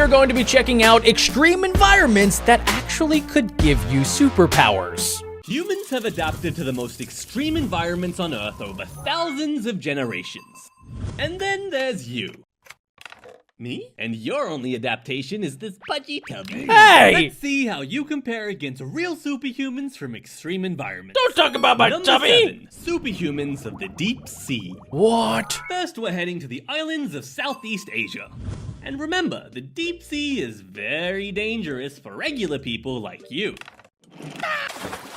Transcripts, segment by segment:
are going to be checking out extreme environments that actually could give you superpowers. Humans have adapted to the most extreme environments on Earth over thousands of generations. And then there's you. Me? And your only adaptation is this pudgy tubby. Hey! Let's see how you compare against real superhumans from extreme environments. Don't talk about my Number tubby! 7, superhumans of the deep sea. What? First, we're heading to the islands of Southeast Asia. And remember, the deep sea is very dangerous for regular people like you.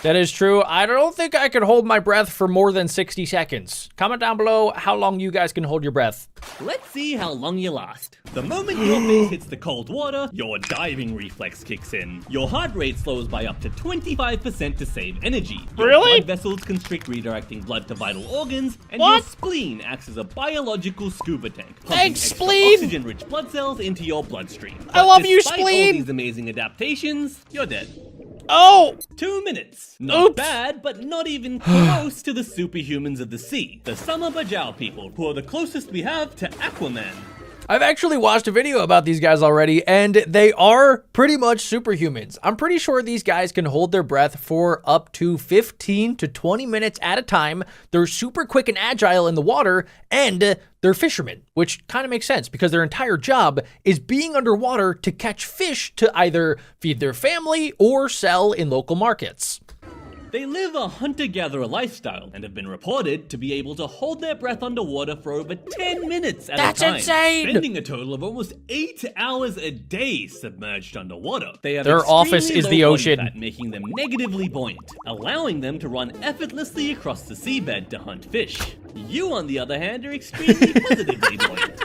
That is true. I don't think I could hold my breath for more than 60 seconds. Comment down below how long you guys can hold your breath. Let's see how long you last. The moment your face hits the cold water, your diving reflex kicks in. Your heart rate slows by up to 25% to save energy. Your Really? blood vessels constrict, redirecting blood to vital organs, and What? your spleen acts as a biological scuba tank, pumping Thanks, extra spleen. oxygen-rich blood cells into your bloodstream. I love you, despite all spleen. these amazing adaptations, you're dead. Oh! 2 minutes. Not Oops. bad, but not even close to the superhumans of the sea. The SUPERPOWERS people, who are the closest we have to Aquaman. I've actually watched a video about these guys already, and they are pretty much superhumans. I'm pretty sure these guys can hold their breath for up to 15 to 20 minutes at a time. They're super quick and agile in the water, and they're fishermen, which kind of makes sense because their entire job is being underwater to catch fish to either feed their family or sell in local markets. They live a hunter-gatherer lifestyle and have been reported to be able to hold their breath underwater for over 10 minutes at That's a time. insane! Spending a total of almost 8 hours a day submerged underwater. They have Their office extremely is the low body ocean. fat, making them negatively buoyant, allowing them to run effortlessly across the seabed to hunt fish. You, on the other hand, are extremely positively buoyant.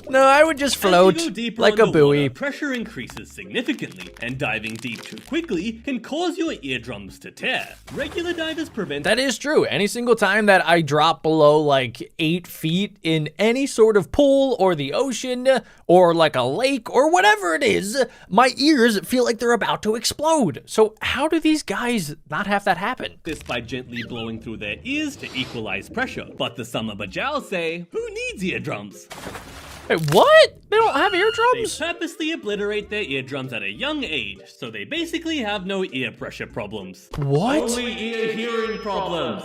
No, I would just float As you go deeper like a underwater, buoy. pressure increases significantly, and diving deep too quickly can cause your eardrums to tear. Regular divers prevent That is true. Any single time that I drop below like 8 feet in any sort of pool or the ocean or like a lake or whatever it is, my ears feel like they're about to explode. So how do these guys not have that happen? this by gently blowing through their ears to equalize pressure. But the SUPERPOWERS say, who needs eardrums? Wait, what? They don't have They eardrums? purposely obliterate their eardrums at a young age, so they basically have no ear pressure problems. What? Only ear hearing problems.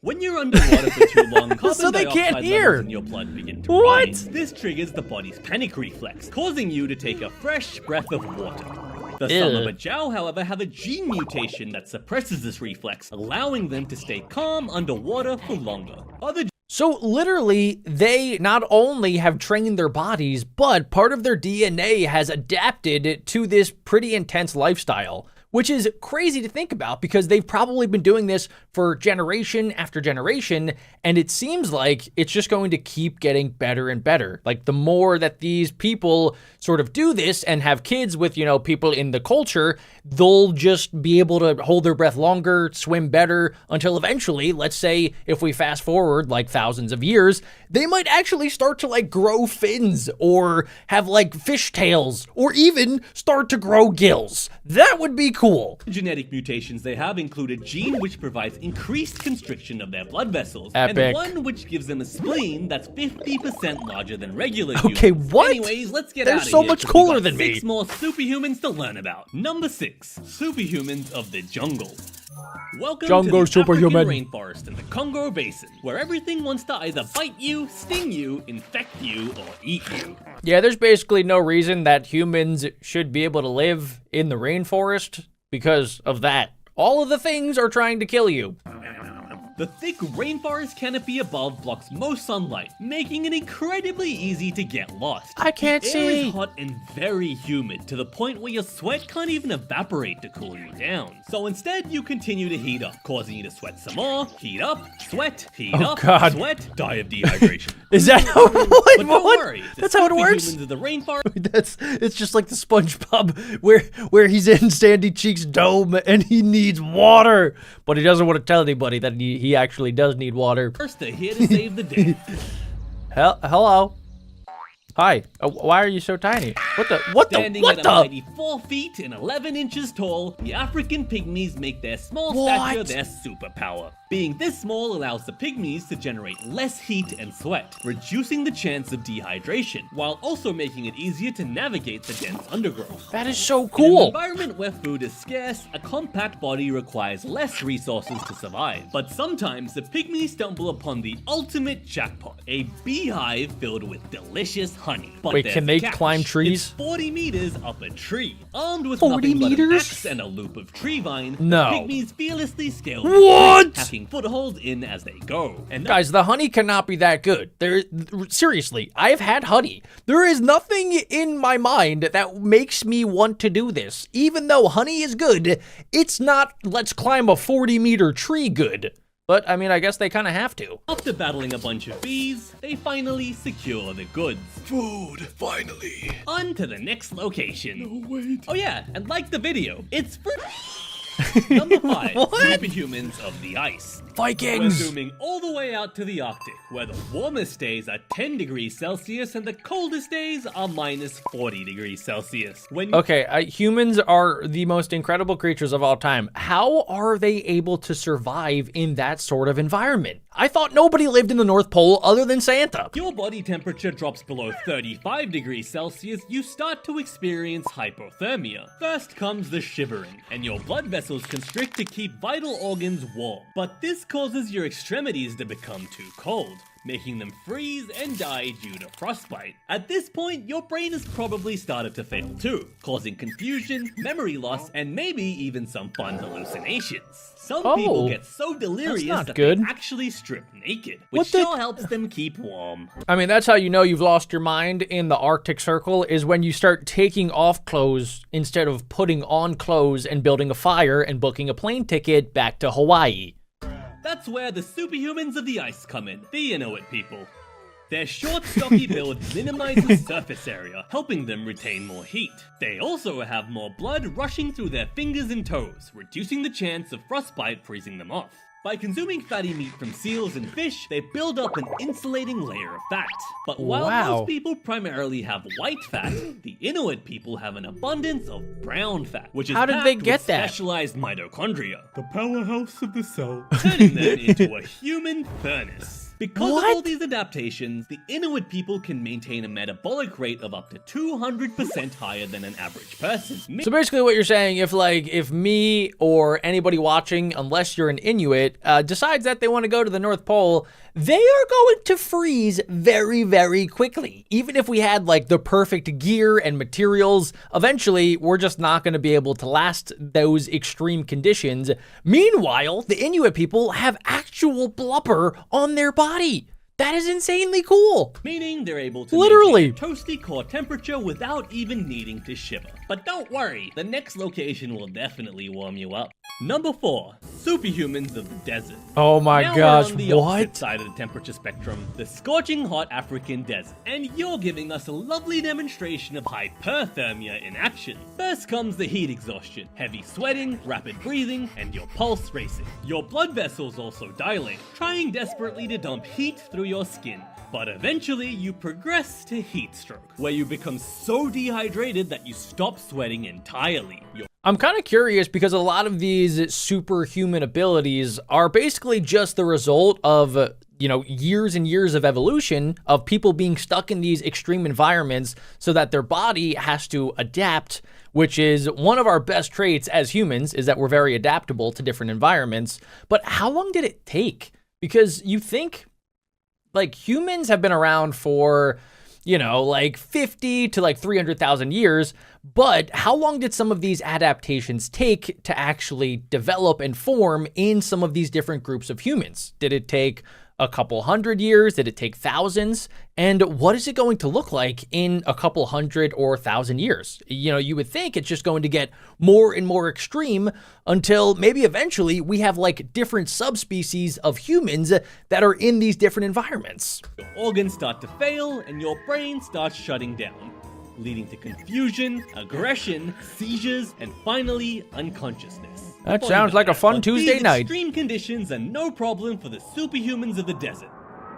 When you're underwater for too long, carbon So they can't dioxide hear. levels in your blood begin to What? rise. This triggers the body's panic reflex, causing you to take a fresh breath of water. The Ew. SUPERPOWERS, however, have a gene mutation that suppresses this reflex, allowing them to stay calm underwater for longer. Other So literally, they not only have trained their bodies, but part of their DNA has adapted to this pretty intense lifestyle, which is crazy to think about because they've probably been doing this for generation after generation, and it seems like it's just going to keep getting better and better. Like the more that these people sort of do this and have kids with, people in the culture, they'll just be able to hold their breath longer, swim better, until eventually, let's say if we fast forward like thousands of years, they might actually start to like grow fins or have like fish tails or even start to grow gills. That would be cool. genetic mutations they have include a gene which provides increased constriction of their blood vessels, Epic. and one which gives them a spleen that's 50% larger than regular humans. Okay, what? Anyways, let's get They're out of so here, much 'cause we cooler got than me. 6 more superhumans to learn about. Number 6, superhumans of the jungle. Welcome Jungle to the superhuman. African rainforest in the Congo Basin, where everything wants to either bite you, sting you, infect you, or eat you. Yeah, there's basically no reason that humans should be able to live in the rainforest because of that. All of the things are trying to kill you. The thick rainforest canopy above blocks most sunlight, making it incredibly easy to get lost. I can't The air see. is hot and very humid, to the point where your sweat can't even evaporate to cool you down. So instead, you continue to heat up, causing you to sweat some more, heat up, sweat, heat Oh, up, God. sweat, die of dehydration. Is that how But don't what? worry, the That's how it works? superhumans of the rainforest It's just like the SpongeBob where he's in Sandy Cheek's dome and he needs water, but he doesn't want to tell anybody that he actually does need water. are here to save the day. Hello. Hi. Why are you so tiny? Standing at a mighty 4 feet and 11 inches tall, the African pygmies make their small stature their superpower. Being this small allows the pygmies to generate less heat and sweat, reducing the chance of dehydration, while also making it easier to navigate the dense undergrowth. That is so In cool. an environment where food is scarce, a compact body requires less resources to survive. But sometimes the pygmies stumble upon the ultimate jackpot, a beehive filled with delicious honey. But Wait, can they climb trees? It's 40 meters up a tree. Armed with 40 nothing but an meters? axe and a loop of tree vine, No. the pygmies fearlessly scale What? the tree, hacking footholds in as they go. And Guys, the honey cannot be that good. Seriously, I've had honey. There is nothing in my mind that makes me want to do this. Even though honey is good, it's not let's climb a 40-meter tree good. But, I mean, I guess they kind of have to. after battling a bunch of bees, they finally secure the goods. Food, finally. On to the next location. Oh, wait. Oh yeah, and like the video, it's for Number 5, Superhumans of the Ice. We're Vikings! zooming all the way out to the Arctic, where the warmest days are 10 degrees Celsius and the coldest days are minus 40 degrees Celsius. Okay, humans are the most incredible creatures of all time. How are they able to survive in that sort of environment? I thought nobody lived in the North Pole other than Santa. Your body temperature drops below 35 degrees Celsius, you start to experience hypothermia. First comes the shivering, and your blood vessels constrict to keep vital organs warm. But this causes your extremities to become too cold, making them freeze and die due to frostbite. At this point, your brain has probably started to fail too, causing confusion, memory loss, and maybe even some fun hallucinations. Some people get so delirious that they actually strip naked, which sure helps them keep warm. I mean, that's how you know you've lost your mind in the Arctic Circle, is when you start taking off clothes instead of putting on clothes and building a fire and booking a plane ticket back to Hawaii. That's where the Superhumans of the Ice come in, the Inuit people. Their short, stocky build minimizes surface area, helping them retain more heat. They also have more blood rushing through their fingers and toes, reducing the chance of frostbite freezing them off. By consuming fatty meat from seals and fish, they build up an insulating layer of fat. But while most people primarily have white fat, the Inuit people have an abundance of brown fat, which is packed with specialized mitochondria, the powerhouse of the cell, turning them into a human furnace. Because of all these adaptations, the Inuit people can maintain a metabolic rate of up to 200% higher than an average person. So basically what you're saying, if me or anybody watching, unless you're an Inuit, decides that they want to go to the North Pole, they are going to freeze very, very quickly. Even if we had like the perfect gear and materials, eventually we're just not going to be able to last those extreme conditions. Meanwhile, the Inuit people have actual blubber on their body. That is insanely cool. Meaning they're able to maintain a toasty core temperature without even needing to shiver. But don't worry, the next location will definitely warm you up. Number 4, Superhumans of the Desert. Oh my gosh, we're on the opposite side of the temperature spectrum, the scorching hot African desert. And you're giving us a lovely demonstration of hyperthermia in action. First comes the heat exhaustion, heavy sweating, rapid breathing, and your pulse racing. Your blood vessels also dilate, trying desperately to dump heat through your skin. But eventually you progress to heat stroke, where you become so dehydrated that you stop sweating entirely. I'm kind of curious because a lot of these superhuman abilities are basically just the result of, years and years of evolution of people being stuck in these extreme environments so that their body has to adapt, which is one of our best traits as humans, is that we're very adaptable to different environments. But how long did it take? Because you think, humans have been around for, 50 to 300,000 years, but how long did some of these adaptations take to actually develop and form in some of these different groups of humans? Did it take a couple hundred years? Did it take thousands? And what is it going to look like in a couple hundred or 1,000 years? You would think it's just going to get more and more extreme until maybe eventually we have different subspecies of humans that are in these different environments. Your organs start to fail and your brain starts shutting down, leading to confusion, aggression, seizures, and finally unconsciousness. That sounds like a fun Tuesday night. Extreme conditions are no problem for the Superhumans of the Desert.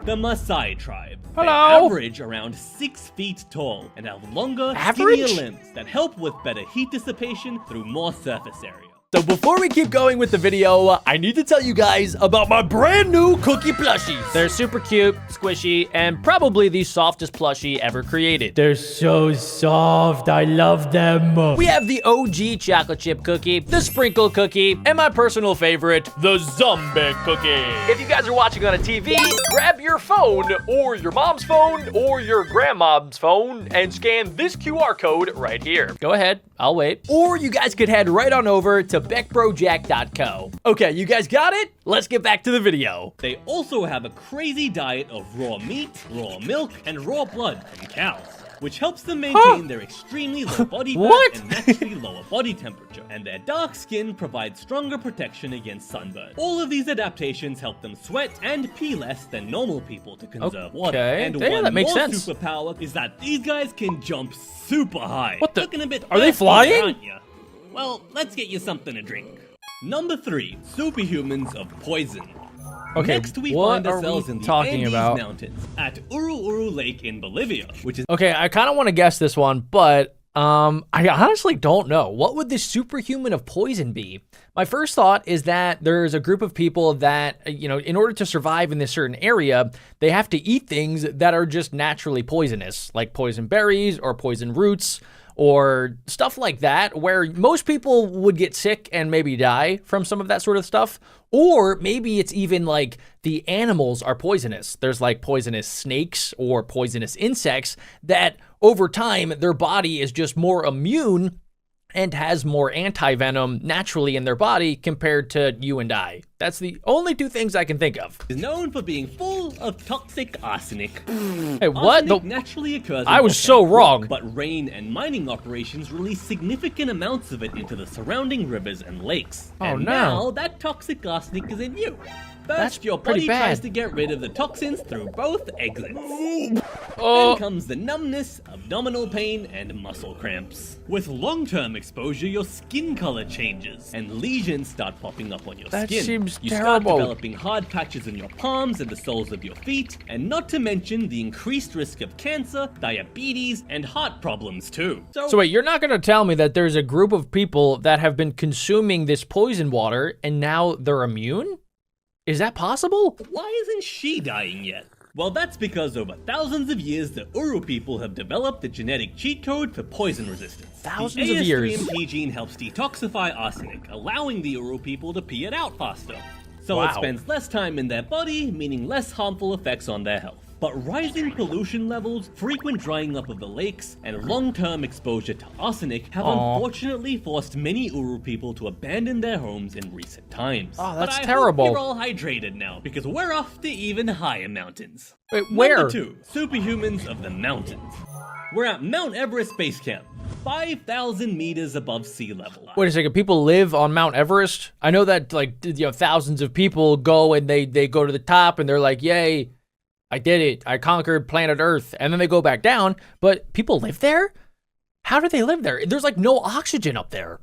the Maasai tribe. Hello. They average around 6 feet tall and have longer, Average? skinnier limbs that help with better heat dissipation through more surface area. So before we keep going with the video, I need to tell you guys about my brand new cookie plushies. They're super cute, squishy, and probably the softest plushie ever created. They're so soft, I love them. We have the OG chocolate chip cookie, the sprinkle cookie, and my personal favorite, the zombie cookie. If you guys are watching on a TV, grab your phone, or your mom's phone, or your grandmom's phone, and scan this QR code right here. Go ahead, I'll wait. Or you guys could head right on over to BeckBroJack.co. Okay, you guys got it? Let's get back to the video. They also have a crazy diet of raw meat, raw milk, and raw blood from cows, which helps them maintain their extremely low body fat and naturally lower body temperature. And their dark skin provides stronger protection against sunburn. All of these adaptations help them sweat and pee less than normal people to conserve water. And Damn, one that makes more sense. superpower is that these guys can jump super high. What the- Looking a bit Are they thirsty, flying? aren't ya? Well, let's get you something to drink. Number 3, superhumans of poison. Okay, Next, we what find are ourselves we in the talking Andes about? Mountains at Uru Lake in Bolivia, which is Okay, I kind of want to guess this one, but I honestly don't know. What would the superhuman of poison be? My first thought is that there's a group of people that, you know, in order to survive in this certain area, they have to eat things that are just naturally poisonous, like poison berries or poison roots or stuff like that, where most people would get sick and maybe die from some of that sort of stuff. Or maybe it's even like the animals are poisonous. There's like poisonous snakes or poisonous insects that over time, their body is just more immune and has more anti-venom naturally in their body compared to you and I. That's the only two things I can think of. known for being full of toxic arsenic. Hey, what? Arsenic naturally occurs in I was so volcanic wrong. rock, but rain and mining operations release significant amounts of it into the surrounding rivers and lakes. Oh, and no. now that toxic arsenic is in you. First, That's your pretty body bad. tries to get rid of the toxins through both exits. Oh. Then comes the numbness, abdominal pain, and muscle cramps. With long-term exposure, your skin color changes, and lesions start popping up on your That skin. seems You terrible. start developing hard patches in your palms and the soles of your feet, and not to mention the increased risk of cancer, diabetes, and heart problems too. So wait, you're not going to tell me that there's a group of people that have been consuming this poison water and now they're immune? Is that possible? Why isn't she dying yet? Well, that's because over thousands of years, the Uru people have developed a genetic cheat code for poison resistance. Thousands the of years. AS3MP gene helps detoxify arsenic, allowing the Uru people to pee it out faster. So Wow. it spends less time in their body, meaning less harmful effects on their health. But rising pollution levels, frequent drying up of the lakes, and long-term exposure to arsenic have unfortunately forced many Uru people to abandon their homes in recent times. Oh, that's but terrible. I hope you're all hydrated now, because we're off to even higher mountains. Wait, where? Number 2, superhumans of the mountains. We're at Mount Everest Base Camp, 5,000 meters above sea level. Wait a second, people live on Mount Everest? I know that, like, you know, thousands of people go and they go to the top and they're like, yay, I did it. I conquered planet Earth. And then they go back down, but people live there? How do they live there? There's like no oxygen up there.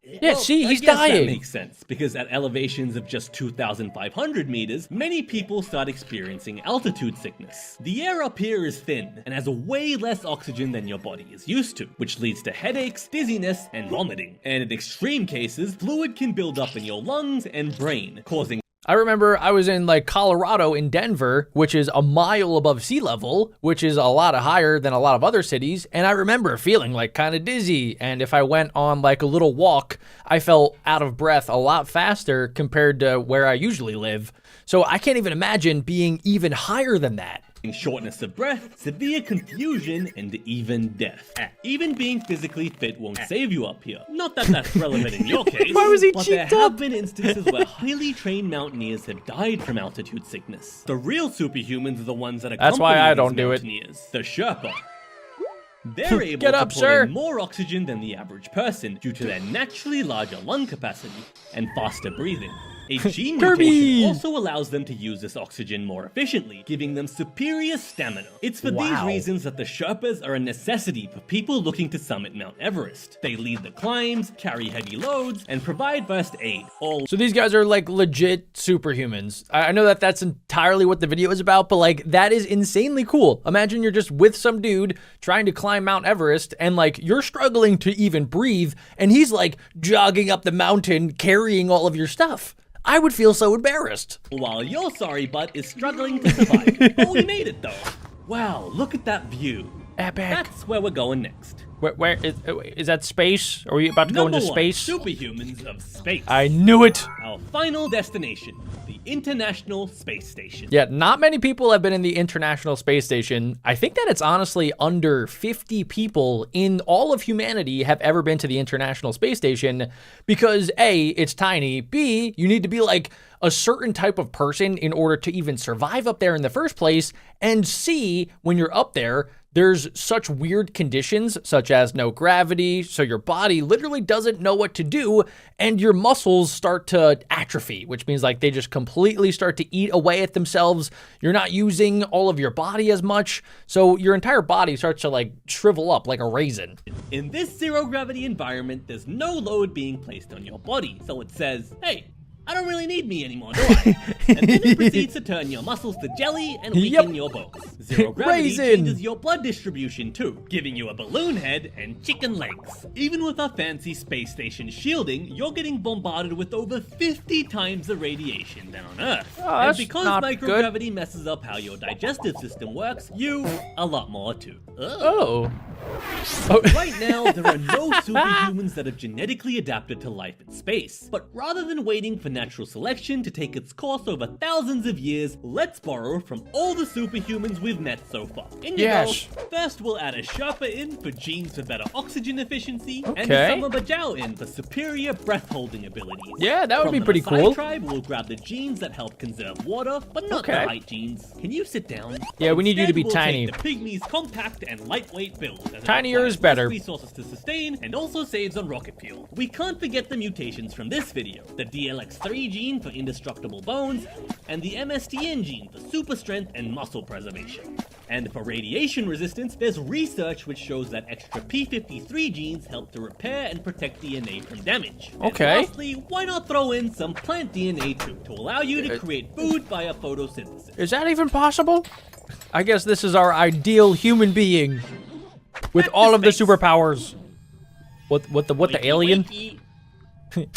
Yeah, Well, see, he's I guess dying. That makes sense, because at elevations of just 2,500 meters, many people start experiencing altitude sickness. The air up here is thin, and has way less oxygen than your body is used to, which leads to headaches, dizziness, and vomiting. And in extreme cases, fluid can build up in your lungs and brain, causing I remember I was in like Colorado in Denver, which is a mile above sea level, which is a lot higher than a lot of other cities. And I remember feeling like kind of dizzy. And if I went on like a little walk, I felt out of breath a lot faster compared to where I usually live. So I can't even imagine being even higher than that. shortness of breath, severe confusion, and even death. Even being physically fit won't save you up here. Not that that's relevant in your case. Why was he but there cheeked up? have been instances where highly trained mountaineers have died from altitude sickness. The real superhumans are the ones that accompany That's why I these don't do it. mountaineers. The Sherpa. They're able Get to up, pull sir. in more oxygen than the average person due to their naturally larger lung capacity and faster breathing. A gene Kirby! mutation also allows them to use this oxygen more efficiently, giving them superior stamina. It's for these Wow. reasons that the Sherpas are a necessity for people looking to summit Mount Everest. They lead the climbs, carry heavy loads, and provide first aid, all So these guys are like legit superhumans. I know that that's entirely what the video is about, but like that is insanely cool. Imagine you're just with some dude trying to climb Mount Everest and like you're struggling to even breathe and he's like jogging up the mountain carrying all of your stuff. I would feel so embarrassed. while your sorry butt is struggling to survive. But we made it though. Wow, look at that view. Epic. That's where we're going next. Where is that space? Are we about to go into Number 1, space? Superhumans of space. I knew it. Our final destination, the International Space Station. Yeah, not many people have been in the International Space Station. I think that it's honestly under 50 people in all of humanity have ever been to the International Space Station because A, it's tiny, B, you need to be like a certain type of person in order to even survive up there in the first place, and C, when you're up there, there's such weird conditions, such as no gravity, so your body literally doesn't know what to do, and your muscles start to atrophy, which means like they just completely start to eat away at themselves. You're not using all of your body as much, so your entire body starts to like shrivel up like a raisin. In this zero-gravity environment, there's no load being placed on your body, so it says, hey, I don't really need me anymore, do I? And then it proceeds to turn your muscles to jelly and weaken your bones. Zero gravity Raisin. changes your blood distribution too, giving you a balloon head and chicken legs. Even with our fancy space station shielding, you're getting bombarded with over 50 times the radiation than on Earth. Oh, and that's because not microgravity messes up how your digestive system works, you a lot more too. Oh. Right now, there are no superhumans that have genetically adapted to life in space. But rather than waiting for natural selection to take its course over thousands of years, let's borrow from all the superhumans we've met so far. In you Yes. go. First, we'll add a Sherpa in for genes for better oxygen efficiency, and Okay. a BeckBroJack in for superior breath-holding abilities. Yeah, that would From be the pretty Maasai cool. tribe, we'll grab the genes that help conserve water, but not Okay. the height genes. Can you sit down? Yeah, we need you to Instead, be we'll tinier. Take the pygmies' compact and lightweight build. As it Tinier requires is better. less resources to sustain and also saves on rocket fuel. We can't forget the mutations from this video: the DLX3 gene for indestructible bones, and the MSTN gene for super strength and muscle preservation. And for radiation resistance, there's research which shows that extra P53 genes help to repair and protect DNA from damage. Okay. And lastly, why not throw in some plant DNA too, to allow you to create food via photosynthesis? Is that even possible? I guess this is our ideal human being with Back to all of the space. superpowers. What the Wakey, alien? wakey.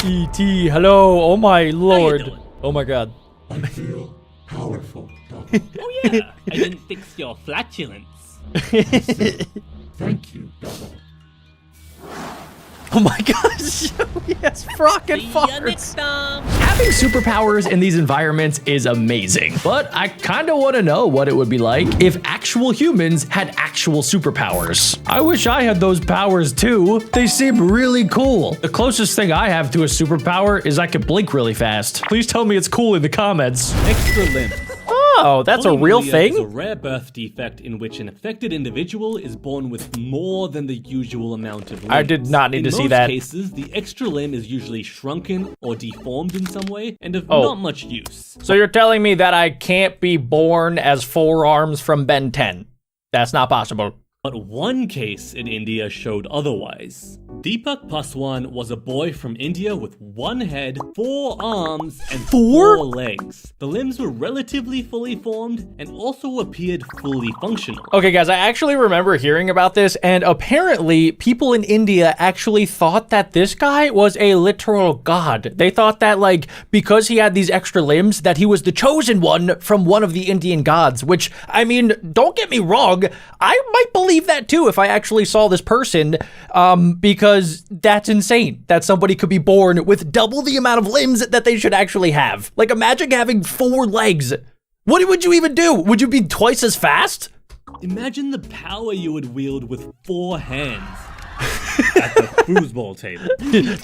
E.T. Hello. Oh my lord. doing? Oh my god. I feel powerful, Doctor. Oh yeah, I didn't fix your flatulence. Thank you, Doctor. Oh my gosh. Yes, frockin' See ya farts. next time. Having superpowers in these environments is amazing, but I kind of want to know what it would be like if actual humans had actual superpowers. I wish I had those powers too. They seem really cool. The closest thing I have to a superpower is I can blink really fast. Please tell me it's cool in the comments. Extra limbs. Oh, that's a real Polymorphia is a thing? rare birth defect in which an affected individual is born with more than the usual amount of limbs. I did not need to see that. In most cases, the extra limb is usually shrunken or deformed in some way and of Oh. not much use. So you're telling me that I can't be born as 4 arms from Ben 10? That's not possible. But one case in India showed otherwise. Deepak Paswan was a boy from India with 1 head, 4 arms, and 4 legs. The limbs were relatively fully formed and also appeared fully functional. Okay, guys, I actually remember hearing about this, and apparently people in India actually thought that this guy was a literal god. They thought that, like, because he had these extra limbs, that he was the chosen one from one of the Indian gods, which, I mean, don't get me wrong, I might believe that too if I actually saw this person, because that's insane that somebody could be born with double the amount of limbs that they should actually have. Like, imagine having 4 legs. What would you even do? Would you be twice as fast? Imagine the power you would wield with 4 hands. At the foosball table.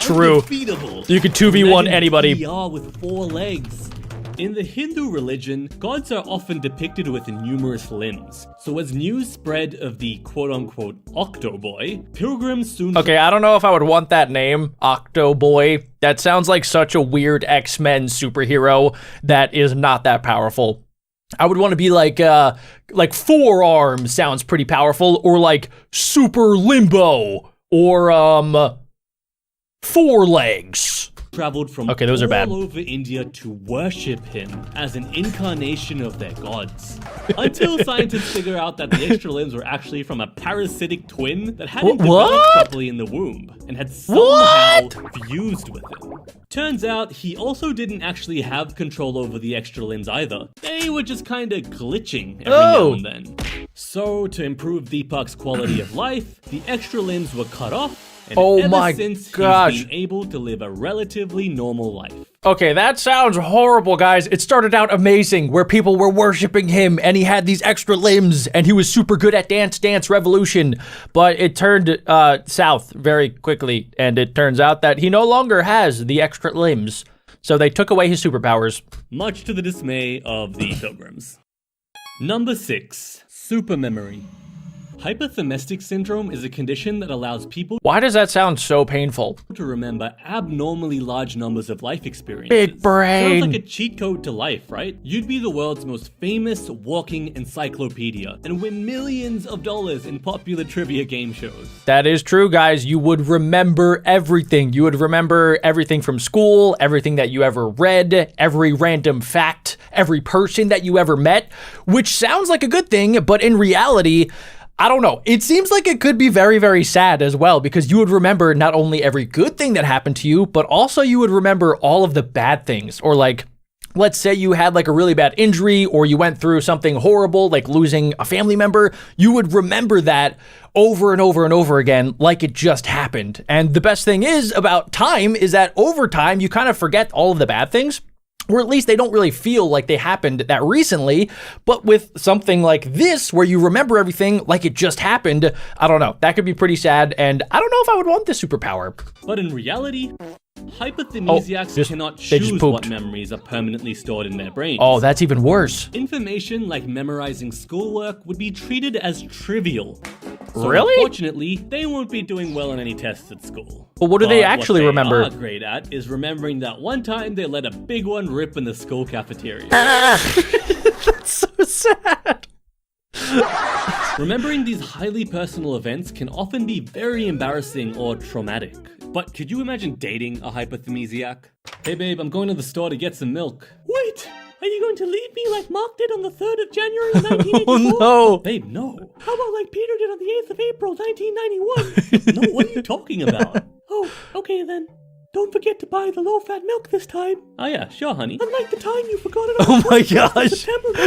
True. Undefeatable. You could 2v1 Imagine anybody. VR with 4 legs. In the Hindu religion, gods are often depicted with numerous limbs. So as news spread of the quote-unquote Octoboy, pilgrims soon... Okay, I don't know if I would want that name, Octoboy. That sounds like such a weird X-Men superhero that is not that powerful. I would want to be like Forearm sounds pretty powerful, or like Super Limbo, or Four Legs. Traveled from okay, those are bad. all over India to worship him as an incarnation of their gods. Until scientists figure out that the extra limbs were actually from a parasitic twin that hadn't developed properly in the womb and had somehow fused with him. Turns out he also didn't actually have control over the extra limbs either. They were just kinda glitching every now and then. So to improve Deepak's quality of life, the extra limbs were cut off. And ever since, he's been able to live a relatively normal life. Okay, that sounds horrible, guys. It started out amazing, where people were worshiping him, and he had these extra limbs, and he was super good at Dance Dance Revolution. But it turned south very quickly, and it turns out that he no longer has the extra limbs. So they took away his superpowers. Much to the dismay of the pilgrims. Number 6. Super memory. Hypothymistic syndrome is a condition that allows people... Why does that sound so painful? ...to remember abnormally large numbers of life experiences. Big brain. Sounds like a cheat code to life, right? You'd be the world's most famous walking encyclopedia and win millions of dollars in popular trivia game shows. That is true, guys. You would remember everything. You would remember everything from school, everything that you ever read, every random fact, every person that you ever met, which sounds like a good thing, but in reality... I don't know. It seems like it could be very, very sad as well, because you would remember not only every good thing that happened to you, but also you would remember all of the bad things. Or like, let's say you had like a really bad injury, or you went through something horrible, like losing a family member. You would remember that over and over and over again, like it just happened. And the best thing is about time is that over time, you kind of forget all of the bad things. Or at least they don't really feel like they happened that recently. But with something like this, where you remember everything like it just happened, I don't know. That could be pretty sad, and I don't know if I would want this superpower. But in reality, hypothysiacs cannot choose what memories are permanently stored in their brains. Oh, that's even worse. Information like memorizing schoolwork would be treated as trivial. So really? Unfortunately, they won't be doing well on any tests at school. Well, what do they actually remember? What they are great at is remembering that one time they let a big one rip in the school cafeteria. That's so sad. Remembering these highly personal events can often be very embarrassing or traumatic. But could you imagine dating a hypothysiac? Hey babe, I'm going to the store to get some milk. Wait! Are you going to leave me like Mark did on the 3rd of January 1984? Oh no! Babe, no. How about like Peter did on the 8th of April 1991? No, what are you talking about? Oh, okay then. Don't forget to buy the low-fat milk this time. Oh yeah, sure, honey. Unlike the time you forgot it on oh my gosh.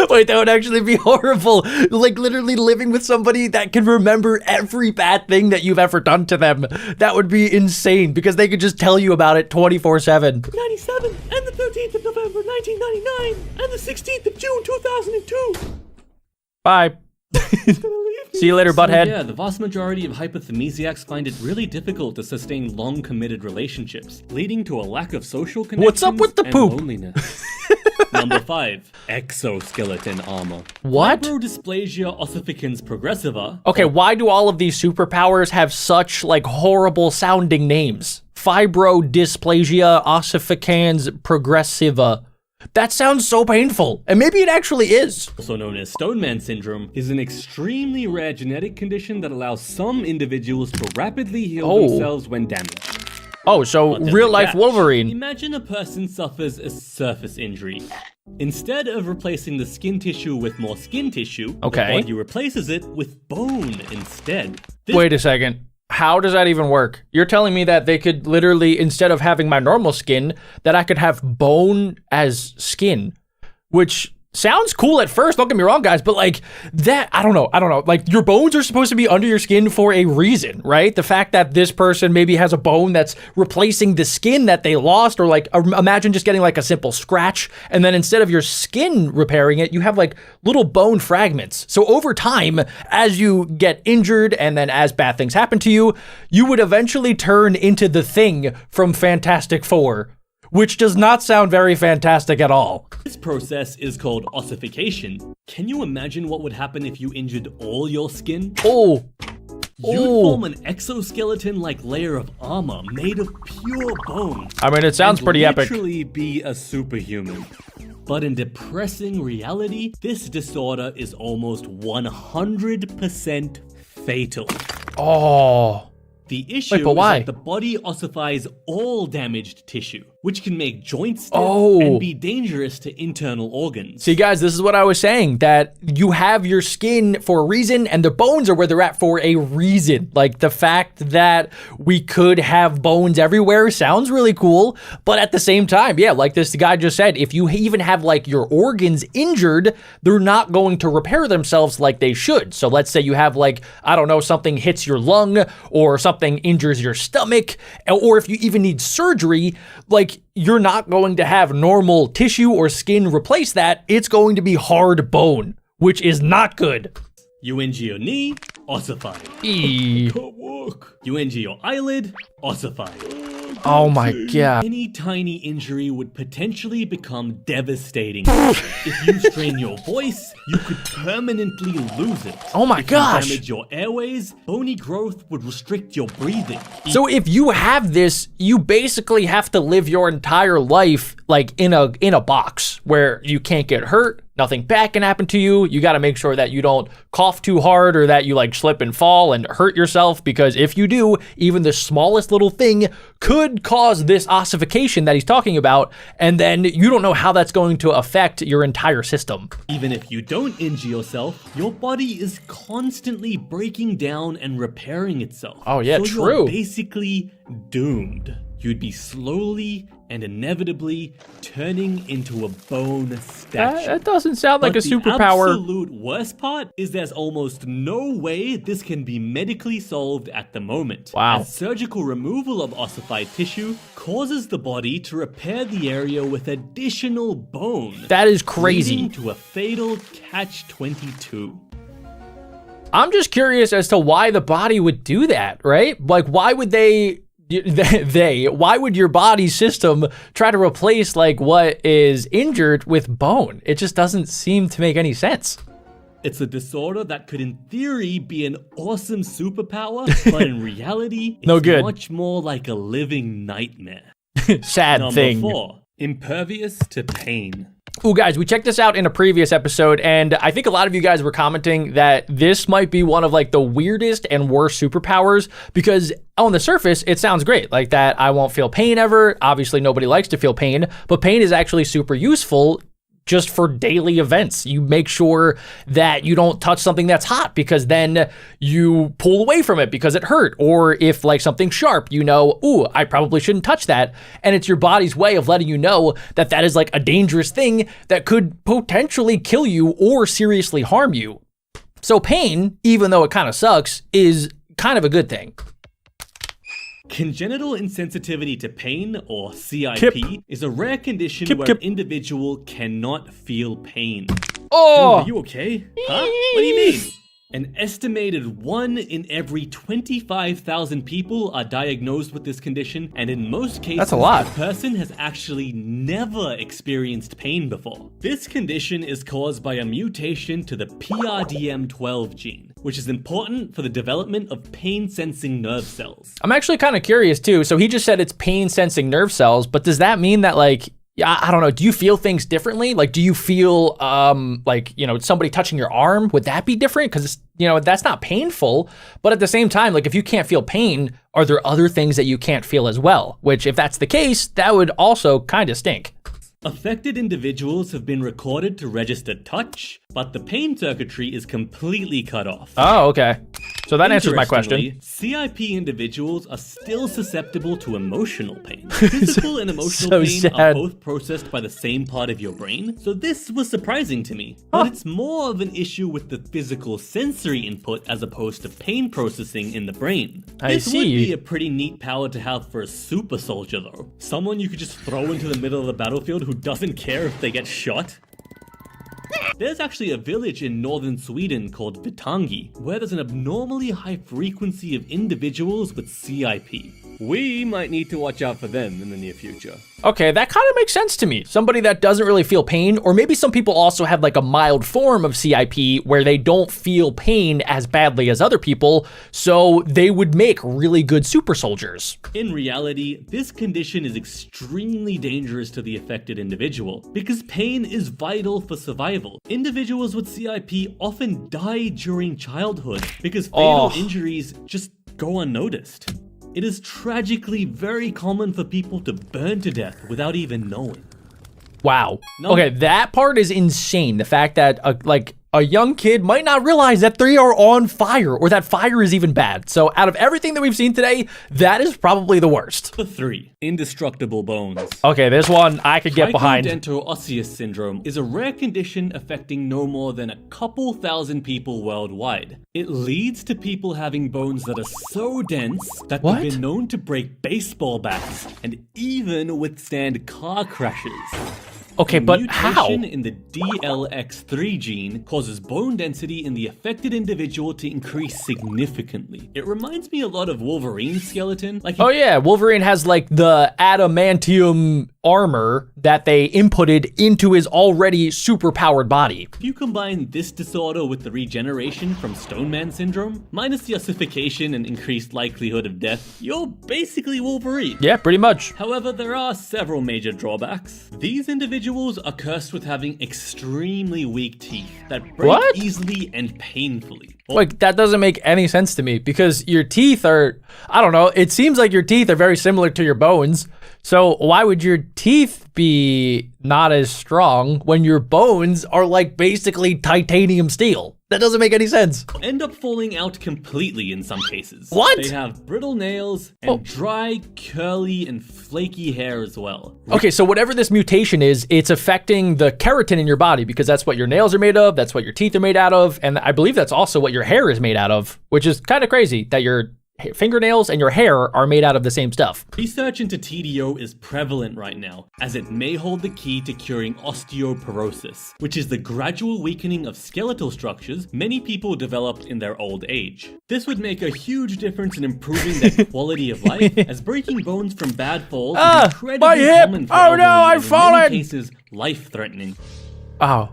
Wait, that would actually be horrible. Like literally living with somebody that can remember every bad thing that you've ever done to them. That would be insane because they could just tell you about it 24/7. 97 and the 13th of November 1999 and the 16th of June 2002. Bye. See you later, butthead. Yeah, the vast majority of hypothysiacs find it really difficult to sustain long committed relationships, leading to a lack of social connections What's up with the and poop? loneliness. Number 5. Exoskeleton armor. What? Fibrodysplasia ossificans progressiva. Okay, why do all of these superpowers have such like horrible sounding names? Fibrodysplasia ossificans progressiva. That sounds so painful, and maybe it actually is. Also known as Stoneman syndrome, is an extremely rare genetic condition that allows some individuals to rapidly heal themselves when damaged. Oh, so real life Wolverine. Imagine a person suffers a surface injury. Instead of replacing the skin tissue with more skin tissue, the body replaces it with bone instead. Wait a second. How does that even work? You're telling me that they could literally, instead of having my normal skin, that I could have bone as skin, which sounds cool at first, don't get me wrong, guys, but like that, I don't know. Like your bones are supposed to be under your skin for a reason, right? The fact that this person maybe has a bone that's replacing the skin that they lost, or like imagine just getting like a simple scratch, and then instead of your skin repairing it, you have like little bone fragments. So over time, as you get injured and then as bad things happen to you, you would eventually turn into the Thing from Fantastic Four, which does not sound very fantastic at all. This process is called ossification. Can you imagine what would happen if you injured all your skin? Oh. You'd form an exoskeleton-like layer of armor made of pure bone. I mean, it sounds pretty epic. Literally be a superhuman. But in depressing reality, this disorder is almost 100% fatal. Oh. The issue is that the body ossifies all damaged tissue, which can make joints stiff and be dangerous to internal organs. See, guys, this is what I was saying, that you have your skin for a reason, and the bones are where they're at for a reason. Like, the fact that we could have bones everywhere sounds really cool, but at the same time, yeah, like this guy just said, if you even have, like, your organs injured, they're not going to repair themselves like they should. So let's say you have, like, I don't know, something hits your lung, or something injures your stomach, or if you even need surgery, like, you're not going to have normal tissue or skin replace that. It's going to be hard bone, which is not good. You injure your knee, ossified. Eee. Can't walk. You injure your eyelid, ossified. Oh my god. Any tiny injury would potentially become devastating. If you strain your voice, you could permanently lose it. Oh my gosh. If you damage your airways, bony growth would restrict your breathing. So if you have this, you basically have to live your entire life like in a box where you can't get hurt. Nothing bad can happen to you. You got to make sure that you don't cough too hard or that you like slip and fall and hurt yourself, because if you do, even the smallest little thing could cause this ossification that he's talking about, and then you don't know how that's going to affect your entire system. Even if you don't injure yourself, your body is constantly breaking down and repairing itself. Oh yeah, so true. You're basically doomed. You'd be slowly and inevitably turning into a bone statue. That doesn't sound like a superpower. The absolute worst part is there's almost no way this can be medically solved at the moment. Wow. As surgical removal of ossified tissue causes the body to repair the area with additional bone. That is crazy. Leading to a fatal catch-22. I'm just curious as to why the body would do that, right? Like, why would why would your body system try to replace like what is injured with bone? It just doesn't seem to make any sense. It's a disorder that could in theory be an awesome superpower, but in reality, it's much more like a living nightmare. Sad thing. Number 4, impervious to pain. Ooh, guys, we checked this out in a previous episode, and I think a lot of you guys were commenting that this might be one of like the weirdest and worst superpowers, because on the surface, it sounds great. Like that I won't feel pain ever. Obviously, nobody likes to feel pain, but pain is actually super useful just for daily events. You make sure that you don't touch something that's hot, because then you pull away from it because it hurt. Or if like something sharp, you know, ooh, I probably shouldn't touch that. And it's your body's way of letting you know that that is like a dangerous thing that could potentially kill you or seriously harm you. So pain, even though it kind of sucks, is kind of a good thing. Congenital insensitivity to pain, or CIP, is a rare condition where an individual cannot feel pain. Oh! Dude, are you okay? Huh? What do you mean? An estimated 1 in every 25,000 people are diagnosed with this condition, and in most cases, that's a lot. The person has actually never experienced pain before. This condition is caused by a mutation to the PRDM12 gene, which is important for the development of pain-sensing nerve cells. I'm actually kind of curious too. So he just said it's pain-sensing nerve cells, but does that mean that like, I don't know, do you feel things differently? Like, do you feel like, you know, somebody touching your arm? Would that be different? Because, you know, that's not painful. But at the same time, like if you can't feel pain, are there other things that you can't feel as well? Which if that's the case, that would also kind of stink. Affected individuals have been recorded to register touch, but the pain circuitry is completely cut off. Oh, okay. So that answers my question. CIP individuals are still susceptible to emotional pain. Physical and emotional pain sad. are both processed by the same part of your brain, so this was surprising to me. But it's more of an issue with the physical sensory input as opposed to pain processing in the brain. This would be a pretty neat power to have for a super soldier though. Someone you could just throw into the middle of the battlefield who doesn't care if they get shot. There's actually a village in northern Sweden called Vitangi, where there's an abnormally high frequency of individuals with CIP. We might need to watch out for them in the near future. Okay, that kind of makes sense to me. Somebody that doesn't really feel pain, or maybe some people also have like a mild form of CIP where they don't feel pain as badly as other people, so they would make really good super soldiers. In reality, this condition is extremely dangerous to the affected individual because pain is vital for survival. Individuals with CIP often die during childhood because fatal injuries just go unnoticed. It is tragically very common for people to burn to death without even knowing. Wow. No. Okay, that part is insane. The fact that a young kid might not realize that they are on fire or that fire is even bad. So out of everything that we've seen today, that is probably the worst. For 3, indestructible bones. Okay, this one I could get behind. Trichodento-osseous syndrome is a rare condition affecting no more than a couple thousand people worldwide. It leads to people having bones that are so dense that they've been known to break baseball bats and even withstand car crashes. Okay, but how? Mutation in the DLX3 gene causes bone density in the affected individual to increase significantly. It reminds me a lot of Wolverine's skeleton. Oh yeah, Wolverine has like the adamantium armor that they inputted into his already super powered body. If you combine this disorder with the regeneration from Stone Man syndrome, minus the ossification and increased likelihood of death, you're basically Wolverine. Yeah, pretty much. However, there are several major drawbacks. These individuals are cursed with having extremely weak teeth that break easily and painfully. Like, that doesn't make any sense to me because your teeth are, I don't know, it seems like your teeth are very similar to your bones. So why would your teeth be not as strong when your bones are like basically titanium steel? That doesn't make any sense. End up falling out completely in some cases. What? They have brittle nails and dry, curly, and flaky hair as well. Okay, so whatever this mutation is, it's affecting the keratin in your body because that's what your nails are made of, that's what your teeth are made out of, and I believe that's also what your hair is made out of, which is kind of crazy that your fingernails and your hair are made out of the same stuff. Research into TDO is prevalent right now, as it may hold the key to curing osteoporosis, which is the gradual weakening of skeletal structures many people develop in their old age. This would make a huge difference in improving their quality of life, as breaking bones from bad falls is incredibly common for elderly and in many cases life-threatening. Oh,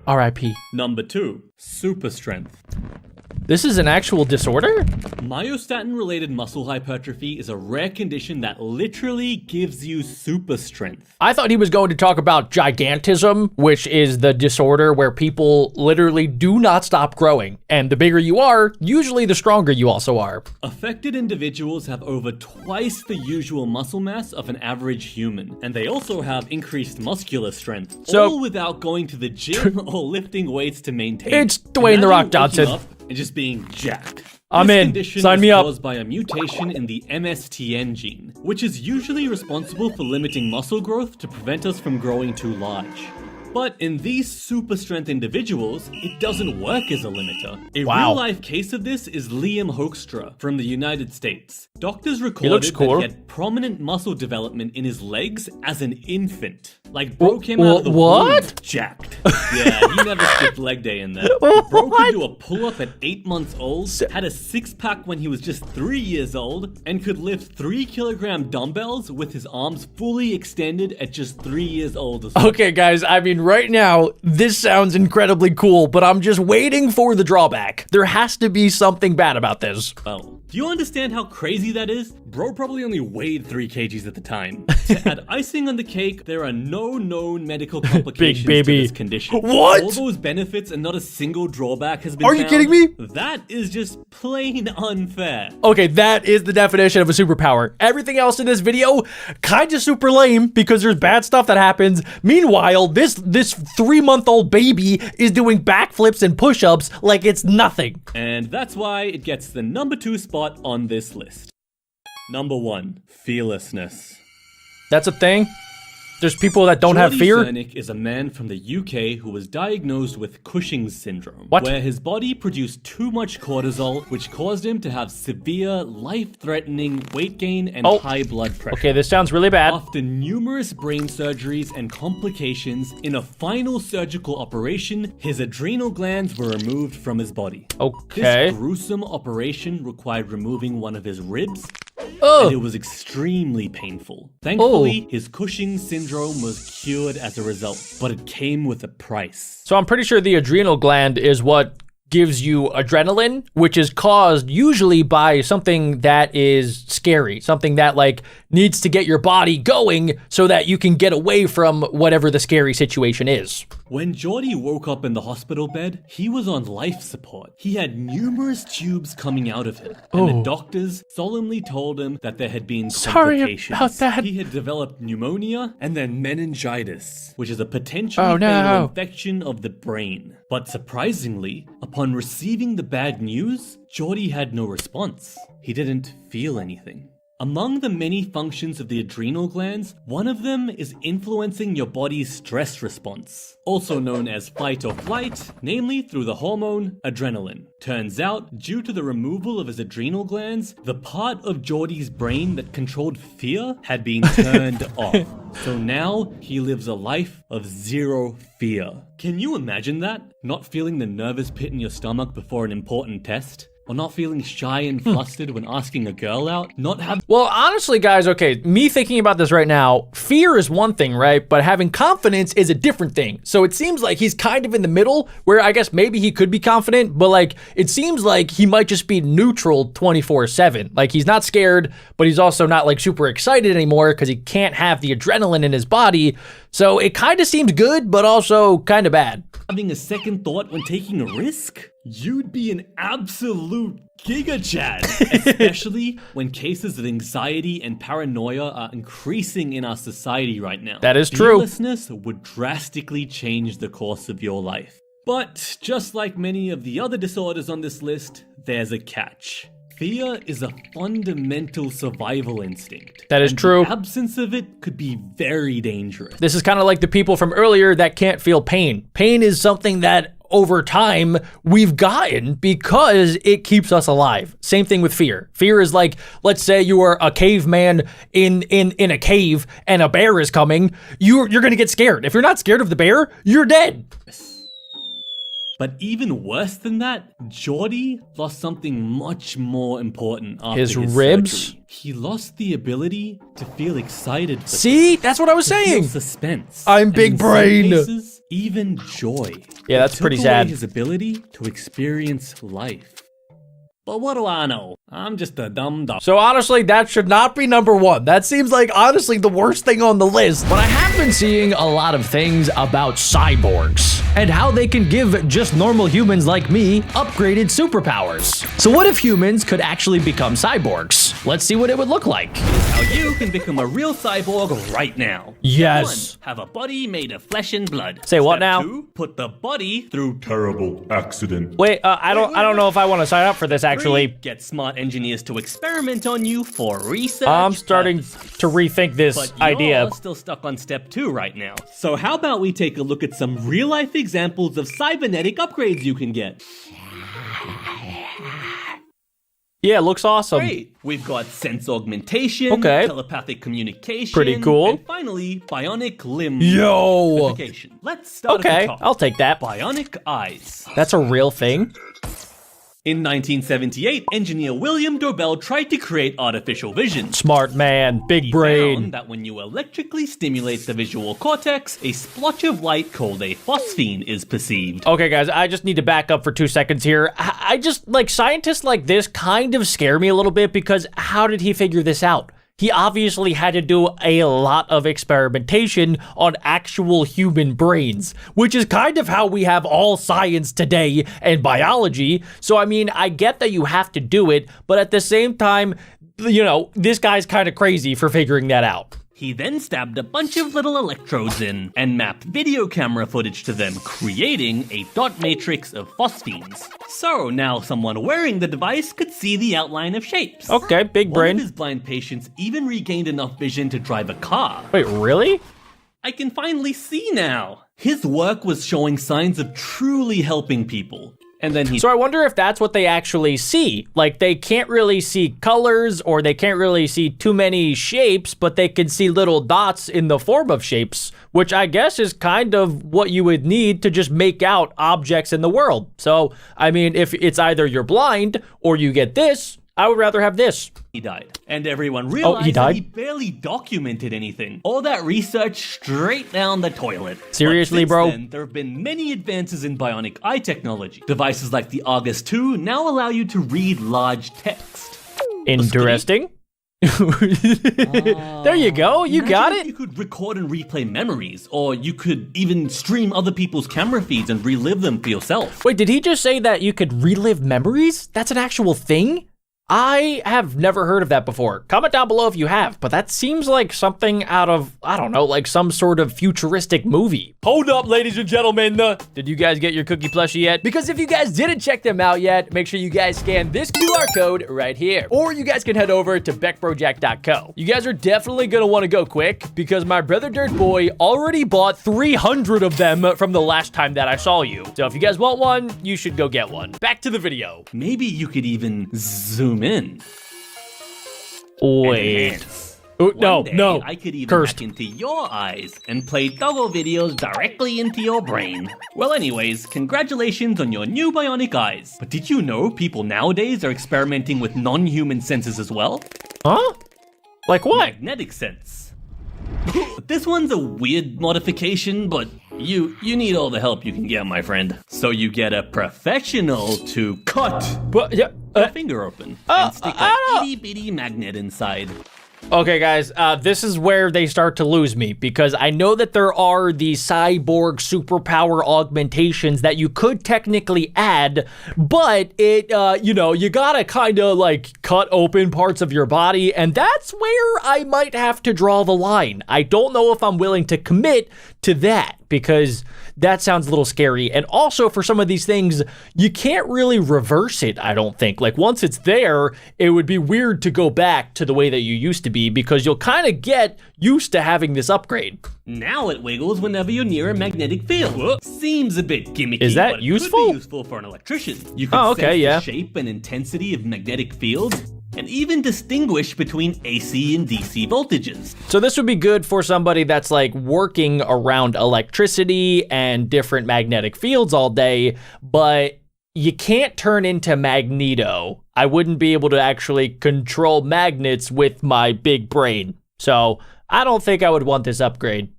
R.I.P. Number 2, super strength. This is an actual disorder? Myostatin-related muscle hypertrophy is a rare condition that literally gives you super strength. I thought he was going to talk about gigantism, which is the disorder where people literally do not stop growing. And the bigger you are, usually the stronger you also are. Affected individuals have over twice the usual muscle mass of an average human. And they also have increased muscular strength, all without going to the gym or lifting weights to maintain. It's Dwayne "The Rock" Johnson. And just being jacked. I'm in. Sign me up. This condition is caused by a mutation in the MSTN gene, which is usually responsible for limiting muscle growth to prevent us from growing too large. But in these super strength individuals, it doesn't work as a limiter. A real-life case of this is Liam Hoekstra from the United States. Doctors recorded that he had prominent muscle development in his legs as an infant. Like, bro came out of the womb jacked. Yeah, he never skipped leg day in there. Bro could do a pull-up at 8 months old, had a six-pack when he was just 3 years old, and could lift 3-kilogram dumbbells with his arms fully extended at just 3 years old as well. Okay, guys, I mean, right now, this sounds incredibly cool, but I'm just waiting for the drawback. There has to be something bad about this. Well, do you understand how crazy that is? Bro probably only weighed 3 kgs at the time. To add icing on the cake, there are no known medical complications to this condition. What? All those benefits and not a single drawback has been found. Are you kidding me? That is just plain unfair. Okay, that is the definition of a superpower. Everything else in this video, kinda super lame because there's bad stuff that happens. Meanwhile, this 3-month-old baby is doing backflips and push-ups like it's nothing. And that's why it gets the number 2 spot on this list. Number 1, fearlessness. That's a thing? There's people that don't have fear? Cernick is a man from the UK who was diagnosed with Cushing's syndrome, where his body produced too much cortisol, which caused him to have severe, life-threatening weight gain and high blood pressure. Okay, this sounds really bad. After numerous brain surgeries and complications, in a final surgical operation, his adrenal glands were removed from his body. Okay. This gruesome operation required removing one of his ribs and it was extremely painful. Thankfully, his Cushing's syndrome was cured as a result, but it came with a price. So I'm pretty sure the adrenal gland is what gives you adrenaline, which is caused usually by something that is scary, something that like needs to get your body going so that you can get away from whatever the scary situation is. When Geordie woke up in the hospital bed, he was on life support. He had numerous tubes coming out of him, and the doctors solemnly told him that there had been complications. About that. He had developed pneumonia and then meningitis, which is a potentially Oh, no. fatal infection of the brain. But surprisingly, upon receiving the bad news, Geordie had no response. He didn't feel anything. Among the many functions of the adrenal glands, one of them is influencing your body's stress response, also known as fight or flight, namely through the hormone adrenaline. Turns out, due to the removal of his adrenal glands, the part of Geordie's brain that controlled fear had been turned off. So now he lives a life of zero fear. Can you imagine that? Not feeling the nervous pit in your stomach before an important test? Or not feeling shy and flustered when asking a girl out? Not having... Well, honestly, guys, okay, me thinking about this right now, fear is one thing, right? But having confidence is a different thing. So it seems like he's kind of in the middle, where I guess maybe he could be confident, but like, it seems like he might just be neutral 24/7. Like, he's not scared, but he's also not like super excited anymore because he can't have the adrenaline in his body. So it kind of seemed good, but also kind of bad. Having a second thought when taking a risk? You'd be an absolute Giga Chad, especially when cases of anxiety and paranoia are increasing in our society right now. That is true. Fearlessness would drastically change the course of your life. But just like many of the other disorders on this list, there's a catch. Fear is a fundamental survival instinct. That is true. The absence of it could be very dangerous. This is kind of like the people from earlier that can't feel pain. Pain is something that over time we've gotten because it keeps us alive. Same thing with fear. Fear is like, let's say you are a caveman in a cave and a bear is coming. You're gonna get scared. If you're not scared of the bear, you're dead. But even worse than that, Geordie lost something much more important after his ribs? surgery. He lost the ability to feel excited. See, that's what I was saying. Suspense. I'm and big in some brain. cases, even joy. Yeah, that's pretty It took away sad. his ability to experience life. But what do I know? I'm just a dumb dog. So honestly, that should not be number one. That seems like honestly the worst thing on the list. But I have been seeing a lot of things about cyborgs and how they can give just normal humans like me upgraded superpowers. So what if humans could actually become cyborgs? Let's see what it would look like. How you can become a real cyborg right now. Yes. Step 1, have a body made of flesh and blood. Say what Step now? 2, put the body through Terrible accident. Wait, I don't know if I want to sign up for this actually. 3, get smart engineers to experiment on you for research. I'm starting to rethink this but idea. You're still stuck on step 2 right now. So how about we take a look at some real-life examples of cybernetic upgrades you can get? Yeah, it looks awesome. Great. We've got sense augmentation, Okay. telepathic communication, Pretty cool. and finally, bionic limb Yo. modification. Let's start at Okay, the top. I'll take that. Bionic eyes. That's a real thing. In 1978, engineer William Dobell tried to create artificial vision. Smart man, big He brain. found that when you electrically stimulate the visual cortex, a splotch of light called a phosphene is perceived. Okay, guys, I just need to back up for 2 seconds here. I just, like, scientists like this kind of scare me a little bit because how did he figure this out? He obviously had to do a lot of experimentation on actual human brains, which is kind of how we have all science today and biology. So, I mean, I get that you have to do it, but at the same time, you know, this guy's kind of crazy for figuring that out. He then stabbed a bunch of little electrodes in and mapped video camera footage to them, creating a dot matrix of phosphenes. So now someone wearing the device could see the outline of shapes. Okay, big One brain. of his blind patients even regained enough vision to drive a car. Wait, really? I can finally see now. His work was showing signs of truly helping people. And then he So I wonder if that's what they actually see. Like, they can't really see colors or they can't really see too many shapes, but they can see little dots in the form of shapes, which I guess is kind of what you would need to just make out objects in the world. So, I mean, if it's either you're blind or you get this, I would rather have this. He died. And everyone realized he that died? he barely documented anything. All that research straight down the toilet. Seriously, But since bro? then, there have been many advances in bionic eye technology. Devices like the Argus 2 now allow you to read large text. Interesting. There you go. You got Imagine if it. You could record and replay memories, or you could even stream other people's camera feeds and relive them for yourself. Wait, did he just say that you could relive memories? That's an actual thing? I have never heard of that before. Comment down below if you have, but that seems like something out of, I don't know, like some sort of futuristic movie. Hold up, ladies and gentlemen. Did you guys get your cookie plushie yet? Because if you guys didn't check them out yet, make sure you guys scan this QR code right here. Or you guys can head over to BeckBroJack.co. You guys are definitely gonna wanna go quick because my brother Dirt Boy already bought 300 of them from the last time that I saw you. So if you guys want one, you should go get one. Back to the video. Maybe you could even zoom in. Wait. Enhance. Oh, no, One day, no. I could even Cursed. hack into your eyes and play doggo videos directly into your brain. Well, anyways, congratulations on your new bionic eyes. But did you know people nowadays are experimenting with non-human senses as well? Huh? Like what? Magnetic sense. This one's a weird modification, but you need all the help you can get, my friend. So you get a professional to cut But, yeah, your finger open and stick a itty bitty magnet inside. Okay, guys, this is where they start to lose me because I know that there are the cyborg superpower augmentations that you could technically add, but it, you know, you gotta kind of like cut open parts of your body, and that's where I might have to draw the line. I don't know if I'm willing to commit to that because that sounds a little scary. And also for some of these things, you can't really reverse it, I don't think. Like once it's there, it would be weird to go back to the way that you used to be because you'll kind of get used to having this upgrade. Now it wiggles whenever you're near a magnetic field. Seems a bit gimmicky, Is that but it useful? could be useful for an electrician. You could Oh, okay, sense yeah. the shape and intensity of magnetic fields and even distinguish between AC and DC voltages. So this would be good for somebody that's like working around electricity and different magnetic fields all day, but you can't turn into Magneto. I wouldn't be able to actually control magnets with my big brain. So I don't think I would want this upgrade.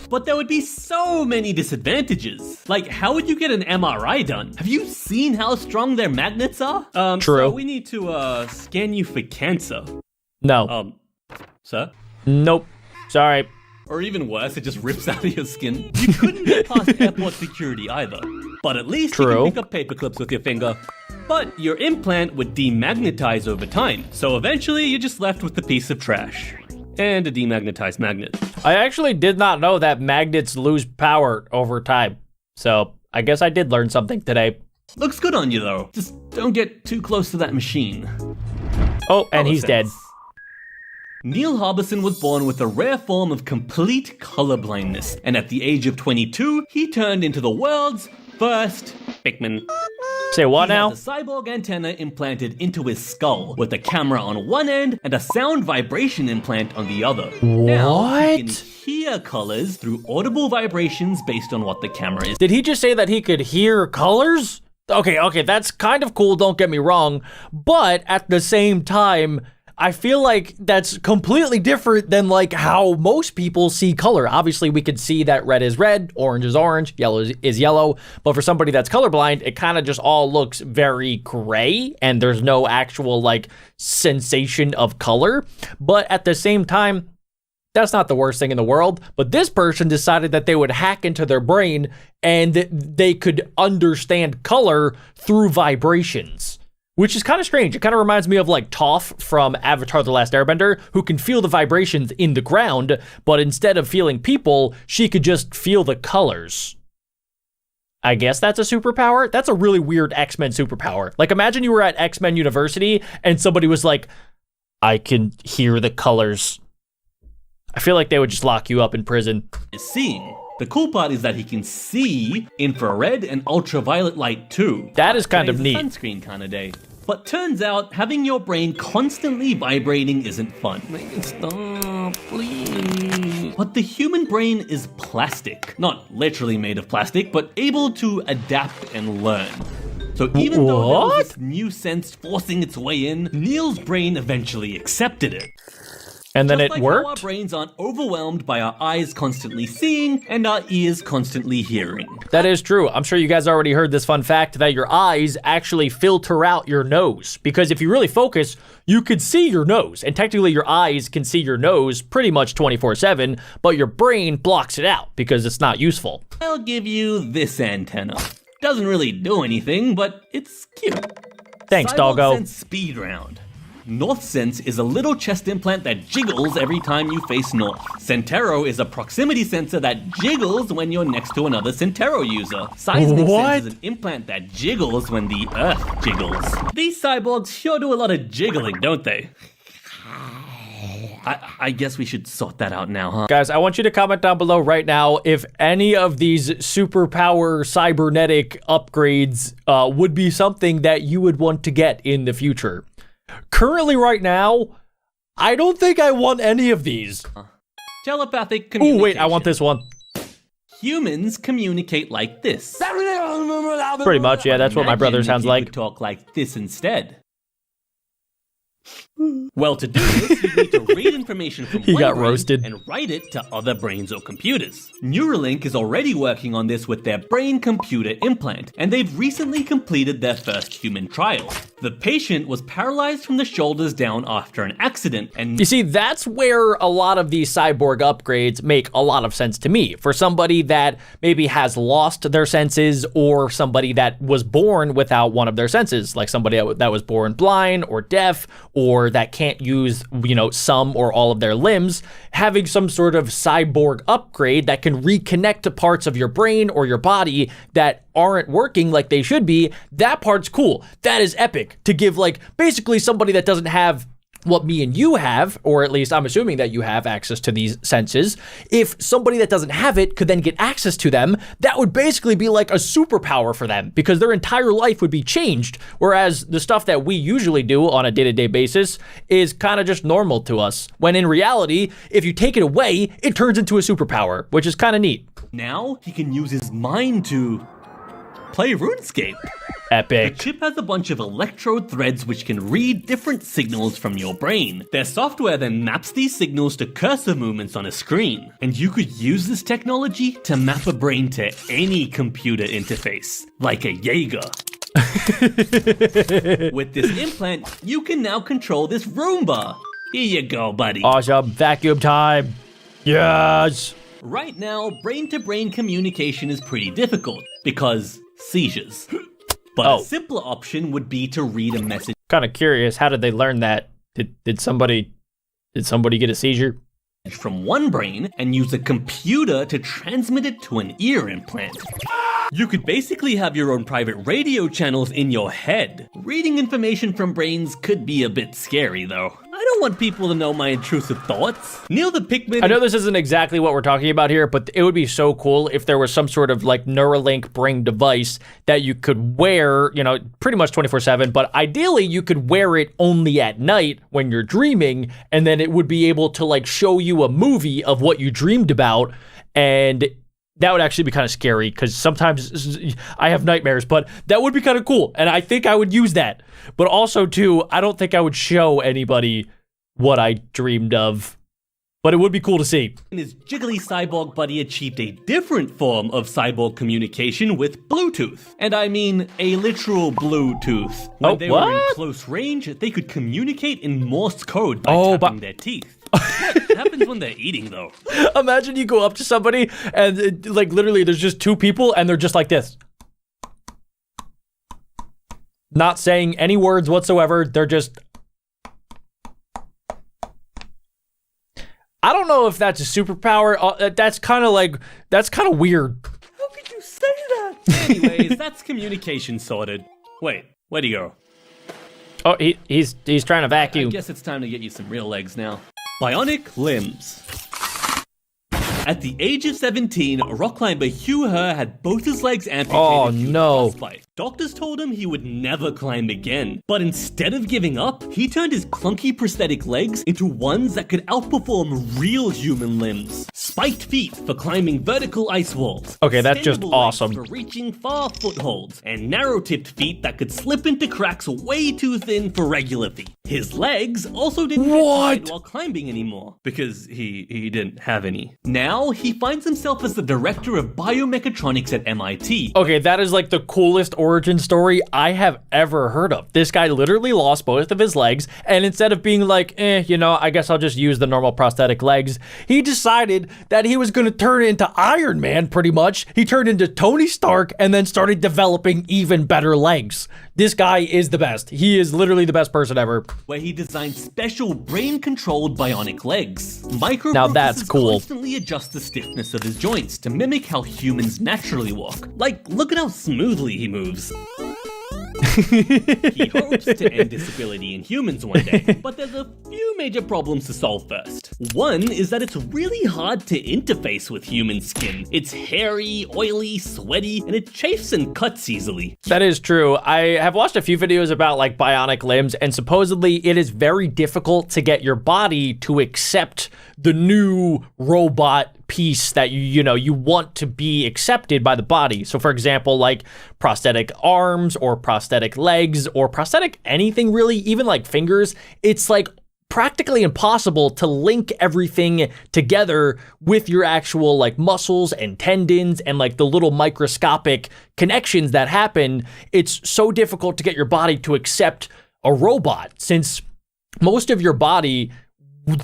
But there would be so many disadvantages. Like, how would you get an MRI done? Have you seen how strong their magnets are? True. So we need to scan you for cancer. No. Sir? Nope. Sorry. Or even worse, it just rips out of your skin. You couldn't get past airport security either. But at least you True. can pick up paper clips with your finger. But your implant would demagnetize over time. So eventually you're just left with a piece of trash. And a demagnetized magnet. I actually did not know that magnets lose power over time. So I guess I did learn something today. Looks good on you though. Just don't get too close to that machine. Oh, and he's dead. Neil Harbison was born with a rare form of complete colorblindness, and at the age of 22, he turned into the world's first Pikmin. Say what He now? has a cyborg antenna implanted into his skull, with a camera on one end and a sound vibration implant on the other. Now, he can What? hear colors through audible vibrations based on what the camera is. Did he just say that he could hear colors? Okay, that's kind of cool, don't get me wrong. But at the same time, I feel like that's completely different than like how most people see color. Obviously, we could see that red is red, orange is orange, yellow is yellow. But for somebody that's colorblind, it kind of just all looks very gray and there's no actual like sensation of color. But at the same time, that's not the worst thing in the world. But this person decided that they would hack into their brain and they could understand color through vibrations. Which is kind of strange. It kind of reminds me of like Toph from Avatar The Last Airbender, who can feel the vibrations in the ground, but instead of feeling people, she could just feel the colors. I guess that's a superpower? That's a really weird X-Men superpower. Like imagine you were at X-Men University and somebody was like, I can hear the colors. I feel like they would just lock you up in prison. Is seeing. The cool part is that he can see infrared and ultraviolet light too. That is kind of Today's a neat. sunscreen kind of day. But turns out having your brain constantly vibrating isn't fun. Stop, please. But the human brain is plastic. Not literally made of plastic, but able to adapt and learn. So even though there was What? this new sense forcing its way in, Neil's brain eventually accepted it. And then Just it like worked? how our brains aren't overwhelmed by our eyes constantly seeing and our ears constantly hearing. That is true. I'm sure you guys already heard this fun fact that your eyes actually filter out your nose. Because if you really focus, you could see your nose. And technically your eyes can see your nose pretty much 24/7, but your brain blocks it out because it's not useful. I'll give you this antenna. Doesn't really do anything, but it's cute. Thanks, Cyborg doggo. Sense Speed Round. North Sense is a little chest implant that jiggles every time you face north. Centero is a proximity sensor that jiggles when you're next to another Centero user. Seismic What? Sense is an implant that jiggles when the Earth jiggles. These cyborgs sure do a lot of jiggling, don't they? I guess we should sort that out now, huh? Guys, I want you to comment down below right now if any of these superpower cybernetic upgrades would be something that you would want to get in the future. Currently, right now, I don't think I want any of these. Telepathic Oh, communication. wait, I want this one. Humans communicate like this. Pretty much, yeah, that's what my brother Imagine sounds if you like. could talk like this instead. Well, to do this, you need to read information from He one got brain roasted. and write it to other brains or computers. Neuralink is already working on this with their brain-computer implant, and they've recently completed their first human trial. The patient was paralyzed from the shoulders down after an accident, and You see, that's where a lot of these cyborg upgrades make a lot of sense to me. For somebody that maybe has lost their senses, or somebody that was born without one of their senses, like somebody that was born blind or deaf, or that can't use, some or all of their limbs, having some sort of cyborg upgrade that can reconnect to parts of your brain or your body that aren't working like they should be, that part's cool. That is epic to give, basically somebody that doesn't have what me and you have, or at least I'm assuming that you have access to these senses. If somebody that doesn't have it could then get access to them, that would basically be like a superpower for them because their entire life would be changed. Whereas the stuff that we usually do on a day-to-day basis is kind of just normal to us. When in reality, if you take it away, it turns into a superpower, which is kind of neat. now he can use his mind to play RuneScape. The Epic. chip has a bunch of electrode threads which can read different signals from your brain. Their software then maps these signals to cursor movements on a screen. And you could use this technology to map a brain to any computer interface, like a Jaeger. With this implant, you can now control this Roomba. Here you go, buddy. Awesome. Vacuum time. Yes. Right now, brain-to-brain communication is pretty difficult, because seizures. But Oh. a simpler option would be to read a message Kind of curious. How did they learn that? Did somebody get a seizure? from one brain and use a computer to transmit it to an ear implant. You could basically have your own private radio channels in your head. Reading information from brains could be a bit scary, though. I don't want people to know my intrusive thoughts. Neil the Pikmin... I know this isn't exactly what we're talking about here, but it would be so cool if there was some sort of Neuralink brain device that you could wear, pretty much 24/7, but ideally you could wear it only at night when you're dreaming, and then it would be able to show you a movie of what you dreamed about, and that would actually be kind of scary because sometimes I have nightmares, but that would be kind of cool. And I think I would use that. But also, too, I don't think I would show anybody what I dreamed of. But it would be cool to see. His jiggly cyborg buddy achieved a different form of cyborg communication with Bluetooth. And I mean a literal Bluetooth. When they were in what? close range, they could communicate in Morse code by Oh, tapping their teeth. What happens when they're eating, though? Imagine you go up to somebody and literally there's just two people and they're just like this. Not saying any words whatsoever. They're just... I don't know if that's a superpower. That's kind of weird. How could you say that? Anyways, that's communication sorted. Wait, where'd he go? Oh, he's trying to I vacuum. guess it's time to get you some real legs now. Bionic limbs. At the age of 17, rock climber Hugh Herr had both his legs amputated Oh, due to no. frostbite. Doctors told him he would never climb again, but instead of giving up, he turned his clunky prosthetic legs into ones that could outperform real human limbs. Spiked feet for climbing vertical ice walls. Okay, that's just Extendable awesome. legs for reaching far footholds, and narrow-tipped feet that could slip into cracks way too thin for regular feet. His legs also didn't get tired while climbing anymore, because he didn't have any. Now, he finds himself as the director of biomechatronics at MIT. Okay, that is like the coolest origin story I have ever heard of. This guy literally lost both of his legs, and instead of being like, I guess I'll just use the normal prosthetic legs, he decided that he was gonna turn into Iron Man, pretty much. He turned into Tony Stark and then started developing even better legs. This guy is the best. He is literally the best person ever. Where he designed special brain-controlled bionic legs. Now that's cool. Constantly adjust the stiffness of his joints to mimic how humans naturally walk. Like, look at how smoothly he moves. He hopes to end disability in humans one day, but there's a few major problems to solve first. One is that it's really hard to interface with human skin. It's hairy, oily, sweaty, and it chafes and cuts easily. That is true. I have watched a few videos about like bionic limbs, and supposedly it is very difficult to get your body to accept the new robot piece that you want to be accepted by the body. So for example, like prosthetic arms or prosthetic legs or prosthetic anything really, even like fingers, it's like practically impossible to link everything together with your actual like muscles and tendons and like the little microscopic connections that happen. It's so difficult to get your body to accept a robot, since most of your body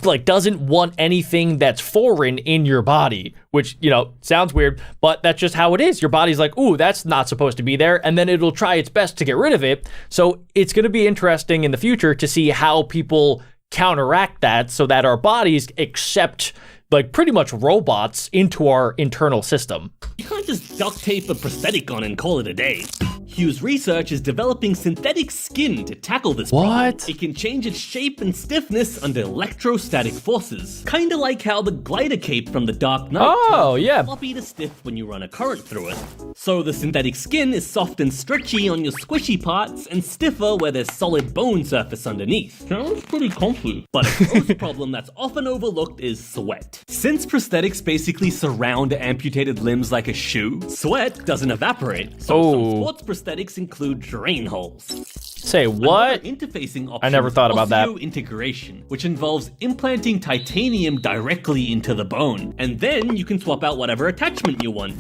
like doesn't want anything that's foreign in your body, which, sounds weird, but that's just how it is. Your body's like, ooh, that's not supposed to be there. And then it'll try its best to get rid of it. So it's going to be interesting in the future to see how people counteract that so that our bodies accept like pretty much robots into our internal system. You can't just duct tape a prosthetic on and call it a day. Hugh's research is developing synthetic skin to tackle this problem. It can change its shape and stiffness under electrostatic forces. Kinda like how the glider cape from the Dark Knight turns floppy to stiff when you run a current through it. So the synthetic skin is soft and stretchy on your squishy parts and stiffer where there's solid bone surface underneath. Sounds pretty comfy. But a gross problem that's often overlooked is sweat. Since prosthetics basically surround amputated limbs like a shoe, sweat doesn't evaporate. So some sports prosthetics include drain holes. Say what? Interfacing option I never thought about that. Integration, which involves implanting titanium directly into the bone, and then you can swap out whatever attachment you want.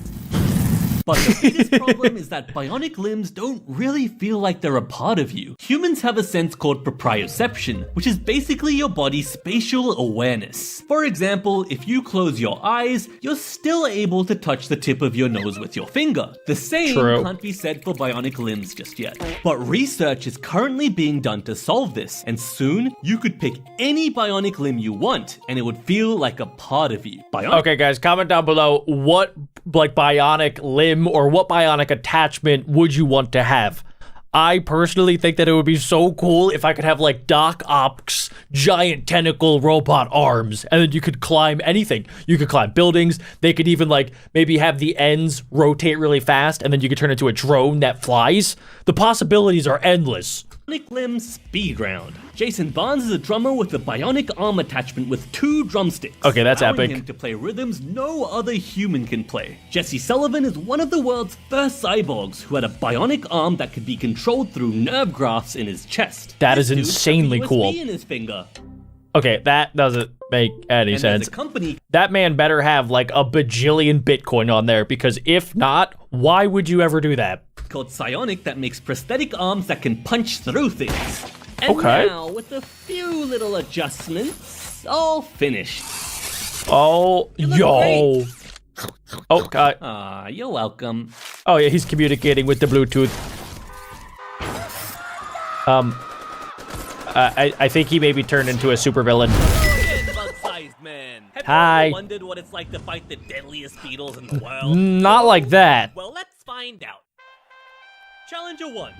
But the biggest problem is that bionic limbs don't really feel like they're a part of you. Humans have a sense called proprioception, which is basically your body's spatial awareness. For example, if you close your eyes, you're still able to touch the tip of your nose with your finger. The same can't be said for bionic limbs just yet. But research is currently being done to solve this, and soon you could pick any bionic limb you want, and it would feel like a part of you. Okay, guys, comment down below what bionic limb or what bionic attachment would you want to have? I personally think that it would be so cool if I could have like Doc Ock's giant tentacle robot arms, and then you could climb anything. You could climb buildings. They could even like maybe have the ends rotate really fast, and then you could turn into a drone that flies. The possibilities are endless. Bionic limb speed round. Jason Barnes is a drummer with a bionic arm attachment with 2 drumsticks. Okay, that's allowing epic. Him to play rhythms no other human can play. Jesse Sullivan is one of the world's first cyborgs who had a bionic arm that could be controlled through nerve grafts in his chest. That is insanely cool. In his finger. Okay, that doesn't make any sense. That man better have like a bajillion Bitcoin on there, because if not, why would you ever do that? Called Psionic that makes prosthetic arms that can punch through things. And now, with a few little adjustments, all finished. Oh, yo. Oh, God. Ah, you're welcome. Oh, yeah, he's communicating with the Bluetooth. I think he maybe turned into a supervillain. Hi. Have you wondered what it's like to fight the deadliest beetles in the world? Not like that. Well, let's find out. Challenger 1.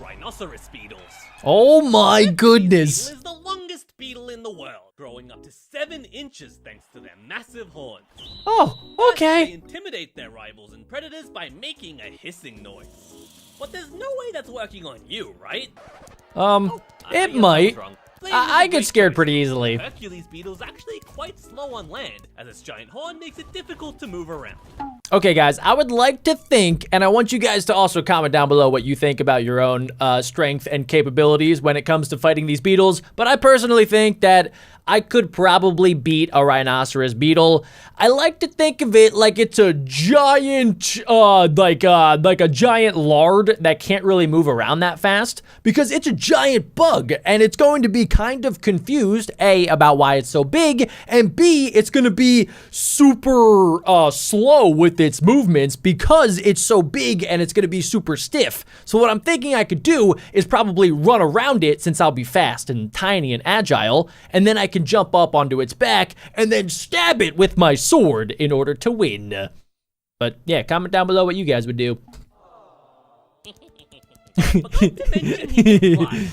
Rhinoceros beetles. Oh my goodness. This beetle is the longest beetle in the world. Grow growing up to 7 inches thanks to their massive horns. Oh, They okay. intimidate their rivals and predators by making a hissing noise. But there's no way that's working on you, right? It I guess might. I was wrong. Flames is a I get great scared choice. pretty easily. Hercules beetle's actually quite slow on land, as its giant horn makes it difficult to move around. Okay, guys, I would like to think, and I want you guys to also comment down below what you think about your own strength and capabilities when it comes to fighting these beetles, but I personally think that I could probably beat a rhinoceros beetle. I like to think of it like it's a giant, like a giant lard that can't really move around that fast, because it's a giant bug, and it's going to be kind of confused, A, about why it's so big, and B, it's going to be super slow with its movements because it's so big and it's going to be super stiff. So what I'm thinking I could do is probably run around it, since I'll be fast and tiny and agile, and then I can jump up onto its back and then stab it with my sword in order to win. But yeah, comment down below what you guys would do. Forgot to mention he can fly.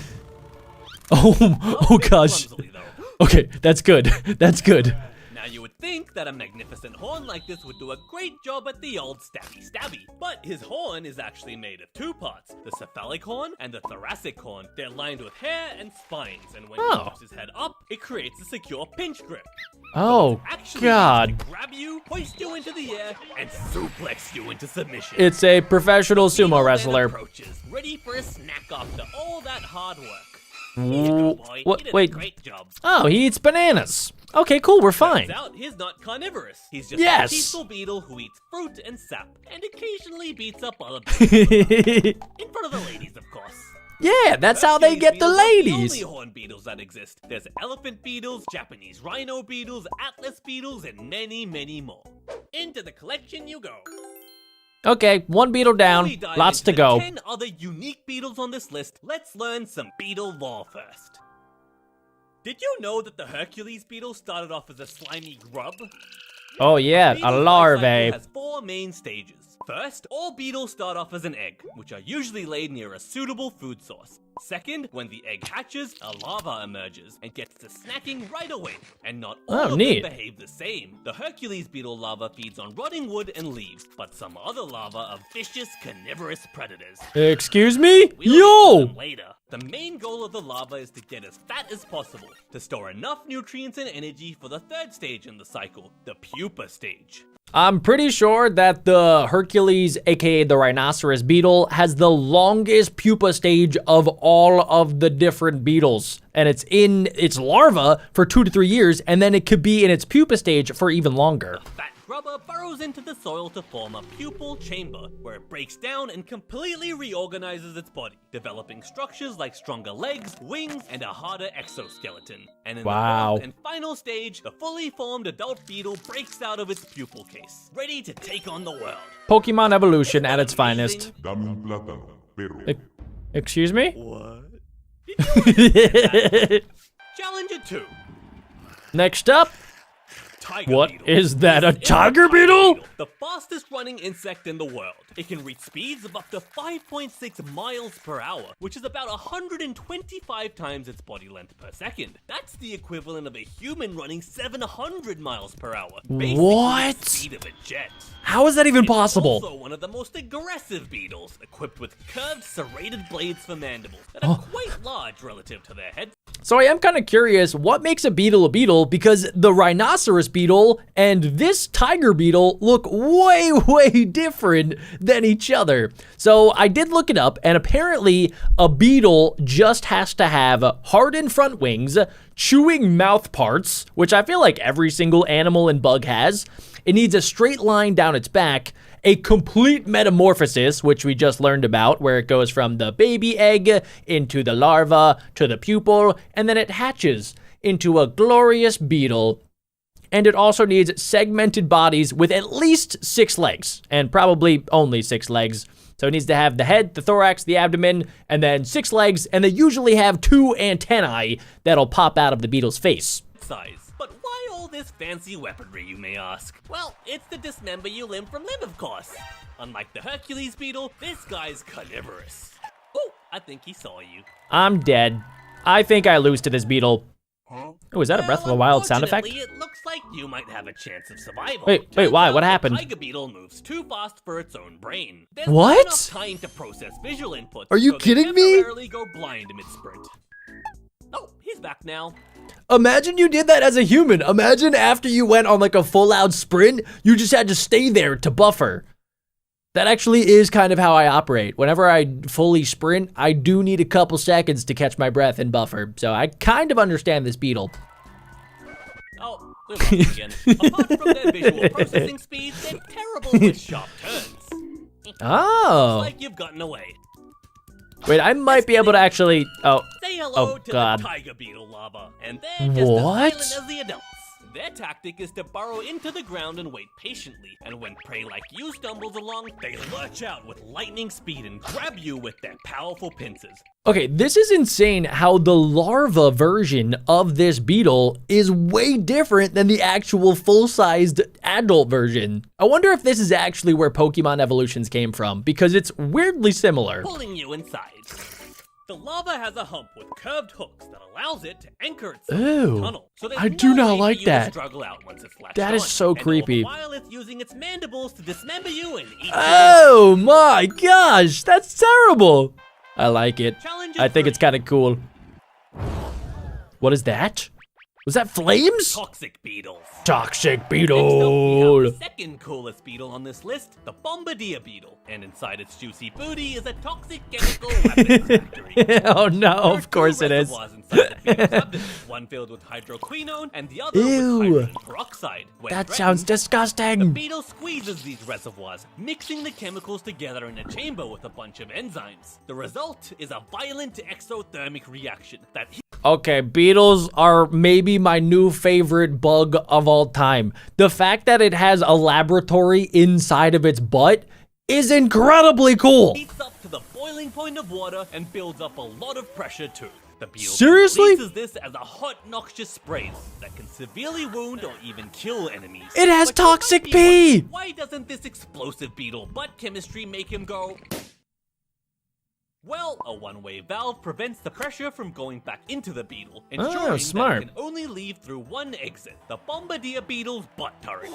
Oh gosh. Clumsily, though. Okay, that's good. That's good. Now you would think that a magnificent horn like this would do a great job at the old stabby. But his horn is actually made of 2 parts, the cephalic horn and the thoracic horn. They're lined with hair and spines, and when he lifts his head up, it creates a secure pinch grip. Oh Actually God. used to grab you, hoist you into the air, and suplex you into submission. It's a professional Beetle sumo then wrestler. approaches, ready for a snack after all that hard work. Here you go, boy. What- You did wait. a great job. Oh, he eats bananas. Okay, cool, we're fine. Turns out he's not carnivorous. He's just Yes. a peaceful beetle who eats fruit and sap, and occasionally beats up other beetles. In front of the ladies, of course. Yeah, that's how they Hercules get the beetles aren't ladies. The only horned beetles that exist. There's elephant beetles, Japanese rhino beetles, atlas beetles, and many, many more. Into the collection you go. Okay, 1 beetle Before we down, dive lots to into the go. 10 other unique beetles on this list, let's learn some beetle lore first. Did you know that the Hercules beetle started off as a slimy grub? Oh yeah, a Beetle's life larvae. cycle has 4 main stages. First, all beetles start off as an egg, which are usually laid near a suitable food source. Second, when the egg hatches, a larva emerges and gets to snacking right away. And not all of neat. them behave the same. The Hercules beetle larva feeds on rotting wood and leaves, but some other larvae are vicious, carnivorous predators. Excuse me? We'll get to Yo! them later. The main goal of the larva is to get as fat as possible, to store enough nutrients and energy for the 3rd stage in the cycle, the pupa stage. I'm pretty sure that the Hercules, aka the rhinoceros beetle, has the longest pupa stage of all of the different beetles. And it's in its larva for 2 to 3 years, and then it could be in its pupa stage for even longer. Fat grubber burrows into the soil to form a pupal chamber, where it breaks down and completely reorganizes its body, developing structures like stronger legs, wings, and a harder exoskeleton. And in Wow. the 4th and final stage, the fully formed adult beetle breaks out of its pupal case, ready to take on the world. Pokemon evolution at its Amazing. finest. Dame un plátano, pero Excuse me? What? Did you understand that? Challenger 2. Next up, Tiger what beetle. is that, a This is tiger beetle? The fastest running insect in the world. It can reach speeds of up to 5.6 miles per hour, which is about 125 times its body length per second. That's the equivalent of a human running 700 miles per hour. Basically What? the speed of a jet. How is that even It's possible? also one of the most aggressive beetles, equipped with curved serrated blades for mandibles that are quite large relative to their heads. So I am kind of curious, what makes a beetle, because the rhinoceros beetle and this tiger beetle look way, way different than each other. So I did look it up, and apparently a beetle just has to have hardened front wings, chewing mouth parts, which I feel like every single animal and bug has. It needs a straight line down its back, a complete metamorphosis, which we just learned about, where it goes from the baby egg into the larva to the pupal, and then it hatches into a glorious beetle. And it also needs segmented bodies with at least 6 legs, and probably only 6 legs. So it needs to have the head, the thorax, the abdomen, and then 6 legs, and they usually have 2 antennae that'll pop out of the beetle's face. Size. But why all this fancy weaponry, you may ask? Well, it's to dismember you limb from limb, of course. Unlike the Hercules beetle, this guy's carnivorous. Oh, I think he saw you. I'm dead. I think I lose to this beetle. Oh, is that a Breath of the Wild sound effect? Unfortunately, it looks like you might have a chance of survival. Wait, Turns why? out What the happened? Tiger beetle moves too fast for its own brain. There's What? not enough time to process visual inputs. Are you so kidding they me? temporarily go blind mid-sprint. Oh, he's back now. Imagine you did that as a human. Imagine after you went on like a full-out sprint, you just had to stay there to buffer. That actually is kind of how I operate. Whenever I fully sprint, I do need a couple seconds to catch my breath and buffer. So I kind of understand this beetle. Oh, we're back again. Apart from their visual processing speed, they're terrible with sharp turns. Oh. Looks like you've gotten away. Wait, I might be able to actually... Oh, Say hello Oh, to God. the tiger beetle lava, and they're just What? as violent as the adults. Their tactic is to burrow into the ground and wait patiently, and when prey like you stumbles along, they lurch out with lightning speed and grab you with their powerful pincers. okay, this is insane how the larva version of this beetle is way different than the actual full-sized adult version. I wonder if this is actually where Pokemon evolutions came from, because it's weirdly similar. Pulling you inside. The lava has a hump with curved hooks that allows it to anchor itself in Ew. the tunnel. So there's I do no not way for like you that. To struggle out once it's latched That is on. so And all the creepy. while it's using its mandibles to dismember you and eat you. Oh my gosh, that's terrible. I like it. Challenge I think it's kind of cool. What is that? Was that flames? toxic beetles. Toxic Next up, beetle. we have the second coolest beetle on this list, the Bombardier beetle. And inside its juicy booty is a toxic chemical weapons factory. Oh no, There are of course two it is. reservoirs inside the beetle's abdomen, one filled with hydroquinone and the other Ew. with hydrogen peroxide. When That threatened, sounds the disgusting. beetle squeezes these reservoirs, mixing the chemicals together in a chamber with a bunch of enzymes. The result is a violent exothermic reaction that Okay, beetles are maybe my new favorite bug of all time. The fact that it has a laboratory inside of its butt is incredibly cool. heats up to the boiling point of water and builds up a lot of pressure too. The beetle Seriously? releases this as a hot, noxious spray that can severely wound or even kill enemies. It has But you might toxic be pee. wondering, why doesn't this explosive beetle butt chemistry make him go? Well, a one-way valve prevents the pressure from going back into the beetle, ensuring smart. that it can only leave through one exit, the Bombardier beetle's butt turret.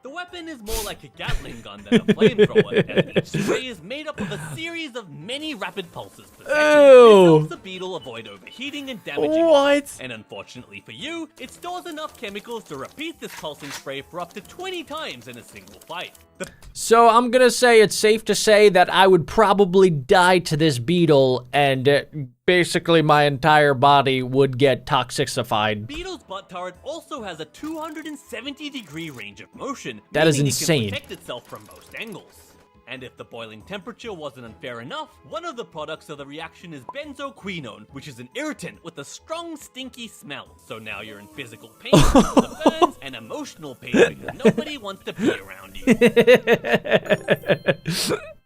The weapon is more like a Gatling gun than a flamethrower, and each spray is made up of a series of many rapid pulses per second. This Ew. helps the beetle avoid overheating and damaging it. What? And unfortunately for you, it stores enough chemicals to repeat this pulsing spray for up to 20 times in a single fight. The So I'm gonna say it's safe to say that I would probably die to this beetle and basically my entire body would get toxicified. beetle's butt turret also has a 270-degree range of motion. That is meaning insane. It can protect itself from most angles. And if the boiling temperature wasn't unfair enough, one of the products of the reaction is benzoquinone, which is an irritant with a strong, stinky smell. So now you're in physical pain, the burns, and emotional pain because nobody wants to be around you.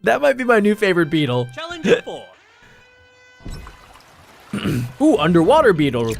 That might be my new favorite beetle. Challenge 4. Ooh, underwater beetle.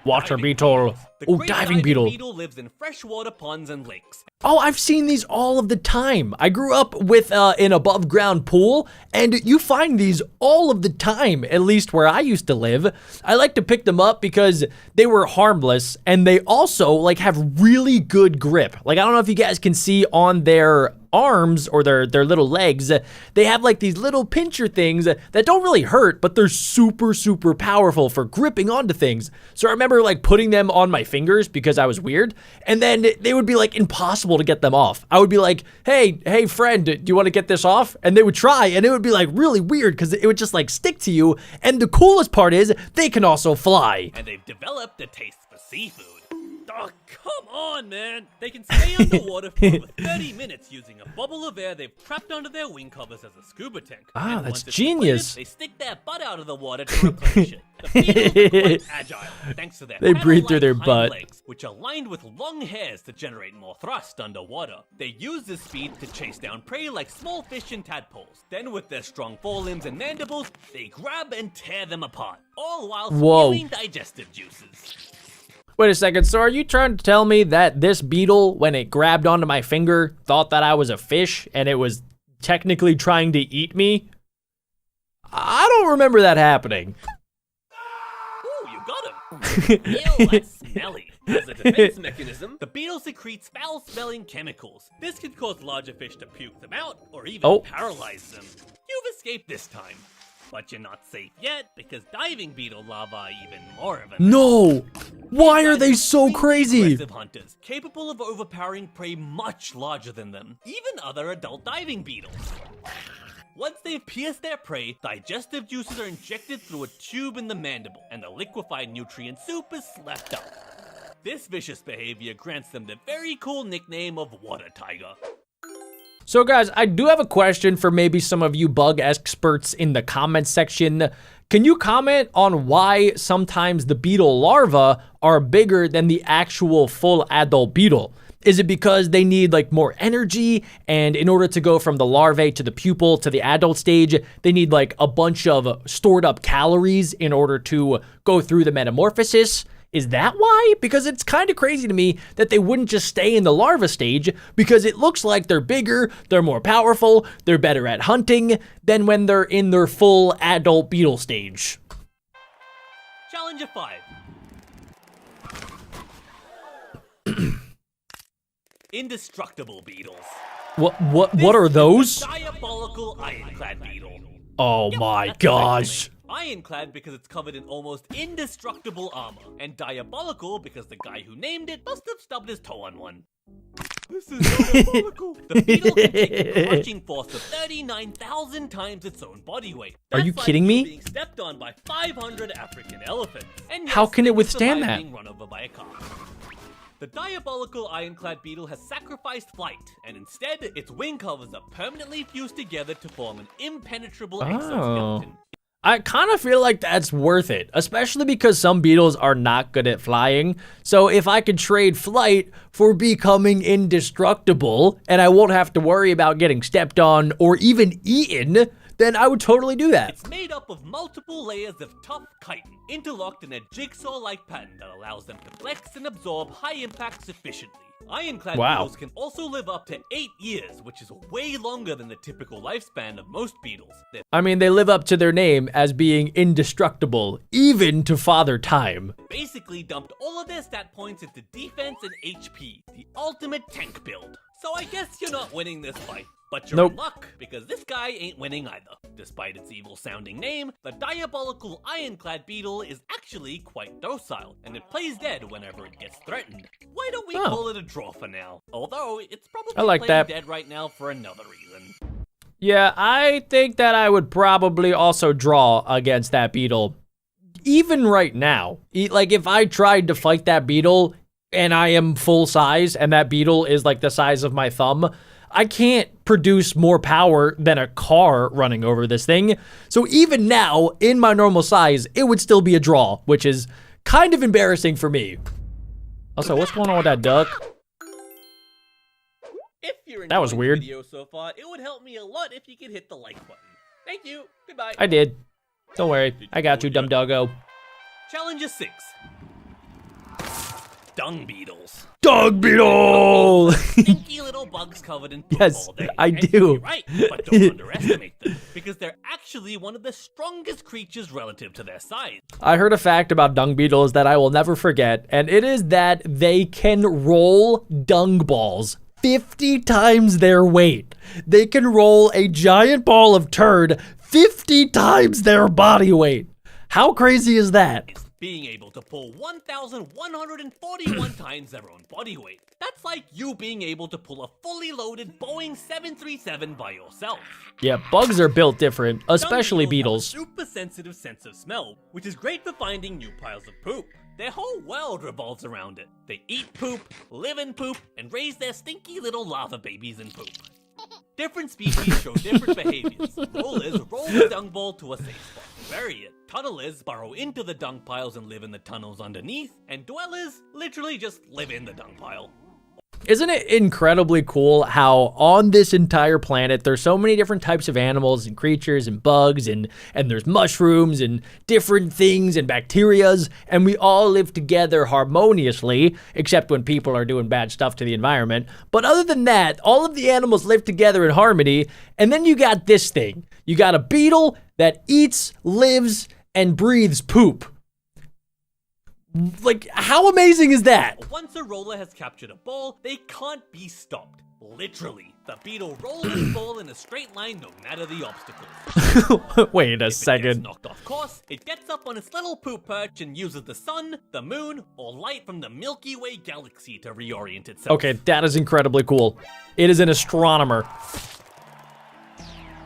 Water Diving beetle. The Ooh, great diving beetle. beetle lives in freshwater ponds and lakes. Oh, I've seen these all of the time. I grew up with an above ground pool, and you find these all of the time, at least where I used to live. I like to pick them up because they were harmless, and they also like have really good grip. Like, I don't know if you guys can see on their arms or their little legs, they have like these little pincher things that don't really hurt, but they're super, super powerful for gripping onto things. So I remember like putting them on my fingers because I was weird, and then they would be like impossible to get them off. I would be like, hey friend, do you want to get this off? And they would try, and it would be like really weird because it would just like stick to you. And the coolest part is they can also fly. And they've developed a taste for seafood. Oh, come on, man. They can stay underwater for over 30 minutes using a bubble of air they've trapped under their wing covers as a scuba tank. Ah, And that's once it's genius. depleted, they stick their butt out of the water to replenish it. The beetles are quite agile, thanks to their They breathe through their paddle-like hind butt. legs, which are lined with long hairs to generate more thrust underwater. They use this speed to chase down prey like small fish and tadpoles. Then with their strong forelimbs and mandibles, they grab and tear them apart, all while Whoa. spewing digestive juices. Wait a second, so are you trying to tell me that this beetle, when it grabbed onto my finger, thought that I was a fish and it was technically trying to eat me? I don't remember that happening. Ooh, you got bottom. Ew, that's smelly. As a defense mechanism, the beetle secretes foul-smelling chemicals. This could cause larger fish to puke them out, or even paralyze them. You've escaped this time. But you're not safe yet, because diving beetle larvae are even more of a No! Why are they so crazy? Aggressive hunters, capable of overpowering prey much larger than them, even other adult diving beetles. Once they've pierced their prey, digestive juices are injected through a tube in the mandible, and the liquefied nutrient soup is slept up. This vicious behavior grants them the very cool nickname of water tiger. So guys, I do have a question for maybe some of you bug experts in the comments section. Can you comment on why sometimes the beetle larvae are bigger than the actual full adult beetle? Is it because they need like more energy, and in order to go from the larvae to the pupal to the adult stage, they need like a bunch of stored up calories in order to go through the metamorphosis? Is that why? Because it's kind of crazy to me that they wouldn't just stay in the larva stage, because it looks like they're bigger, they're more powerful, they're better at hunting than when they're in their full adult beetle stage. Challenge of 5. Indestructible beetles. What are those? Diabolical ironclad beetle. Oh my gosh. Ironclad because it's covered in almost indestructible armor, and diabolical because the guy who named it must have stubbed his toe on one. This is diabolical. The beetle can take a crushing force of 39,000 times its own body weight. Are you kidding me? Being stepped on by 500 African elephants. And yes, how can it withstand that? being run over by a car. The diabolical ironclad beetle has sacrificed flight, and instead, its wing covers are permanently fused together to form an impenetrable exoskeleton. I kind of feel like that's worth it, especially because some beetles are not good at flying. So if I could trade flight for becoming indestructible, and I won't have to worry about getting stepped on or even eaten, then I would totally do that. It's made up of multiple layers of tough chitin, interlocked in a jigsaw-like pattern that allows them to flex and absorb high impacts efficiently. Ironclad beetles can also live up to 8 years, which is way longer than the typical lifespan of most beetles. I mean, they live up to their name as being indestructible, even to Father Time. Basically dumped all of their stat points into defense and HP, the ultimate tank build. So I guess you're not winning this fight. But you're in luck, because this guy ain't winning either. Despite its evil-sounding name, the diabolical ironclad beetle is actually quite docile, and it plays dead whenever it gets threatened. Why don't we call it a draw for now? Although, it's probably playing dead right now for another reason. Yeah, I think that I would probably also draw against that beetle. Even right now. Like, if I tried to fight that beetle, and I am full size, and that beetle is like the size of my thumb, I can't produce more power than a car running over this thing. So even now, in my normal size, it would still be a draw, which is kind of embarrassing for me. Also, what's going on with that duck? If you're that was weird. The video so far, it would help me a lot if you could hit the like button. Thank you. Goodbye. I did. Don't worry. I got you, dumb doggo. Challenge 6. Dung beetles. Dung beetle! Stinky little bugs covered in poop all day. I do. You're right, but don't underestimate them, because they're actually one of the strongest creatures relative to their size. I heard a fact about dung beetles that I will never forget, and it is that they can roll dung balls 50 times their weight. They can roll a giant ball of turd 50 times their body weight. How crazy is that? Being able to pull 1,141 times their own body weight. That's like you being able to pull a fully loaded Boeing 737 by yourself. Yeah, bugs are built different, especially beetles. Have a super sensitive sense of smell, which is great for finding new piles of poop. Their whole world revolves around it. They eat poop, live in poop, and raise their stinky little lava babies in poop. Different species show different behaviors. Rollers roll the dung ball to a safe spot, bury it. Tunnelers burrow into the dung piles and live in the tunnels underneath, and dwellers literally just live in the dung pile. Isn't it incredibly cool how on this entire planet there's so many different types of animals and creatures and bugs and there's mushrooms and different things and bacterias, and we all live together harmoniously, except when people are doing bad stuff to the environment. But other than that, all of the animals live together in harmony, and then you got this thing. You got a beetle that eats, lives, and breathes poop. Like, how amazing is that? Once a roller has captured a ball, they can't be stopped. Literally, the beetle rolls its ball in a straight line no matter the obstacles. Wait a If it gets second. knocked off course, it gets up on its little poop perch and uses the sun, the moon, or light from the Milky Way galaxy to reorient itself. Okay, that is incredibly cool. It is an astronomer.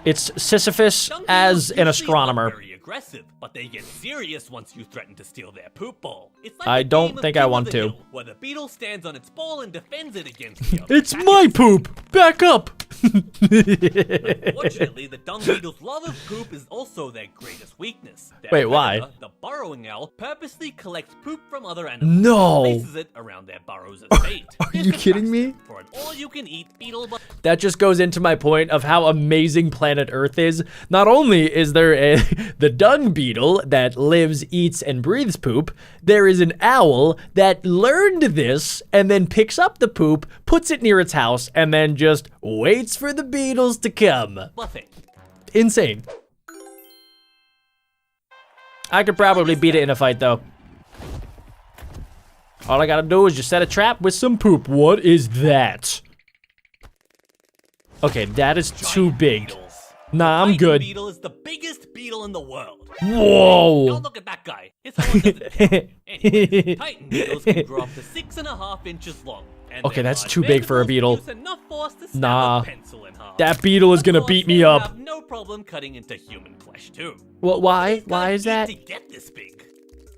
It's Sisyphus Dung as beetles an usually astronomer. aren't very aggressive, but they get serious once you threaten to steal their poop ball. It's like I a don't game of think I King of want the to. Hill, where the beetle stands on its ball and defends it against the other It's my poop! Back up! Unfortunately, the dung beetle's love of poop is also their greatest weakness. Their Wait, why? predator, the burrowing owl, purposely collects poop from other animals No. and places it around their burrows as bait. Are you kidding me? For an all-you-can-eat beetle. That just goes into my point of how amazing planet Earth is. Not only is there the dung beetle that lives, eats, and breathes poop, there is an owl that learned this and then picks up the poop, puts it near its house, and then just waits for the beetles to come. Buffet. Insane. I could probably beat it in a fight, though. All I gotta do is just set a trap with some poop. What is that? Okay, that is too Giant big. beetles. Nah, I'm Titan good. beetle is the biggest beetle in the world. Whoa! Don't look at that guy. His horn doesn't count. Anyways, Titan beetles can grow up to 6.5 inches long. And Okay, their that's large too big for a mandibles beetle. produce enough force to stab Nah. a pencil in half. That beetle is gonna Of course, beat me they up. have no problem cutting into human flesh too. Well, why? These Why guys is that? eat to get this big?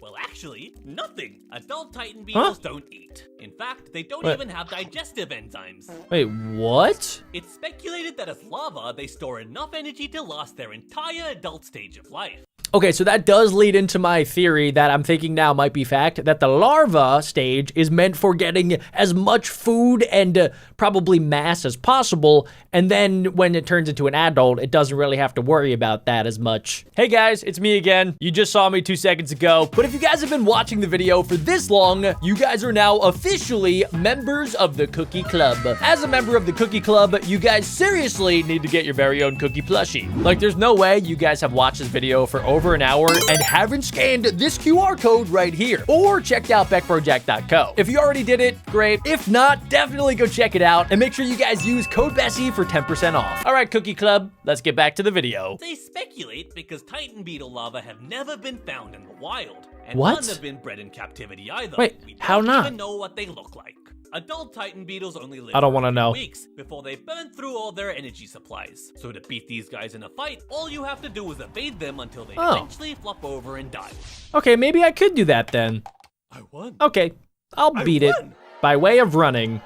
Well, actually, nothing. Adult Titan beetles don't eat. In fact, they don't What? even have digestive enzymes. Wait, what? It's speculated that as larvae, they store enough energy to last their entire adult stage of life. Okay, so that does lead into my theory that I'm thinking now might be fact, that the larva stage is meant for getting as much food and probably mass as possible, and then when it turns into an adult, it doesn't really have to worry about that as much. Hey guys, it's me again. You just saw me 2 seconds ago, but if you guys have been watching the video for this long, you guys are now officially members of the Cookie Club. As a member of the Cookie Club, you guys seriously need to get your very own cookie plushie. Like, there's no way you guys have watched this video for over an hour and haven't scanned this QR code right here or checked out BeckBroJack.co. If you already did it, great. If not, definitely go check it out and make sure you guys use code Bessie for 10% off. All right, Cookie Club, let's get back to the video. They speculate because Titan beetle larvae have never been found in the wild. And What? none have been bred in captivity either. Wait, We how don't not? even know what they look like. Adult Titan beetles only live I don't for wanna a few know. weeks before they burn through all their energy supplies. So to beat these guys in a fight, all you have to do is evade them until they Oh. eventually flop over and die. Okay, maybe I could do that then. I won. Okay, I'll beat it won. by way of running.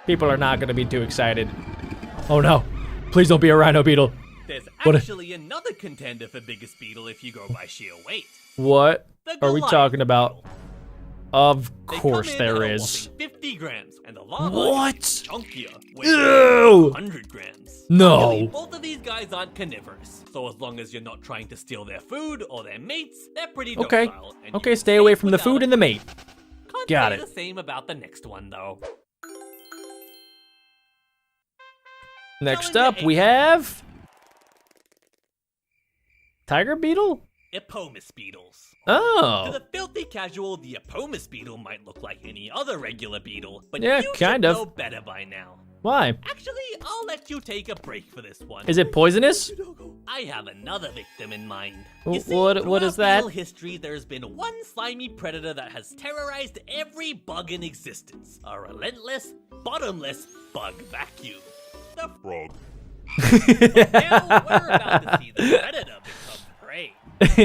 People are not gonna be too excited. Oh no, please don't be a rhino beetle. There's What a- actually another contender for biggest beetle if you go by sheer weight. What The are we Goliath talking about? beetle. Of They course come in there at a is. whopping 50 grams, and the larva What? is chunkier, Ew. weighing 100 grams. No. Luckily, both of these guys aren't carnivorous, so as long as you're not trying to steal their food or their mates, they're pretty Okay. docile. And you Okay, can stay away escape from the without food a and the mate. Can't Got say it. the same about the next one though. Next Challenger up, we 8. have tiger beetle. Epomis beetles. Oh, To the filthy casual, the Epomis beetle might look like any other regular beetle, but Yeah, you kind should of. know better by now. why? Actually, I'll let you take a break for this one. Is it poisonous? I have another victim in mind. Wh- You see, what throughout is that? beetle history, there's been one slimy predator that has terrorized every bug in existence. A relentless, bottomless bug vacuum. The frog. Now we're about to see the predator become prey.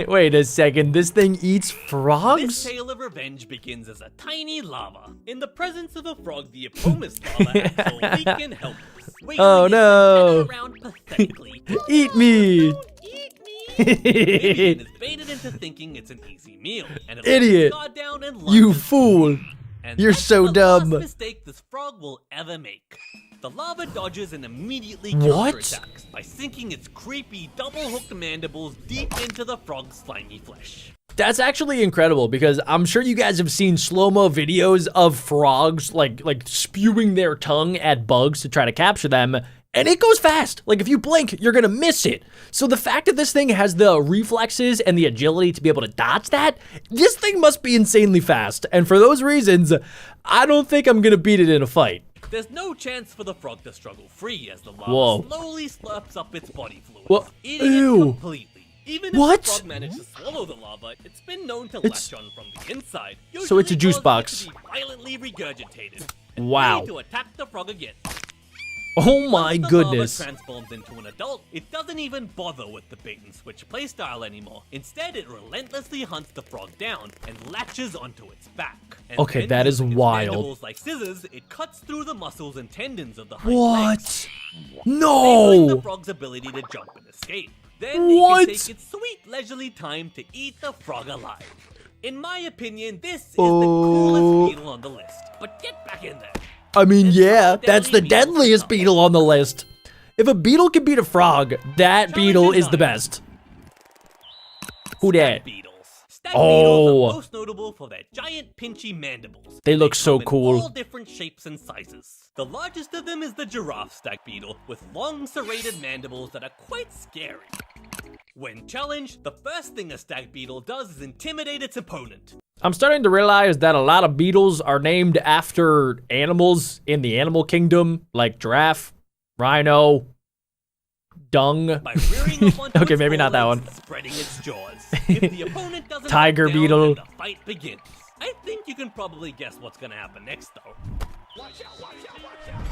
Wait a second, this thing eats This frogs? tale of revenge begins as a tiny larva. In the presence of a frog, the Epomis larva acts all weak and helpless. wiggling Oh, its no. antenna around pathetically. Eat me. Don't eat me! Vivian is baited into thinking it's an easy meal, and it'll Idiot. let its guard down and You lunges. fool. And You're that's so the dumb. last mistake this frog will ever make. The larva dodges and immediately What? counterattacks by sinking its creepy double-hooked mandibles deep into the frog's slimy flesh. That's actually incredible because I'm sure you guys have seen slow-mo videos of frogs like spewing their tongue at bugs to try to capture them. And it goes fast. Like, if you blink, you're gonna miss it. So the fact that this thing has the reflexes and the agility to be able to dodge that, this thing must be insanely fast. And for those reasons, I don't think I'm gonna beat it in a fight. There's no chance for the frog to struggle free as the lava slowly slurps up its body fluids, eating it completely. Even if the frog managed to swallow the lava, it's been known to latch on from the inside. So it's a juice box. To be violently regurgitated and wow. ready to attack the frog again. Oh my goodness. Once the lava transforms into an adult, it doesn't even bother with the bait and switch playstyle anymore. Instead, it relentlessly hunts the frog down and latches onto its back. And okay, that is wild. Mandibles like scissors, it cuts through the muscles and tendons of the hind legs. No! Enabling the frog's ability to jump and escape. Then it can take its sweet leisurely time to eat the frog alive. In my opinion, this is the coolest beetle on the list. But get back in there. I mean, yeah, that's the deadliest beetle on the list. If a beetle can beat a frog, that beetle is the best. Who dat? Stag beetles are most notable for their giant pinchy mandibles. They look so cool. In all different shapes and sizes. The largest of them is the giraffe stag beetle, with long serrated mandibles that are quite scary. When challenged, the first thing a stag beetle does is intimidate its opponent. I'm starting to realize that a lot of beetles are named after animals in the animal kingdom, like giraffe, rhino, dung. By rearing up onto okay, its maybe not that one. Spreading its jaws. If the opponent doesn't tiger knock down, beetle. then the fight begins. I think you can probably guess what's gonna happen next, though. Watch out, watch out, watch out.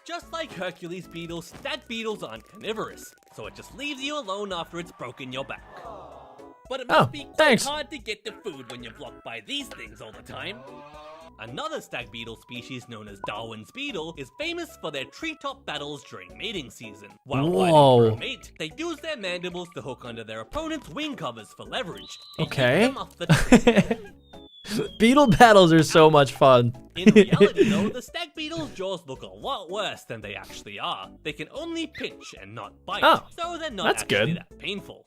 Just like Hercules beetles, stag beetles aren't carnivorous, so it just leaves you alone after it's broken your back. But it must be quite hard to get to food when you're blocked by these things all the time. Another stag beetle species known as Darwin's beetle is famous for their treetop battles during mating season. While fighting for a mate, they use their mandibles to hook onto their opponent's wing covers for leverage. Okay. Them off the tree. Beetle battles are so much fun. In reality, though, the stag beetle's jaws look a lot worse than they actually are. They can only pinch and not bite, so they're not actually that painful.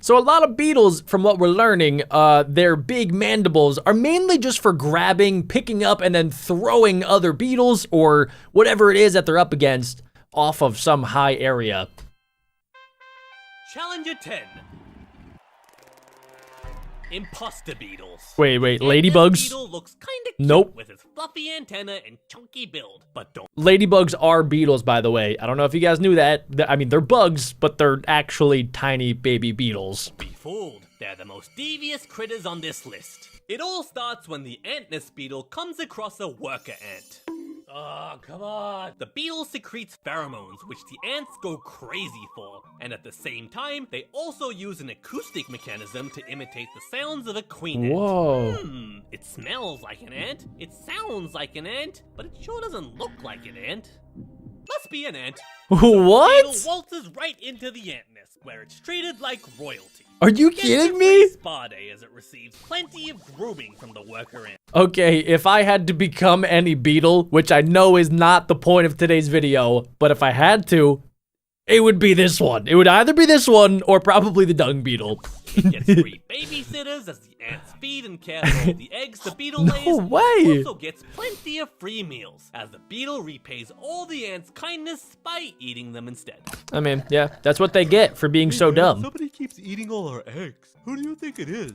So a lot of beetles, from what we're learning, their big mandibles are mainly just for grabbing, picking up, and then throwing other beetles or whatever it is that they're up against off of some high area. Challenger 10. Imposter beetles. Wait, ladybugs? Beetle looks kinda cute with its fluffy antenna and chunky build, but don't. Ladybugs are beetles, by the way. I don't know if you guys knew that. I mean, they're bugs, but they're actually tiny baby beetles. Be fooled. They're the most devious critters on this list. It all starts when the antness beetle comes across a worker ant. Oh, come on. The beetle secretes pheromones, which the ants go crazy for. And at the same time, they also use an acoustic mechanism to imitate the sounds of a queen ant. Whoa. It smells like an ant, it sounds like an ant, but it sure doesn't look like an ant. Must be an ant. What? The beetle waltzes right into the ant nest, where it's treated like royalty. Are you kidding me? Spa day as it receives plenty of grooming from the worker ant. Okay, if I had to become any beetle, which I know is not the point of today's video, but if I had to, it would be this one. It would either be this one or probably the dung beetle. It gets free babysitters as the ants feed and care for all the eggs the beetle lays. No way! Also gets plenty of free meals, as the beetle repays all the ants' kindness by eating them instead. I mean, yeah, that's what they get for being so dumb. Somebody keeps eating all our eggs. Who do you think it is?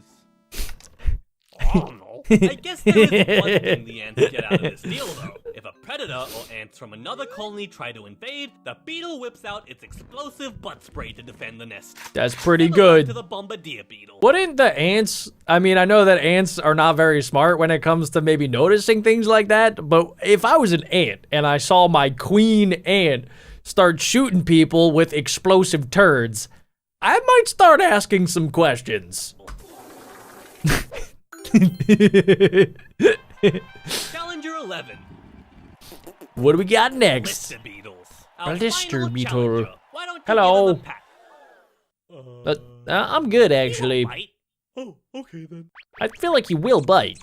I don't know. I guess there is one thing the ants get out of this deal, though. If a predator or ants from another colony try to invade, the beetle whips out its explosive butt spray to defend the nest. That's pretty Similar good. to the bombardier beetle. Wouldn't the ants, I mean, I know that ants are not very smart when it comes to maybe noticing things like that, but if I was an ant and I saw my queen ant start shooting people with explosive turds, I might start asking some questions. Challenger 11. What do we got next? Blister beetles. Blister beetle. Why don't you Hello. give it a pack? I'm good, actually. Right? Oh, okay then. I feel like he will bite.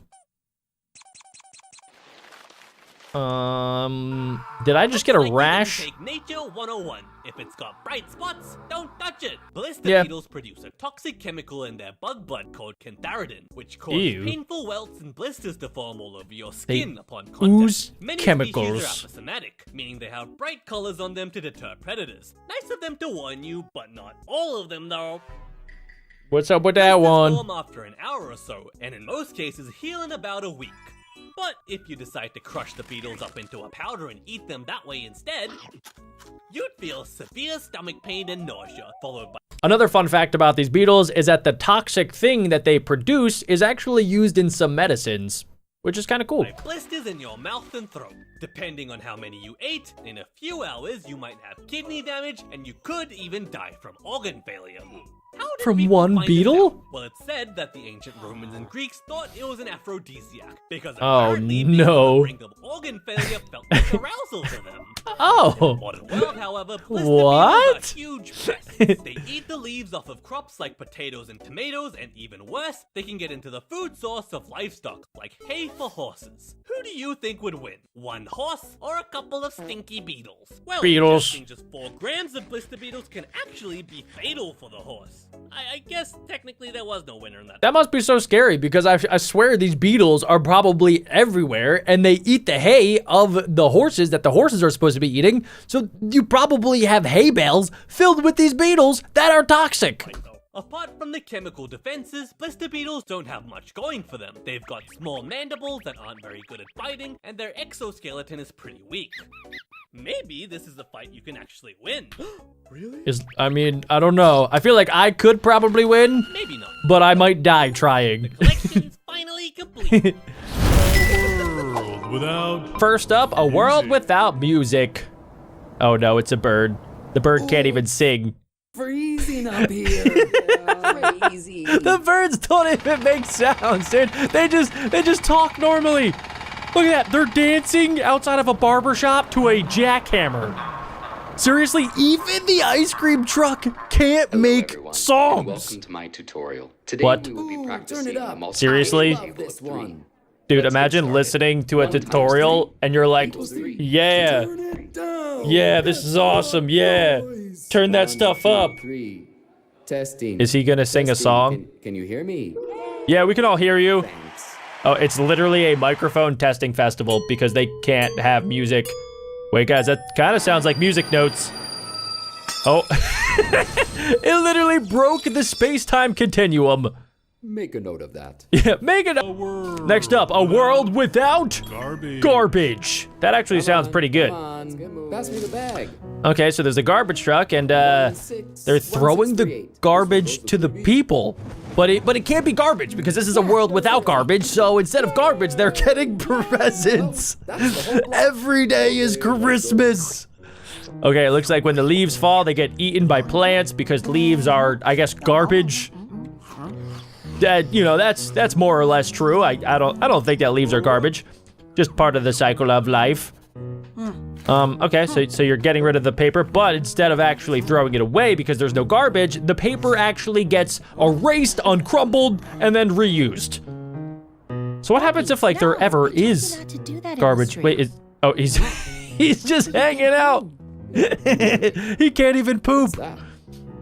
Did I just get a Looks like you're gonna rash? Take Nature 101. If it's got bright spots, don't touch it. Blister Yeah. beetles produce a toxic chemical in their bug blood called cantharidin, which causes Ew. painful welts and blisters to form all over your They skin upon contact. ooze Many chemicals. species are aposematic, meaning they have bright colors on them to deter predators. Nice of them to warn you, but not all of them though. What's up with that Blisters one? form after an hour or so, and in most cases heal in about a week. But if you decide to crush the beetles up into a powder and eat them that way instead, you'd feel severe stomach pain and nausea, followed by Another fun fact about these beetles is that the toxic thing that they produce is actually used in some medicines, which is kind of cool. blisters in your mouth and throat. Depending on how many you ate, in a few hours you might have kidney damage and you could even die from organ failure. How did From people one find beetle? this out? Well, it's said that the ancient Romans and Greeks thought it was an aphrodisiac because Oh, apparently being no. on the brink of organ failure felt like arousal to them. Oh, Modern world, however, blister What? beetles are huge pests. They eat the leaves off of crops like potatoes and tomatoes, and even worse, they can get into the food source of livestock, like hay for horses. Who do you think would win? One horse or a couple of stinky beetles? Well, Beetles. ingesting just 4 grams of blister beetles can actually be fatal for the horse. I guess technically there was no winner in that. that must be so scary because I swear these beetles are probably everywhere and they eat the hay of the horses that the horses are supposed to be eating. So you probably have hay bales filled with these beetles that are toxic. Apart from the chemical defenses, blister beetles don't have much going for them. They've got small mandibles that aren't very good at fighting, and their exoskeleton is pretty weak. Maybe this is a fight you can actually win. Really? I don't know. I feel like I could probably win, Maybe not. but I might die trying. Collection's finally complete. World without. First up, a world without music. Oh no, it's a bird. The bird can't even sing. Freezing up here. Crazy. The birds don't even make sounds, dude. They just talk normally. Look at that. They're dancing outside of a barber shop to a jackhammer. Seriously, even the ice cream truck can't make everyone, and songs. welcome to my tutorial. Today What? we will be Ooh, practicing turn it the up. multiplication Seriously? Love table this of 3. one. Dude, Let's get imagine started. listening to a 1 times tutorial 3 and you're like, equals 3. yeah, Turn it down. yeah, this is awesome, yeah. Turn that 1, stuff 2, up. 3. Testing. Is he gonna sing a Testing. song? Can you hear me? Yeah, we can all hear you. Thanks. Oh, it's literally a microphone testing festival because they can't have music. Wait, guys, that kind of sounds like music notes. Oh, it literally broke the space-time continuum. Make a note of that. Yeah, make it. Next up, a world without Garbage. garbage. That actually sounds pretty good. Come on. Pass me the bag. Okay, so there's a garbage truck, and they're throwing the garbage to the people. But it can't be garbage because this is a world without garbage. So instead of garbage, they're getting presents. Every day is Christmas. Okay, it looks like when the leaves fall, they get eaten by plants because leaves are, I guess, garbage. That's more or less true. I don't think that leaves are garbage. Just part of the cycle of life. Okay, so you're getting rid of the paper, but instead of actually throwing it away because there's no garbage, the paper actually gets erased, uncrumbled, and then reused. So what happens if like there ever is garbage? Wait, he's he's just hanging out. He can't even poop.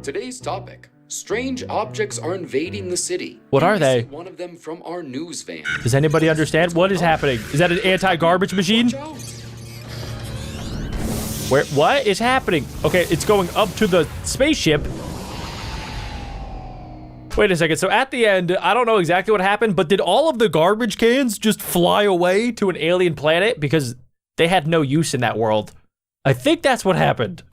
Today's topic: strange objects are invading the city. What are We they? see one of them from our news van. Does anybody understand what is happening? Is that an anti-garbage machine? Watch out. What is happening? Okay, it's going up to the spaceship. Wait a second, so at the end, I don't know exactly what happened, but did all of the garbage cans just fly away to an alien planet because they had no use in that world? I think that's what happened.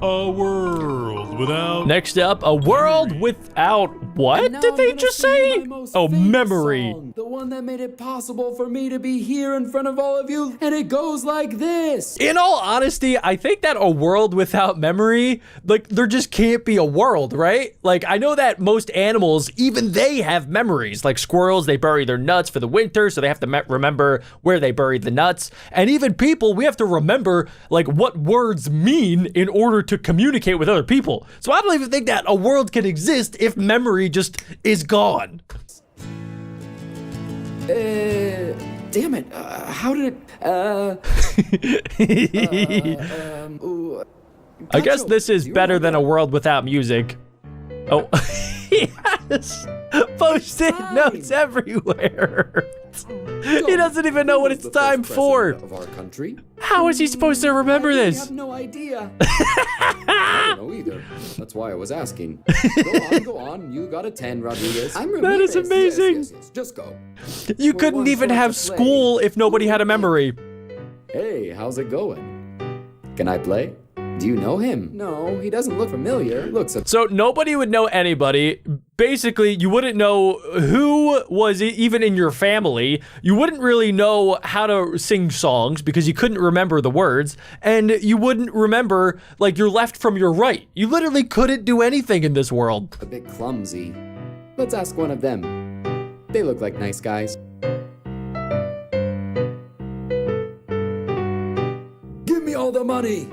A world without. Next up, a world without what Now did I'm they gonna just sing say? my most Oh, famous memory. song, the one that made it possible for me to be here in front of all of you, and it goes like this. In all honesty, I think that a world without memory, like there just can't be a world, right? Like I know that most animals, even they have memories. Like squirrels, they bury their nuts for the winter, so they have to remember where they buried the nuts. And even people, we have to remember like what words mean in order to communicate with other people. So I don't even think that a world can exist if memory just is gone. damn it. How did it... I guess this is better than a world without music. Oh, he has post-it notes everywhere. He doesn't even know what it's time for. Of our country. How is he supposed to remember I this? have no idea. I don't know either. That's why I was asking. Go on. You got a 10, Rodriguez. I'm That is amazing. Yes. Just go. You We're couldn't one even short have to play. school if nobody had a memory. Hey, how's it going? Can I play? Do you know him? No, he doesn't look familiar. Looks a So nobody would know anybody. Basically, you wouldn't know who was even in your family. You wouldn't really know how to sing songs because you couldn't remember the words. And you wouldn't remember, like, your left from your right. You literally couldn't do anything in this world. bit clumsy. Let's ask one of them. They look like nice guys. Give me all the money.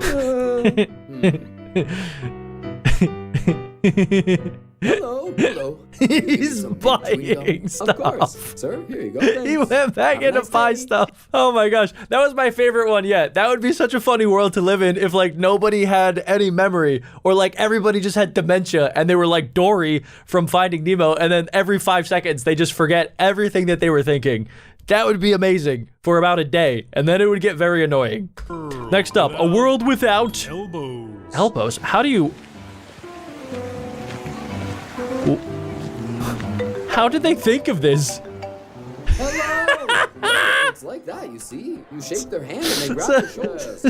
Hello. He's buying Of stuff. course, sir. Here you go. He Thanks. went back Have a in to nice buy day. stuff. Oh my gosh. That was my favorite one yet. That would be such a funny world to live in if like nobody had any memory or like everybody just had dementia and they were like Dory from Finding Nemo and then every 5 seconds they just forget everything that they were thinking. That would be amazing for about a day and then it would get very annoying. Next up, a world without elbows. elbows. How do you... How did they think of this? Hello. It's like that, you see. You shake their hand and they grab your shoulders.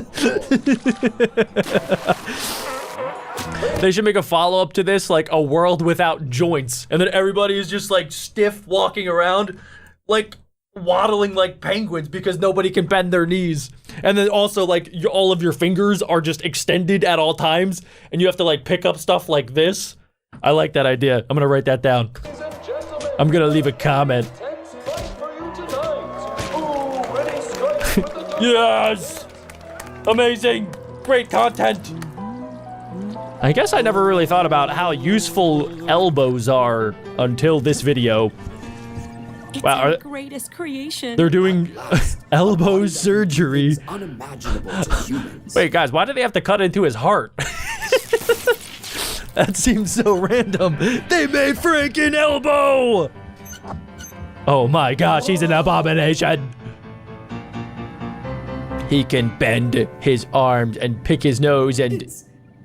They should make a follow-up to this, like a world without joints. And then everybody is just like stiff walking around, like waddling like penguins because nobody can bend their knees. And then also like all of your fingers are just extended at all times. And you have to like pick up stuff like this. I like that idea. I'm gonna write that down. I'm gonna leave a comment. Yes! Amazing! Great content! I guess I never really thought about how useful elbows are until this video. It's Wow, our are- greatest creation. They're doing elbow surgery. It's unimaginable to humans. Wait, guys, why do they have to cut into his heart? That seems so random. They made freaking elbow! Oh my gosh, he's an abomination. He can bend his arms and pick his nose and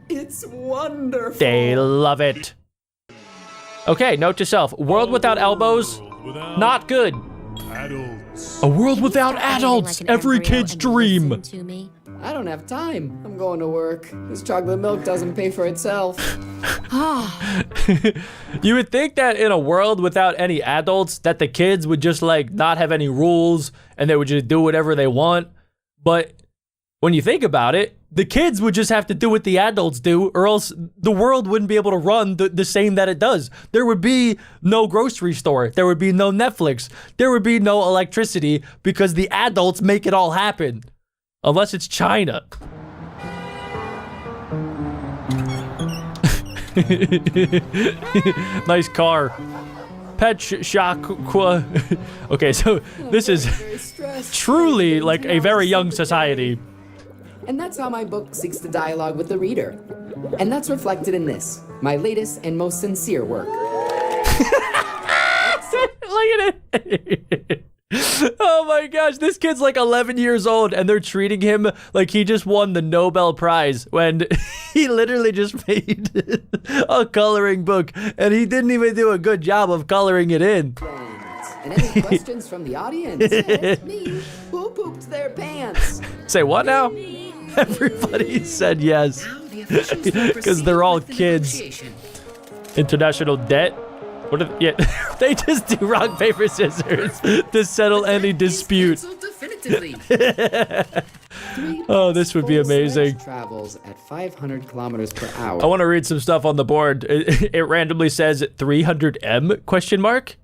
It's wonderful. they love it. Okay, note to self, world without elbows, Without not good. adults. A world without adults, every kid's dream. I don't have time. I'm going to work. This chocolate milk doesn't pay for itself. You would think that in a world without any adults, that the kids would just like not have any rules and they would just do whatever they want. But when you think about it, the kids would just have to do what the adults do, or else the world wouldn't be able to run the same that it does. There would be no grocery store. There would be no Netflix. There would be no electricity because the adults make it all happen. Unless it's China. Nice car. Pet shock. Okay, so this is Very stressed. truly like a very young society. And that's how my book seeks to dialogue with the reader. And that's reflected in this, my latest and most sincere work. Look at it. Oh my gosh, this kid's like 11 years old and they're treating him like he just won the Nobel Prize when he literally just made a coloring book and he didn't even do a good job of coloring it in. And any questions from the audience? Yes, me. Who pooped their pants? Say what now? Everybody said yes. Because they're all kids. International debt? What are yeah, they just do rock, paper, scissors to settle any dispute. Oh, this would be amazing. Travels at 500 kilometers per hour. I want to read some stuff on the board. It randomly says 300M question mark.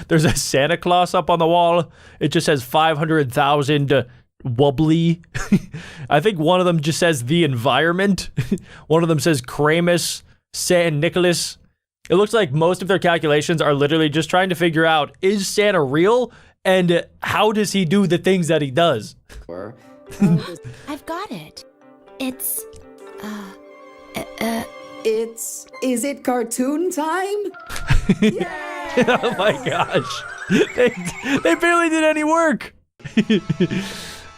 There's a Santa Claus up on the wall. It just says 500,000 wobbly. I think one of them just says the environment. One of them says Kramus, San Nicholas. It looks like most of their calculations are literally just trying to figure out, is Santa real? And how does he do the things that he does? I've got it. It's, Is it cartoon time? Oh my gosh. They barely did any work.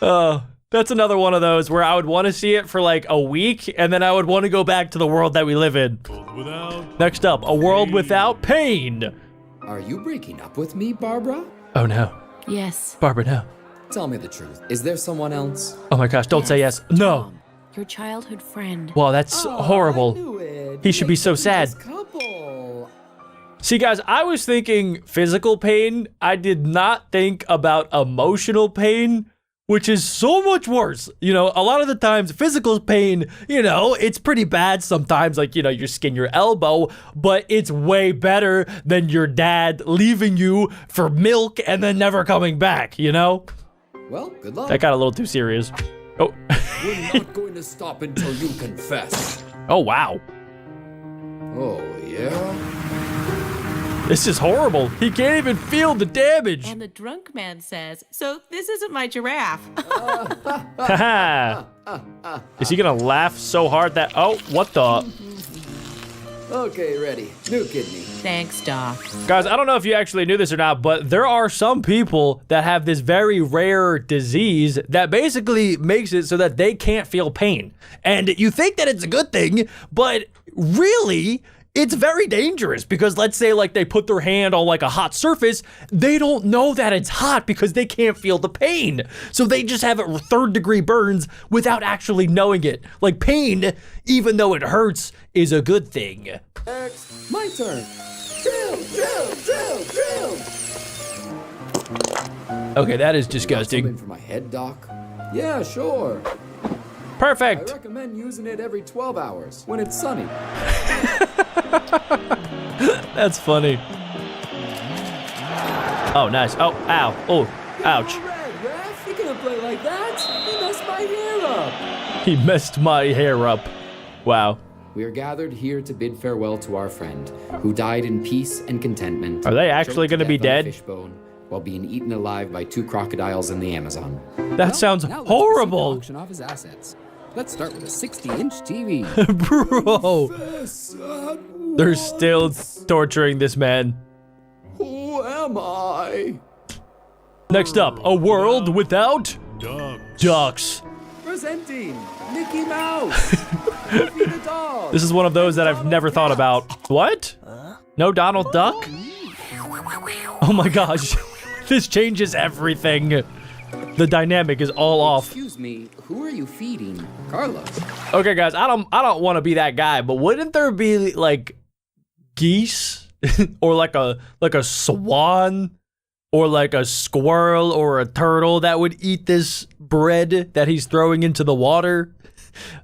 Oh, that's another one of those where I would want to see it for like a week, and then I would want to go back to the world that we live in. Next up, a world without pain. Are you breaking up with me, Barbara? Oh no. yes. Barbara, no. Tell me the truth. Is there someone else? Oh my gosh, don't say yes. No. Your childhood friend. Wow, that's horrible. Knew it. He should be so sad. This couple. See, guys, I was thinking physical pain. I did not think about emotional pain, which is so much worse. You know, a lot of the times physical pain, you know, it's pretty bad sometimes, like, you know, you skin your elbow, but it's way better than your dad leaving you for milk and then never coming back, you know? Well, good luck. That got a little too serious. Oh. We're not going to stop until you confess. Oh, wow. Oh, yeah? This is horrible. He can't even feel the damage. And the drunk man says, so this isn't my giraffe. Haha. Is he gonna laugh so hard that, oh, what the? Okay, ready. New kidney. Thanks, Doc. Guys, I don't know if you actually knew this or not, but there are some people that have this very rare disease that basically makes it so that they can't feel pain. And you think that it's a good thing, but really, it's very dangerous because let's say like they put their hand on like a hot surface, they don't know that it's hot because they can't feel the pain. So they just have third-degree burns without actually knowing it. Like pain, even though it hurts, is a good thing. Next, my turn. Drill. Okay, that is Something disgusting. for my head, Doc? Yeah, sure. I Perfect. recommend using it every 12 hours when it's sunny. That's funny. Oh, nice. Oh, ow. Oh, ouch. All right, ref. You gonna play like that? You messed my hair up. He messed my hair up. Wow. We are gathered here to bid farewell to our friend, who died in peace and contentment. Are they actually choked to gonna be death on a dead? Fishbone, while being eaten alive by 2 crocodiles in the Amazon. That sounds Now let's horrible. proceed to auction off his assets. Let's start with a 60-inch TV. Bro. They're still torturing this man. Who am I? Next up, a world without ducks. Presenting Mickey Mouse. Goofy the dog. This is one of those that I've never thought about. What? No Donald Duck? Oh my gosh. This changes everything. The dynamic is all off. Excuse me, who are you feeding? Carlos. Okay, guys, I don't want to be that guy, but wouldn't there be like geese or like a swan or like a squirrel or a turtle that would eat this bread that he's throwing into the water?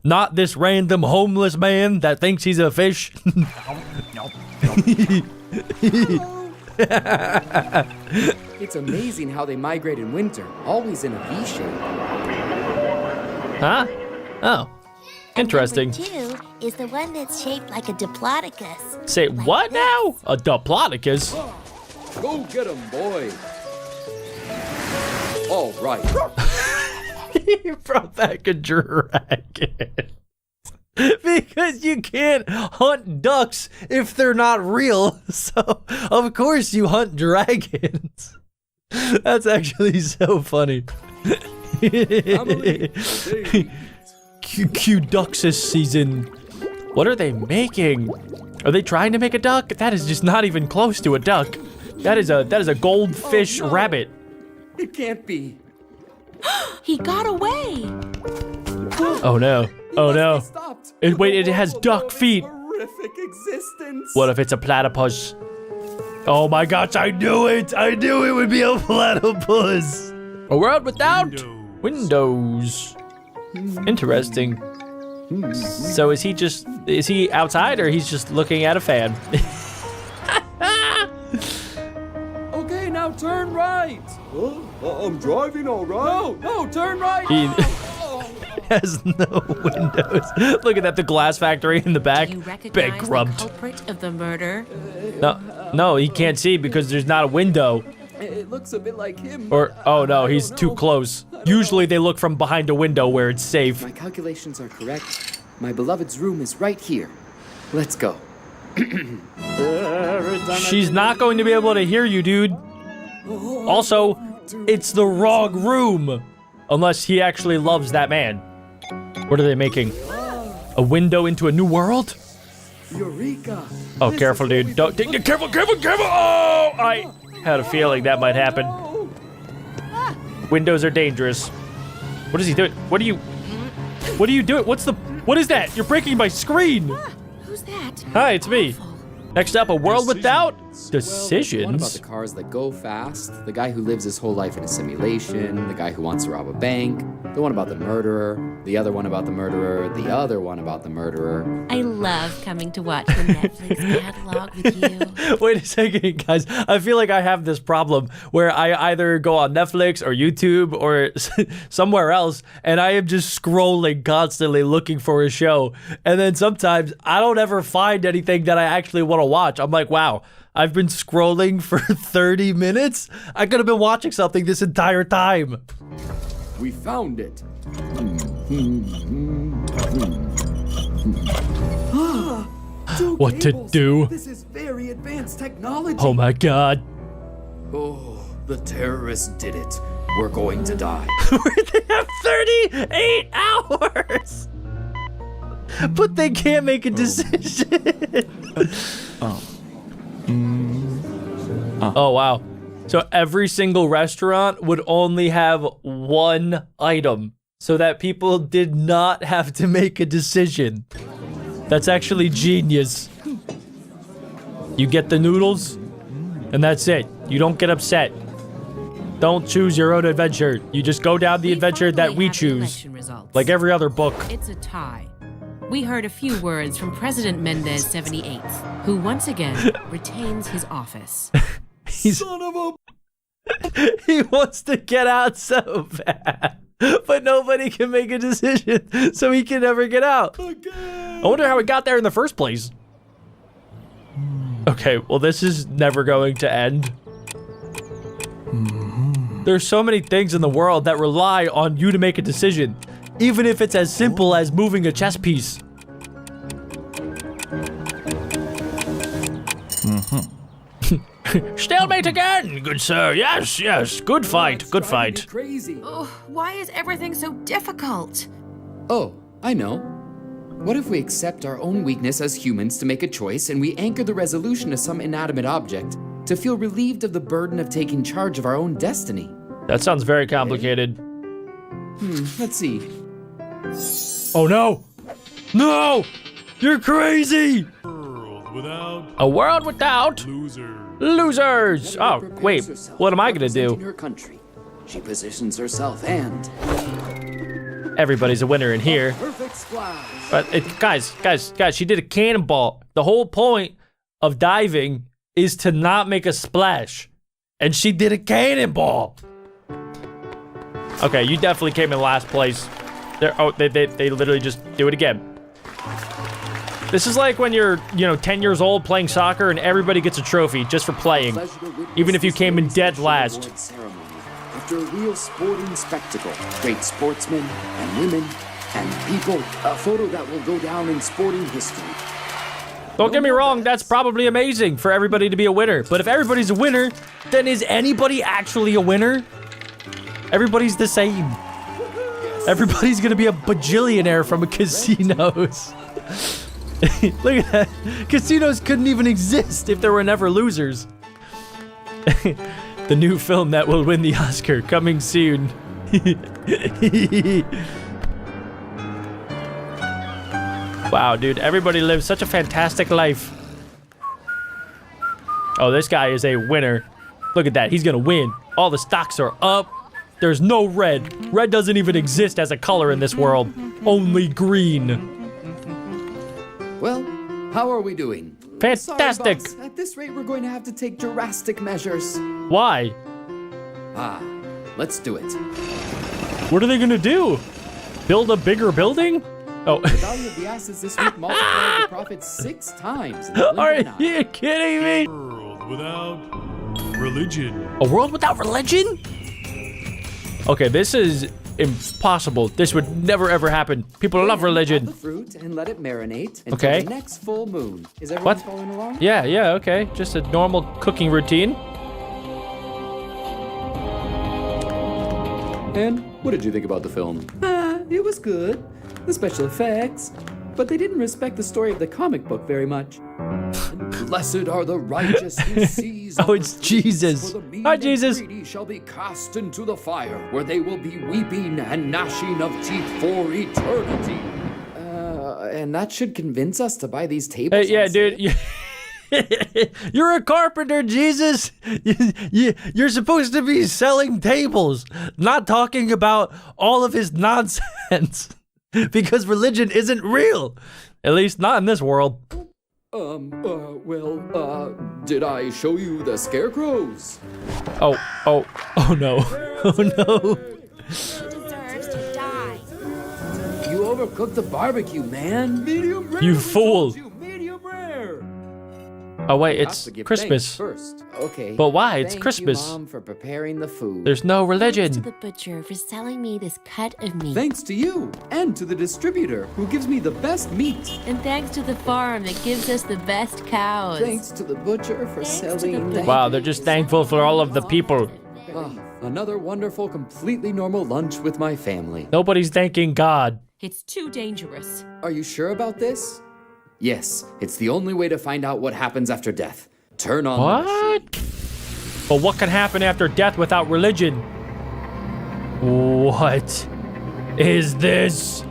Not this random homeless man that thinks he's a fish. It's amazing how they migrate in winter, always in a V shape. Huh? Oh. Interesting. Number 2 is the one that's shaped like a diplodocus. Say what now? A diplodocus? Go get 'em, boy. All right. He brought back a dragon. Because you can't hunt ducks if they're not real. So, of course, you hunt dragons. That's actually so funny. Q-Duxus season. What are they making? Are they trying to make a duck? That is just not even close to a duck. That is a goldfish rabbit. It can't be. He got away. Oh no. Oh no. Stopped. Wait, it has duck feet. Horrific existence. What if it's a platypus? Oh my gosh, I knew it! I knew it would be a platypus! A world without windows. Interesting. So is he outside or he's just looking at a fan? Okay, now turn right. I'm driving all right. No, turn right. He has no windows. Look at that, the glass factory in the back. Do you recognize the Bankrupt. culprit of the murder? No, he can't see because there's not a window. It looks a bit like him. Or, but oh no, I he's don't too know. close. Usually they look from behind a window where it's safe. My calculations are correct. My beloved's room is right here. Let's go. She's not going to be able to hear you, dude. Also, it's the wrong room. Unless he actually loves that man. What are they making? A window into a new world? Eureka! Oh, careful, dude. Don't take it. Careful, careful, careful. Oh, I had a feeling that might happen. Windows are dangerous. What is he doing? What are you doing? What is that? You're breaking my screen. Who's that? Hi, it's me. Next up, a world without The one about decisions. the cars that go fast, the guy who lives his whole life in a simulation, the guy who wants to rob a bank, the one about the murderer, the other one about the murderer, the other one about the murderer. I love coming to watch the Netflix catalog with you. Wait a second, guys. I feel like I have this problem where I either go on Netflix or YouTube or somewhere else, and I am just scrolling constantly looking for a show. And then sometimes I don't ever find anything that I actually want to watch. I'm like, wow, I've been scrolling for 30 minutes? I could have been watching something this entire time. We found it. What to do? This is very advanced technology. Oh my god. Oh, the terrorists did it. We're going to die. They have 38 hours! But they can't make a decision. Oh, wow. So every single restaurant would only have one item so that people did not have to make a decision. That's actually genius. You get the noodles, and that's it. You don't get upset. Don't choose your own adventure. You just go down the adventure that we choose. Like every other book. It's a tie. We heard a few words from President Mendez 78, who once again retains his office. Son of a... He wants to get out so bad. But nobody can make a decision, so he can never get out. I wonder how he got there in the first place. Okay, well, this is never going to end. There's so many things in the world that rely on you to make a decision, even if it's as simple as moving a chess piece. Stalemate again, good sir. Yes, yes. Good fight, good fight. Crazy. Oh, why is everything so difficult? Oh, I know. What if we accept our own weakness as humans to make a choice and we anchor the resolution to some inanimate object to feel relieved of the burden of taking charge of our own destiny? That sounds very complicated. Let's see. Oh no! No! You're crazy! World without A world without losers. losers! Oh, Prepares wait. herself What am I gonna representing do? Her country. She positions herself and Everybody's a winner in here. perfect splash. But guys, she did a cannonball. The whole point of diving is to not make a splash. And she did a cannonball. Okay, you definitely came in last place. They literally just do it again. This is like when you're, 10 years old playing soccer and everybody gets a trophy just for playing. Even if you came in dead last. Award ceremony. After a real sporting spectacle, great sportsmen and women and people, a photo that will go down in sporting history. Don't get me wrong, that's probably amazing for everybody to be a winner. But if everybody's a winner, then is anybody actually a winner? Everybody's the same. Everybody's gonna be a bajillionaire from a casinos. Look at that. Casinos couldn't even exist if there were never losers. The new film that will win the Oscar, coming soon. Wow, dude, everybody lives such a fantastic life. Oh, this guy is a winner. Look at that, he's gonna win. All the stocks are up. There's no red. Red doesn't even exist as a color in this world. Only green. Well, how are we doing? Fantastic. Sorry, boss. At this rate, we're going to have to take drastic measures. Why? Let's do it. What are they gonna do? Build a bigger building? Oh. The value of the assets this week multiplied the profit 6 times. in the blink of Are an eye. you kidding me? World without religion. A world without religion? Okay, this is impossible. This would never ever happen. People love Have religion. the fruit and let it marinate until Okay. the next full moon. Is everyone What? following along? Yeah, okay. Just a normal cooking routine. And what did you think about the film? It was good. The special effects. But they didn't respect the story of the comic book very much. Blessed are the righteous who seize Oh, it's Jesus. for the mean Hi, and Jesus. greedy shall be cast into the fire, where they will be weeping and gnashing of teeth for eternity. And that should convince us to buy these tables. Hey, yeah, on sale. dude. You're a carpenter, Jesus. You're supposed to be selling tables, not talking about all of his nonsense. Because religion isn't real. At least not in this world. Did I show you the scarecrows? Oh no. Oh no. Deserves to die. You overcooked the barbecue, man. Medium rare. You fool. Medium rare. Oh wait, Have it's to give Christmas. thanks first. Okay. But why? It's Thank Christmas. You, Mom, for preparing the food. There's no Thanks to religion. the butcher for selling me this cut of meat. Thanks to you and to the distributor who gives me the best meat. And thanks to the farm that gives us the best cows. Thanks to the butcher for Thanks to the selling. butcher. Wow, they're just thankful for all of the people. Another wonderful, completely normal lunch with my family. Nobody's thanking God. It's too dangerous. Are you sure about this? Yes, it's the only way to find out what happens after death. Turn on the machine. What? But what can happen after death without religion? What is this?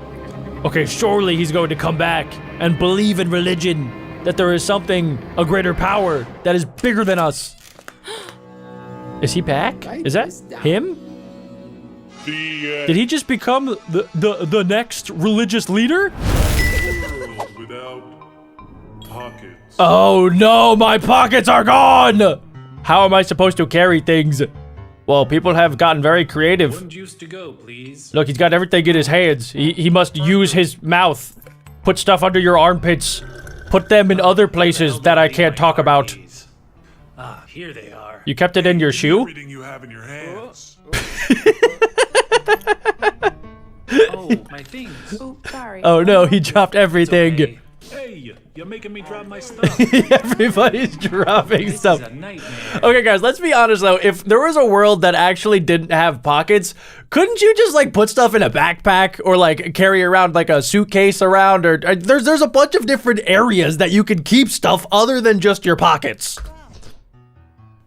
Okay, surely he's going to come back and believe in religion, that there is something, a greater power that is bigger than us. Is he back? Is that him? Did he just become the next religious leader? World without pockets. Oh no, my pockets are gone! How am I supposed to carry things? Well, people have gotten very creative. One juice to go, please. Look, he's got everything in his hands. He must use his mouth. Put stuff under your armpits. Put them in other places that I can't talk about. Ah, here they are. You kept it in your shoe? Everything you have in your hands. Oh, my things. Oh, sorry. Oh no, he dropped It's everything. okay. Hey, you're making me drop my stuff. Everybody's dropping This stuff. is a nightmare. Okay, guys, let's be honest though. If there was a world that actually didn't have pockets, couldn't you just like put stuff in a backpack or like carry around like a suitcase around? Or there's a bunch of different areas that you can keep stuff other than just your pockets.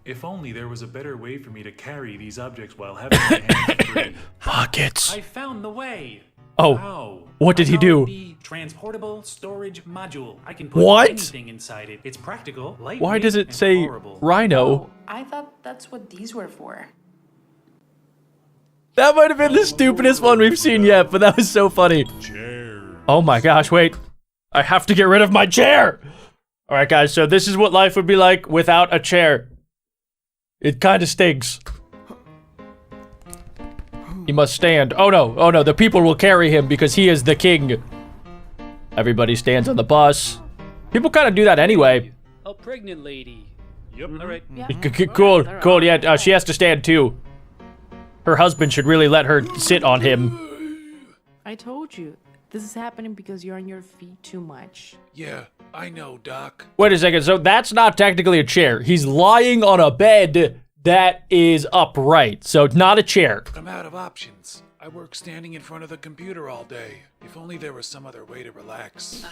If only there was a better way for me to carry these objects while having my hands free. Pockets. I found the way. Oh, Wow. what did he I do? found the transportable storage module. I can put What? anything inside it. It's practical, lightweight, Why does it and say horrible. rhino? I thought that's what these were for. That might have been the stupidest one we've seen yet, but that was so funny. Chair. Oh my gosh, wait. I have to get rid of my chair. All right, guys, so this is what life would be like without a chair. It kind of stinks. He must stand. Oh no, the people will carry him because he is the king. Everybody stands on the bus. People kind of do that anyway. A pregnant lady. Yep. All right. Cool, yeah, she has to stand too. Her husband should really let her sit on him. I told you. This is happening because you're on your feet too much. Yeah, I know, Doc. Wait a second, so that's not technically a chair. He's lying on a bed that is upright, so it's not a chair. I'm out of options. I work standing in front of the computer all day. If only there was some other way to relax.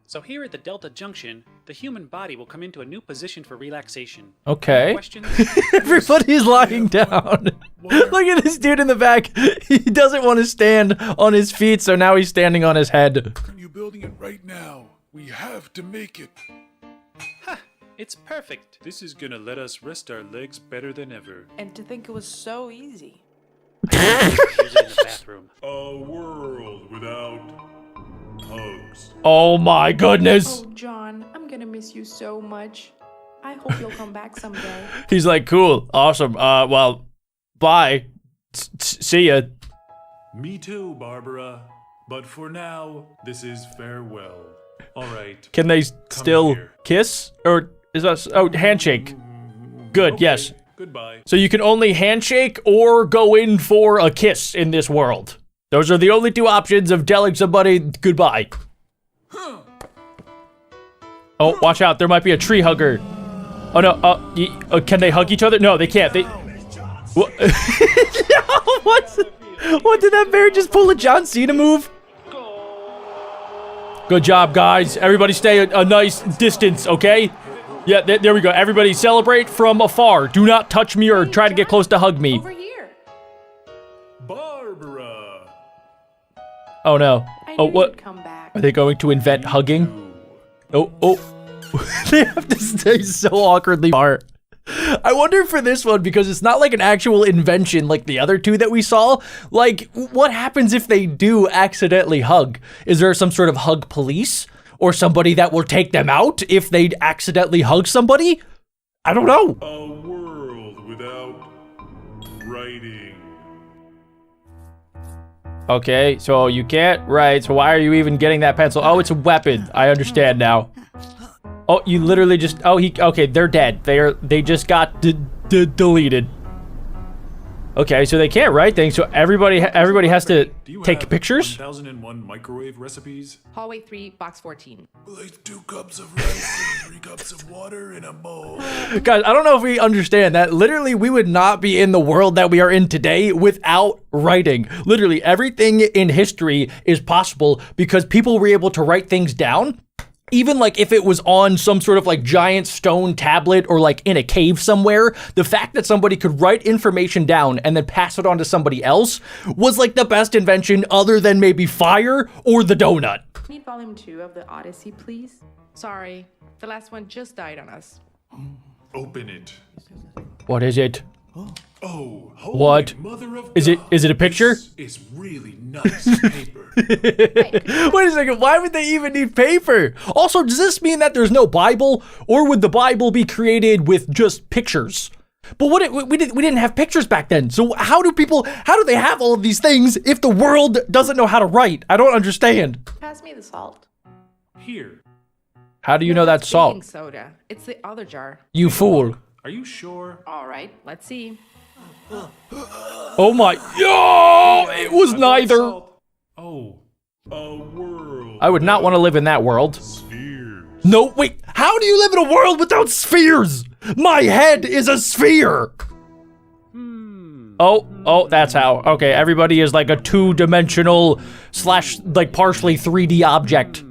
So here at the Delta Junction, the human body will come into a new position for relaxation. Okay. Questions? Everybody's lying down. Look at this dude in the back. He doesn't want to stand on his feet, so now he's standing on his head. Are you building it right now? We have to make it. It's perfect. This is gonna let us rest our legs better than ever. And to think it was so easy. Use it in the bathroom. A world without hugs. Oh my goodness. Oh, John, I'm gonna miss you so much. I hope you'll come back someday. He's like, cool, awesome. Well, bye. See ya. Me too, Barbara. But for now, this is farewell. All right. Can they still here. kiss? Or is that, oh, handshake. Good, yes. Goodbye. So you can only handshake or go in for a kiss in this world. Those are the only two options of telling somebody goodbye. Oh, watch out. There might be a tree hugger. Oh, no. Can they hug each other? No, they can't. They... What? What did that bear just pull a John Cena move? Good job, guys. Everybody stay a nice distance, okay? Yeah, there we go. Everybody celebrate from afar. Do not touch me or try to get close to hug me. Over here. Barbara. Oh, no. Oh, what? Come back. Are they going to invent hugging? Oh. They have to stay so awkwardly far. I wonder for this one, because it's not like an actual invention like the other two that we saw. Like, what happens if they do accidentally hug? Is there some sort of hug police? Or somebody that will take them out if they accidentally hug somebody? I don't know. A world without writing. Okay, so you can't write, so why are you even getting that pencil? Oh, it's a weapon. I understand now. Oh, you literally just, okay, they're dead. They just got deleted. Okay, so they can't write things, so everybody has to take pictures? 1001 microwave recipes? Hallway 3, box 14. Place 2 cups of rice and 3 cups of water in a bowl. Guys, I don't know if we understand that. Literally, we would not be in the world that we are in today without writing. Literally, everything in history is possible because people were able to write things down. Even like if it was on some sort of like giant stone tablet or like in a cave somewhere, the fact that somebody could write information down and then pass it on to somebody else was like the best invention other than maybe fire or the donut. Need volume 2 of the Odyssey, please? Sorry, the last one just died on us. Open it. What is it? Oh, holy What? Mother of Is it a picture? It's really nice paper. Wait a second, why would they even need paper? Also, does this mean that there's no Bible? Or would the Bible be created with just pictures? But we didn't have pictures back then. So how do they have all of these things if the world doesn't know how to write? I don't understand. Pass me the salt. Here. How do you know that's salt? Baking soda. It's the other jar. You fool. Are you sure? All right, let's see. Oh my, yo, it was neither. Oh. A world. I would not want to live in that world. Spheres. No, wait, how do you live in a world without spheres? My head is a sphere. Oh, that's how. Okay, everybody is like a two-dimensional slash like partially 3D object.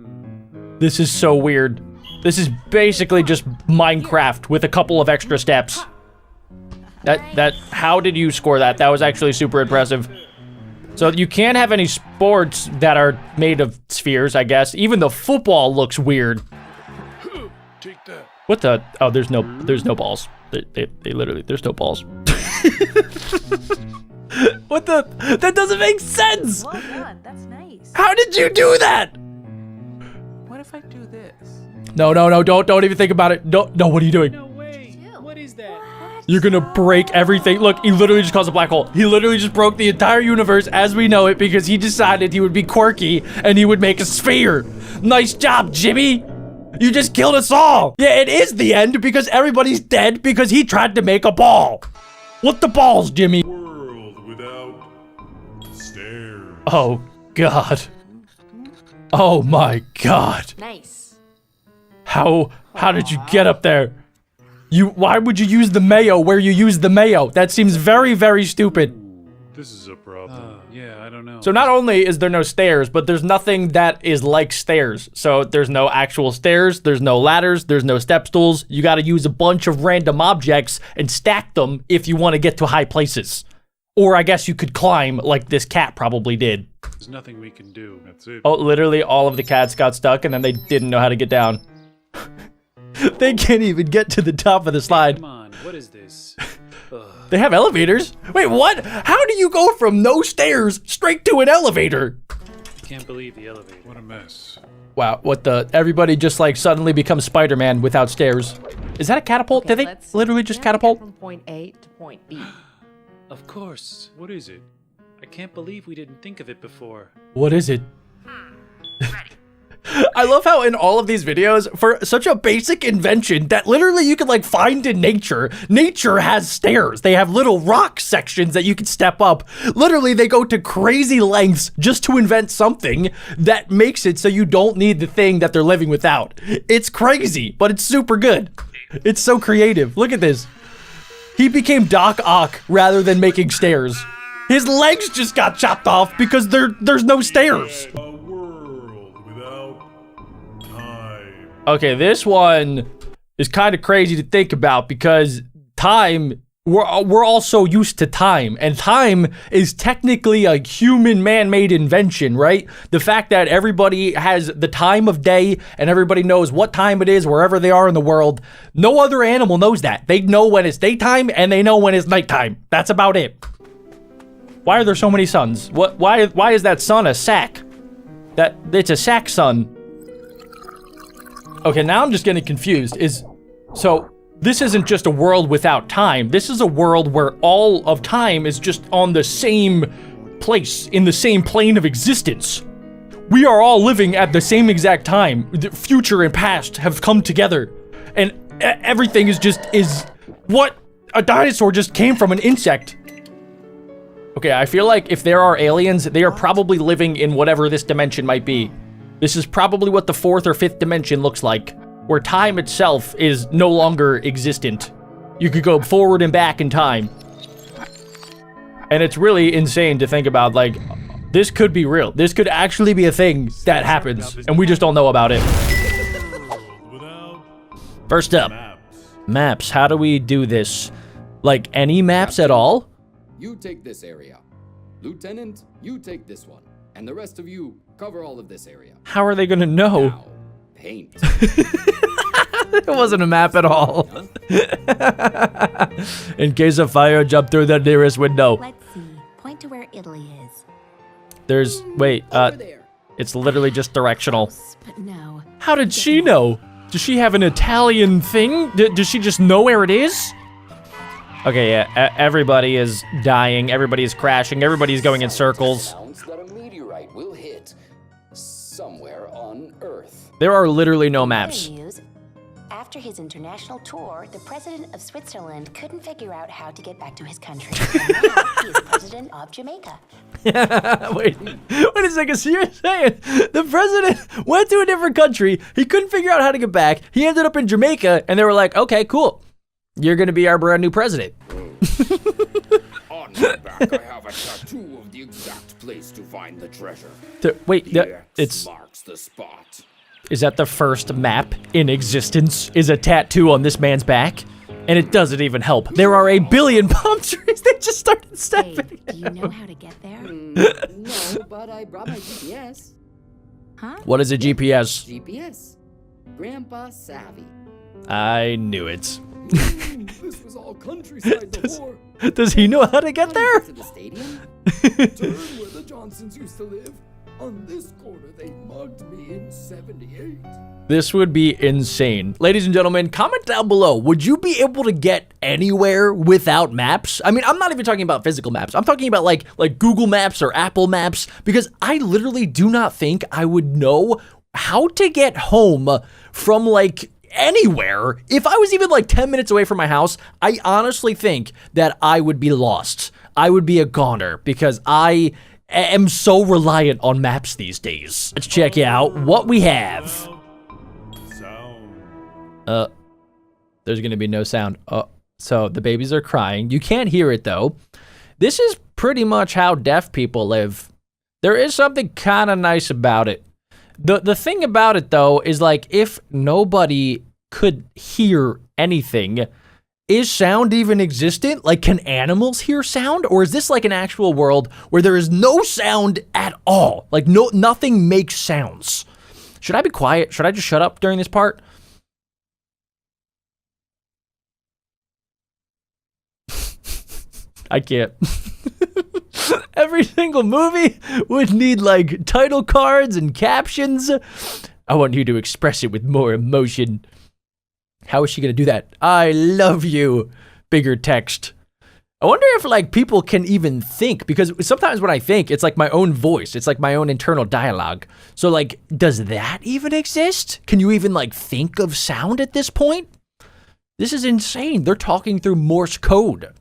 This is so weird. This is basically just Minecraft with a couple of extra steps. How did you score that? That was actually super impressive. So you can't have any sports that are made of spheres, I guess. Even the football looks weird. Take that. What the? Oh, there's no balls. They literally, there's no balls. What the? That doesn't make sense. Well done, that's nice. How did you do that? What if I do this? No, don't even think about it. No, what are you doing? No way. What is that? You're gonna break everything. Look, he literally just caused a black hole. He literally just broke the entire universe as we know it because he decided he would be quirky and he would make a sphere. Nice job, Jimmy. You just killed us all. Yeah, it is the end because everybody's dead because he tried to make a ball. What the balls, Jimmy? World without stairs. Oh, God. Oh, my God. Nice. How did you get up there? Why would you use the mayo where you use the mayo? That seems very, very stupid. This is a problem. Yeah, I don't know. So not only is there no stairs, but there's nothing that is like stairs. So there's no actual stairs, there's no ladders, there's no step stools. You gotta use a bunch of random objects and stack them if you want to get to high places. Or I guess you could climb like this cat probably did. There's nothing we can do. That's it. Oh, literally all of the cats got stuck and then they didn't know how to get down. They can't even get to the top of the slide. Come on, what is this? They have elevators? Wait, what? How do you go from no stairs straight to an elevator? Can't believe the elevator. What a mess. Wow, what the? Everybody just like suddenly becomes Spider-Man without stairs. Is that a catapult? Okay, Did they literally just catapult? From point A to point B. Of course. What is it? I can't believe we didn't think of it before. What is it? I love how in all of these videos, for such a basic invention that literally you could like find in nature has stairs. They have little rock sections that you can step up. Literally, they go to crazy lengths just to invent something that makes it so you don't need the thing that they're living without. It's crazy, but it's super good. It's so creative. Look at this. He became Doc Ock rather than making stairs. His legs just got chopped off because there's no stairs. Okay, this one is kind of crazy to think about because time, we're all so used to time, and time is technically a human man-made invention, right? The fact that everybody has the time of day and everybody knows what time it is wherever they are in the world. No other animal knows that. They know when it's daytime and they know when it's nighttime. That's about it. Why are there so many suns? Why is that sun a sack? It's a sack sun. Okay, now I'm just getting confused. So this isn't just a world without time. This is a world where all of time is just on the same place, in the same plane of existence. We are all living at the same exact time. The future and past have come together, and everything is what? A dinosaur just came from an insect. Okay, I feel like if there are aliens, they are probably living in whatever this dimension might be. This is probably what the 4th or 5th dimension looks like, where time itself is no longer existent. You could go forward and back in time. And it's really insane to think about, like, this could be real. This could actually be a thing that happens, and we just don't know about it. First up, maps. How do we do this? Like, any maps at all? You take this area. Lieutenant, you take this one. And the rest of you cover all of this area. How are they gonna know? Now, paint. It wasn't a map at all. In case of fire, jump through the nearest window. Let's see. Point to where Italy is. Wait, it's literally just directional. But no. How did she know? Does she have an Italian thing? Does she just know where it is? Okay, yeah, everybody is dying, everybody is crashing, everybody's going in circles. Sounds that a meteorite will hit somewhere on Earth. There are literally no maps. After his international tour, the president of Switzerland couldn't figure out how to get back to his country. And now he is president of Jamaica. Wait a second, so you're saying the president went to a different country, he couldn't figure out how to get back, he ended up in Jamaica, and they were like, okay, cool. You're gonna be our brand new president. On my back, I have a tattoo of the exact place to find the treasure. It's marks the spot. Is that the first map in existence? Is a tattoo on this man's back? And it doesn't even help. There are a billion palm trees. They just started stepping. Hey, do you know how to get there? No, but I brought my GPS. Huh? What is a GPS? GPS. Grandpa savvy. I knew it. This was all countryside before. Does he know how to get there? To the stadium? Turn where the Johnsons used to live. On this corner, they mugged me in 78. This would be insane. Ladies and gentlemen, comment down below. Would you be able to get anywhere without maps? I mean, I'm not even talking about physical maps. I'm talking about like Google Maps or Apple Maps, because I literally do not think I would know how to get home from like anywhere. If I was even like 10 minutes away from my house, I honestly think that I would be lost. I would be a goner because I am so reliant on maps these days. Let's check out what we have. There's gonna be no sound. So the babies are crying. You can't hear it though. This is pretty much how deaf people live. There is something kind of nice about it. The thing about it though is like if nobody could hear anything, is sound even existent? Like, can animals hear sound? Or is this like an actual world where there is no sound at all? Like nothing makes sounds. Should I be quiet? Should I just shut up during this part? I can't. Every single movie would need like title cards and captions. I want you to express it with more emotion. How is she gonna do that? I love you. Bigger text. I wonder if like people can even think, because sometimes when I think, it's like my own voice. It's like my own internal dialogue. So like, does that even exist? Can you even like think of sound at this point? This is insane. They're talking through Morse code.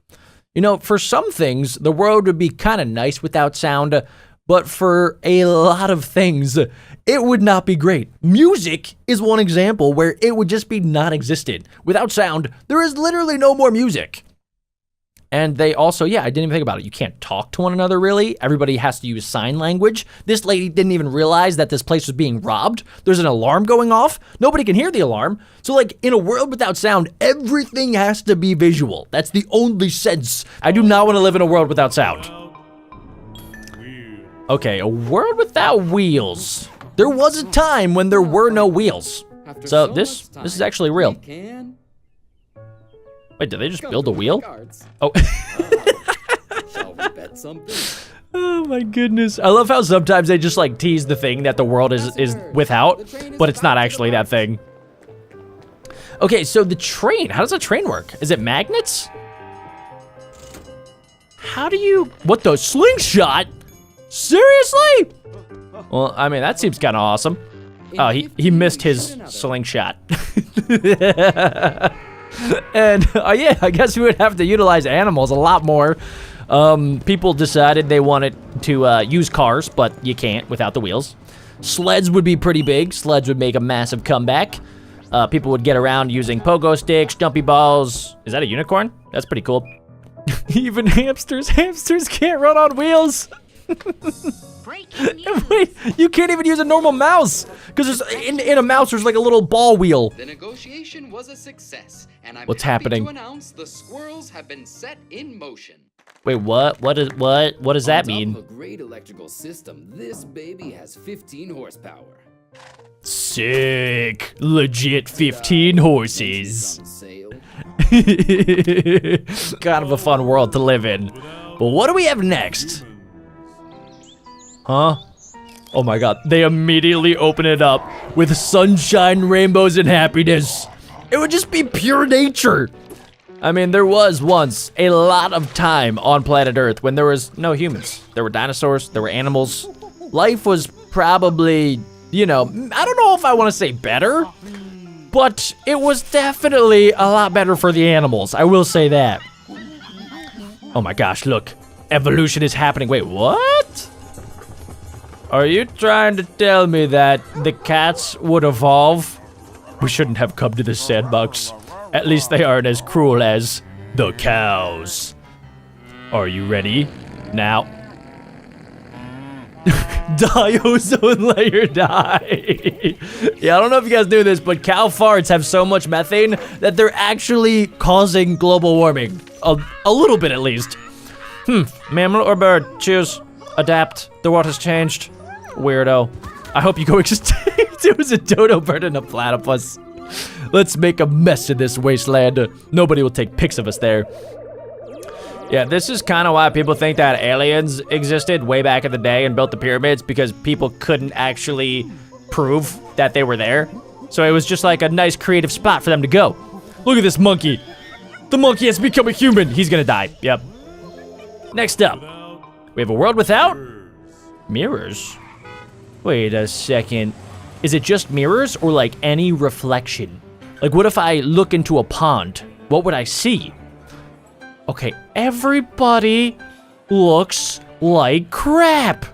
You know, for some things, the world would be kind of nice without sound, but for a lot of things, it would not be great. Music is one example where it would just be non-existent. Without sound, there is literally no more music. And they also, yeah, I didn't even think about it. You can't talk to one another, really. Everybody has to use sign language. This lady didn't even realize that this place was being robbed. There's an alarm going off. Nobody can hear the alarm. So, like, in a world without sound, everything has to be visual. That's the only sense. I do not want to live in a world without sound. Okay, a world without wheels. There was a time when there were no wheels. So this is actually real. Wait, did they just build a wheel? Oh. Shall we bet something? Oh my goodness. I love how sometimes they just like tease the thing that the world is without, but it's not actually that thing. Okay, so the train, how does a train work? Is it magnets? How do you, what the slingshot? Seriously? Well, I mean, that seems kind of awesome. Oh, he missed his slingshot. And yeah, I guess we would have to utilize animals a lot more. People decided they wanted to use cars, but you can't without the wheels. Sleds would be pretty big. Sleds would make a massive comeback. People would get around using pogo sticks, jumpy balls. Is that a unicorn? That's pretty cool. Even hamsters can't run on wheels. Wait, you can't even use a normal mouse because in a mouse there's like a little ball wheel. The negotiation was a success, and I'm What's happy happening? to announce the squirrels have been set in motion. Wait, what? What does that mean? On top of a great electrical system, this baby has 15 horsepower. Sick, legit 15 horses. On sale. Kind of a fun world to live in. But what do we have next? Huh? Oh my god, they immediately open it up with sunshine, rainbows, and happiness. It would just be pure nature. I mean, there was once a lot of time on planet Earth when there was no humans. There were dinosaurs, there were animals. Life was probably, you know, I don't know if I want to say better, but it was definitely a lot better for the animals. I will say that. Oh my gosh, look. Evolution is happening. Wait, what? Are you trying to tell me that the cats would evolve? We shouldn't have come to this sandbox. At least they aren't as cruel as the cows. Are you ready? Now. Die, ozone layer, die. Yeah, I don't know if you guys knew this, but cow farts have so much methane that they're actually causing global warming. A little bit at least. Mammal or bird? Choose. Adapt. The world has changed. Weirdo. I hope you go extinct. It was a dodo bird and a platypus. Let's make a mess of this wasteland. Nobody will take pics of us there. Yeah, this is kind of why people think that aliens existed way back in the day and built the pyramids, because people couldn't actually prove that they were there. So it was just like a nice creative spot for them to go. Look at this monkey. The monkey has become a human. He's gonna die. Yep. Next up, we have a world without mirrors. Wait a second. Is it just mirrors or like any reflection? Like what if I look into a pond? What would I see? Okay, everybody looks like crap.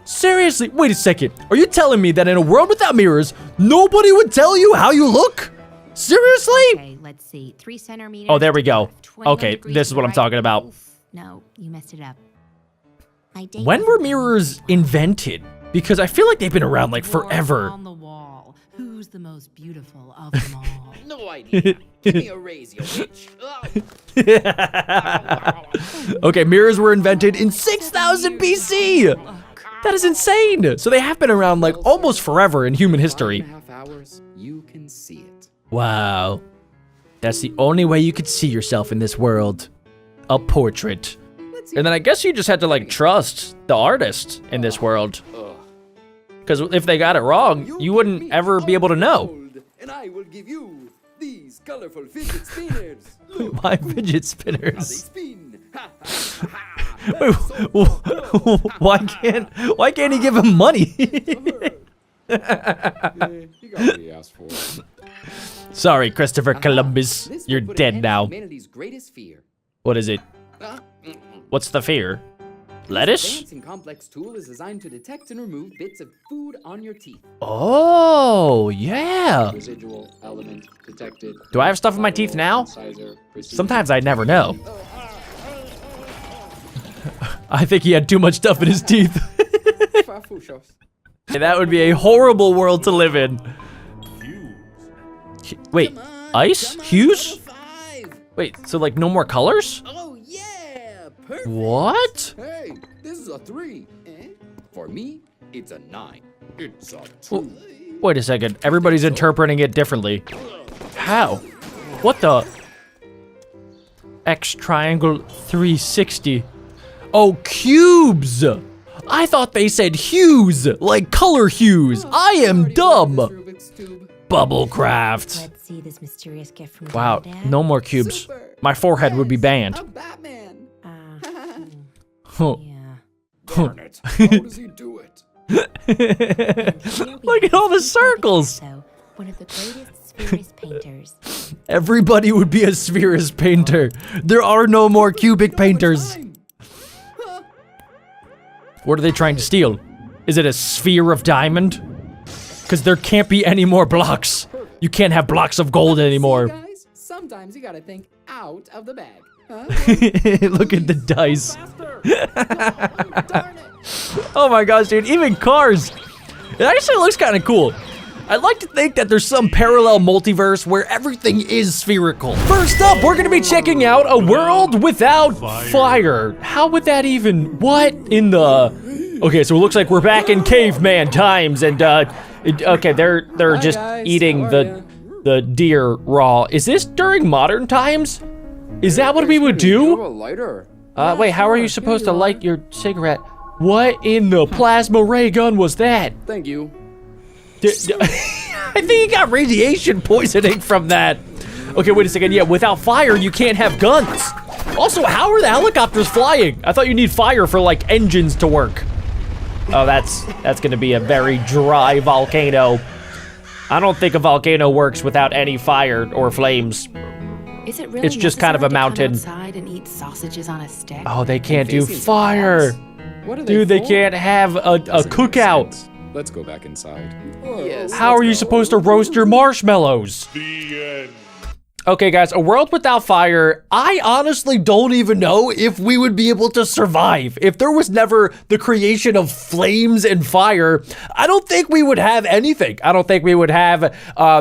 Seriously, wait a second. Are you telling me that in a world without mirrors, nobody would tell you how you look? Seriously? Okay, let's see. 3 centimeters. Oh, there we go. 21 Okay, degrees this is what I'm right. talking about. Oof. No, you messed it up. My date When was were the mirrors invented? Because I feel like they've been around like forever. On the wall. Who's the most beautiful of them all? No idea. Give me a raise, you bitch. Okay, mirrors were invented in 6000 BC. That is insane. So they have been around like almost forever in human history. 5.5 hours, you can see it. Wow. That's the only way you could see yourself in this world. A portrait. And then I guess you just had to like trust the artist in this world. Because if they got it wrong, you wouldn't ever be able to know. And I will give you these colorful fidget spinners. Why fidget How they spinners? spin Why can't he give him money? He got what he asked for. Sorry, Christopher Columbus. This You're will put an dead end to now. humanity's greatest fear. What is it? What's the fear? Lettuce? Advanced and complex tool is designed to detect and remove bits of food on your teeth. Oh, yeah. Residual element detected. Do I have stuff in my teeth now? Sometimes I never know. I think he had too much stuff in his teeth. That would be a horrible world to live in. Wait, ice? Hues? Wait, so like no more colors? Oh yeah, perfect. What? Hey, this is a 3. For me, it's a 9. It's a 2. Wait a second, everybody's interpreting it differently. How? What the? X triangle 360. Oh, cubes! I thought they said hues, like color hues. I am dumb. Bubblecraft. Let's see this mysterious gift from Wow, Dad. no more cubes. My forehead would be banned. Batman. Huh. Yeah. Darn it. How does he do it? Look at all the circles. So, one of the greatest spherist painters. Everybody would be a spherist painter. There are no more cubic painters. What are they trying to steal? Is it a sphere of diamond? Because there can't be any more blocks. You can't have blocks of gold anymore. See, guys, sometimes you gotta think out of the bag. Huh? Look at the dice. Oh my gosh, dude, even cars. It actually looks kind of cool. I'd like to think that there's some parallel multiverse where everything is spherical. First up, we're gonna be checking out a world without fire. How would that even, what in the? Okay, so it looks like we're back in caveman times and okay, they're just guys. eating How are the deer raw. Is this during modern times? Is that what we would do? A lighter. Wait, how are you supposed to light your cigarette? What in the plasma ray gun was that? Thank you. I think he got radiation poisoning from that. Okay, wait a second. Yeah, without fire, you can't have guns. Also, how are the helicopters flying? I thought you need fire for like engines to work. Oh, that's gonna be a very dry volcano. I don't think a volcano works without any fire or flames. Is it really It's just kind of a mountain. outside and eat sausages on a stick? Oh, they can't do Facing fire. What are Dude, they for? can't have a cookout. Let's go back inside. Yes, How are you supposed to roast your marshmallows? Okay, guys, a world without fire, I honestly don't even know if we would be able to survive. If there was never the creation of flames and fire, I don't think we would have anything. I don't think we would have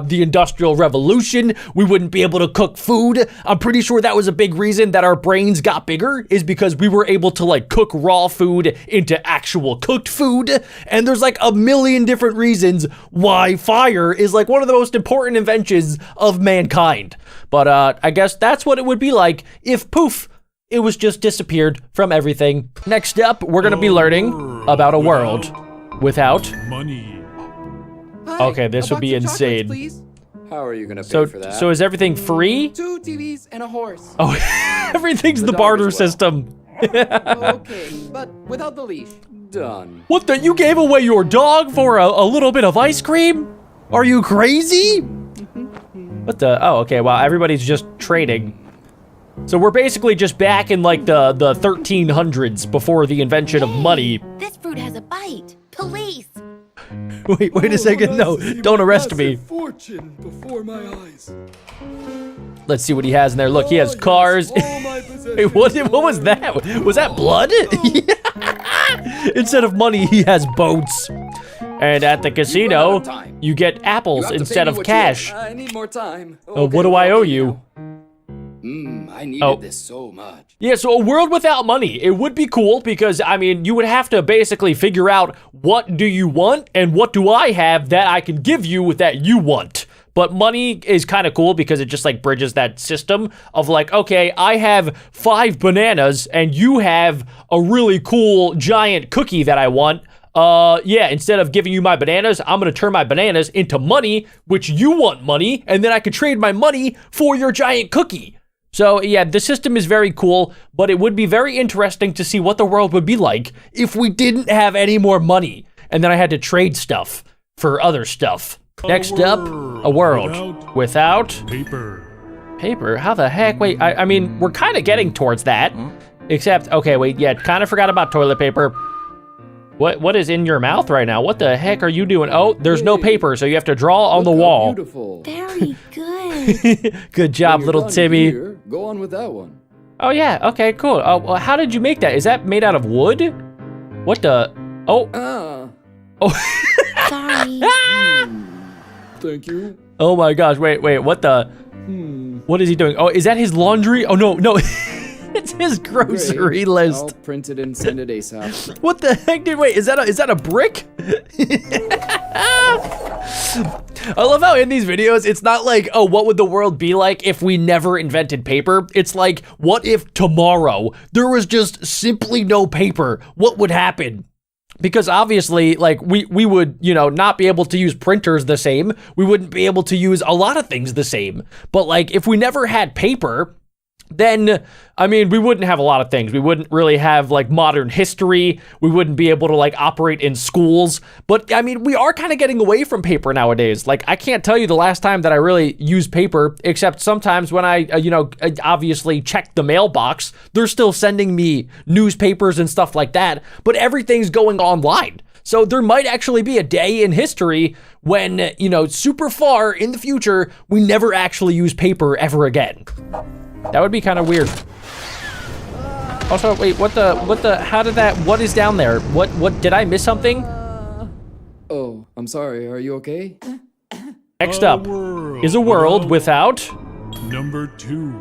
the Industrial Revolution. We wouldn't be able to cook food. I'm pretty sure that was a big reason that our brains got bigger, is because we were able to like cook raw food into actual cooked food. And there's like a million different reasons why fire is like one of the most important inventions of mankind. But I guess that's what it would be like if poof, it was just disappeared from everything. Next up, we're gonna be learning about a world without money. Okay, this would be insane. Please. How are you gonna pay So for that? so is everything free? 2 TVs and a horse. Oh, everything's the dog barter as well. system. Okay, but without the leash. Done. What the? You gave away your dog for a little bit of ice cream? Are you crazy? What the? Oh, okay. Wow, everybody's just trading. So we're basically just back in like the 1300s before the invention of money. This fruit has a bite. Police! Wait a second. No, don't arrest me. Fortune before my eyes. Let's see what he has in there. Look, he has cars. All my possessions. Wait, what was that? Was that blood? Instead of money, he has boats. And at the casino, you get apples instead of cash. I need more time. What do I owe you? I needed this so much. Yeah, so a world without money, it would be cool because, I mean, you would have to basically figure out what do you want and what do I have that I can give you that you want. But money is kind of cool because it just like bridges that system of like, okay, I have 5 bananas and you have a really cool giant cookie that I want. Yeah, instead of giving you my bananas, I'm gonna turn my bananas into money, which you want money, and then I could trade my money for your giant cookie. So yeah, the system is very cool, but it would be very interesting to see what the world would be like if we didn't have any more money and then I had to trade stuff for other stuff. Next up, a world without paper. Paper? How the heck? Wait, I mean, we're kind of getting towards that. Except, okay, wait, yeah, kind of forgot about toilet paper. What is in your mouth right now? What the heck are you doing? Oh, there's no paper, so you have to draw on the wall. Beautiful. Very good. Good job, When you're little done Timmy. here, go on with that one. Oh yeah, okay, cool. Oh, well, how did you make that? Is that made out of wood? What the? Oh. Oh. Sorry. Thank you. Oh my gosh, wait, what the? What is he doing? Oh, is that his laundry? Oh no. It's his grocery Great. list. I'll print it and send it ASAP. What the heck, dude? Wait, is that a brick? I love how in these videos, it's not like, oh, what would the world be like if we never invented paper? It's like, what if tomorrow there was just simply no paper? What would happen? Because obviously, like, we would, you know, not be able to use printers the same. We wouldn't be able to use a lot of things the same. But like, if we never had paper, then, I mean, we wouldn't have a lot of things. We wouldn't really have, like, modern history. We wouldn't be able to, like, operate in schools. But, I mean, we are kind of getting away from paper nowadays. Like, I can't tell you the last time that I really used paper, except sometimes when I, you know, obviously check the mailbox, they're still sending me newspapers and stuff like that. But everything's going online. So there might actually be a day in history when, you know, super far in the future, we never actually use paper ever again. That would be kind of weird. Also, wait, what the, how did that, what is down there? What, did I miss something? Oh, I'm sorry. Are you okay? Next up is a world without... Number 2.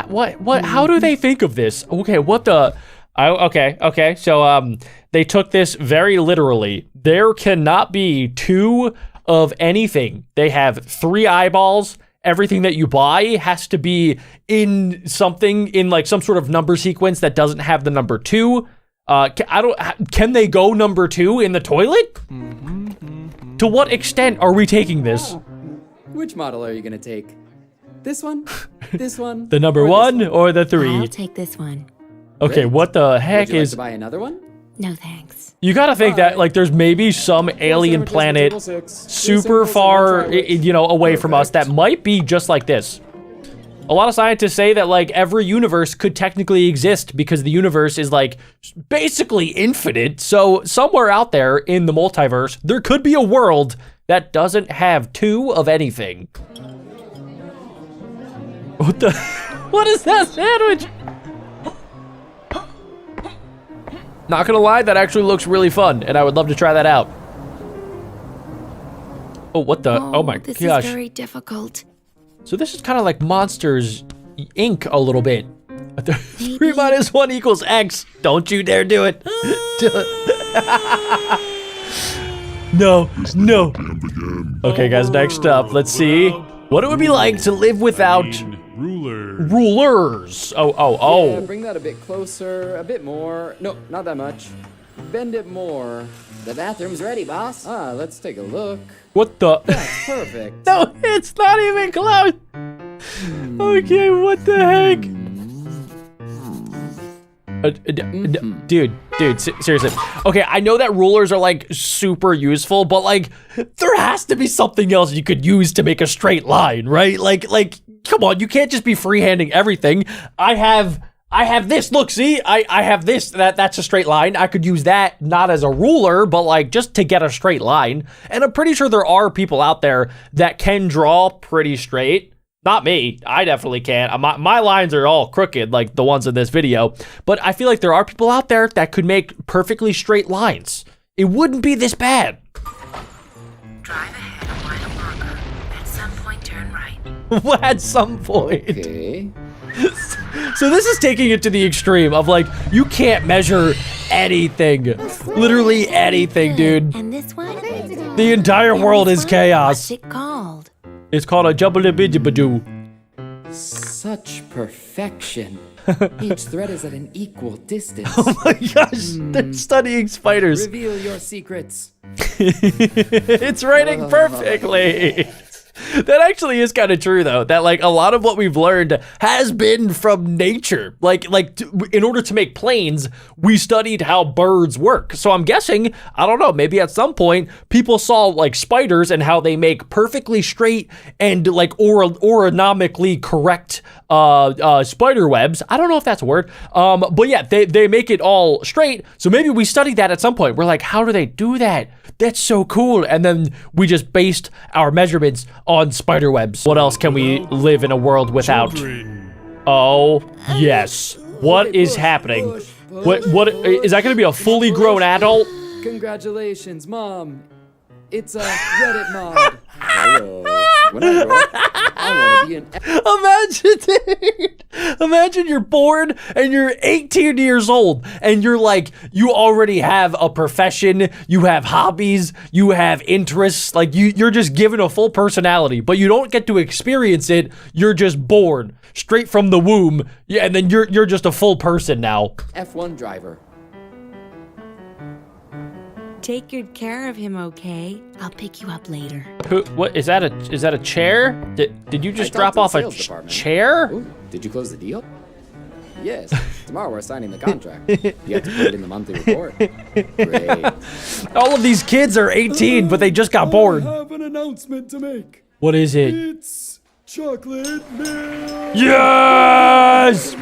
What, how do they think of this? Okay, what the, okay, so, they took this very literally. There cannot be 2 of anything. They have 3 eyeballs. Everything that you buy has to be in something, in like some sort of number sequence that doesn't have the number 2. Can they go number 2 in the toilet? To what extent are we taking this? Which model are you gonna take? This one? This one? The number 1 or the 3? I'll take this one. Okay, Great. what the heck Would you like is... to buy another one? No thanks. You gotta think that, like, there's maybe some alien planet super far, you know, away from us that might be just like this. A lot of scientists say that, like, every universe could technically exist because the universe is, like, basically infinite. So somewhere out there in the multiverse, there could be a world that doesn't have 2 of anything. What the? What is that sandwich? Not gonna lie, that actually looks really fun, and I would love to try that out. Oh, what the? Oh my this gosh. is very difficult. So this is kind of like Monsters, Inc. a little bit. 3 minus 1 equals X. Don't you dare do it. No. Okay, guys, next up, let's see what it would be like to live without rulers. Oh. Yeah, bring that a bit closer, a bit more. No, not that much. Bend it more. The bathroom's ready, boss. Let's take a look. What the? That's perfect. No, it's not even close. Okay, what the heck? Dude, seriously. Okay, I know that rulers are like super useful, but like there has to be something else you could use to make a straight line, right? Like, come on, you can't just be freehanding everything. I have this, look, see, I have this, that's a straight line. I could use that not as a ruler, but like just to get a straight line. And I'm pretty sure there are people out there that can draw pretty straight. Not me, I definitely can't. My lines are all crooked like the ones in this video, but I feel like there are people out there that could make perfectly straight lines. It wouldn't be this bad. Drive ahead a mile longer. At some point, turn right. At some point. Okay. So this is taking it to the extreme of like, you can't measure anything. Literally anything, dude. And this one? The entire world is chaos. What's it called? It's called a jubbalibidibadoo. Such perfection. Each thread is at an equal distance. Oh my gosh, they're studying spiders. Reveal your secrets. It's writing perfectly. That actually is kind of true, though, that like a lot of what we've learned has been from nature. In order to make planes, we studied how birds work. So I'm guessing, I don't know, maybe at some point people saw like spiders and how they make perfectly straight and like aerodynamically correct spider webs. I don't know if that's a word. But yeah, they make it all straight. So maybe we studied that at some point. We're like, how do they do that? That's so cool. And then we just based our measurements on spider webs. What else can we live in a world without? Oh, yes. What is happening? What is that going to be a fully grown adult? Congratulations, Mom. It's a Reddit mod. Hello. When I grow up, I want to be an... Imagine you're born and you're 18 years old and you're like, you already have a profession, you have hobbies, you have interests, like you're just given a full personality, but you don't get to experience it. You're just born straight from the womb. Yeah, and then you're just a full person now. F1 driver. Take good care of him, okay? I'll pick you up later. What is that? Is that a chair? Did you just drop off a chair? Ooh, did you close the deal? Yes. Tomorrow we're signing the contract. You have to put it in the monthly report. Great. All of these kids are 18, but they just got born. I have an announcement to make. What is it? It's chocolate milk. Yes!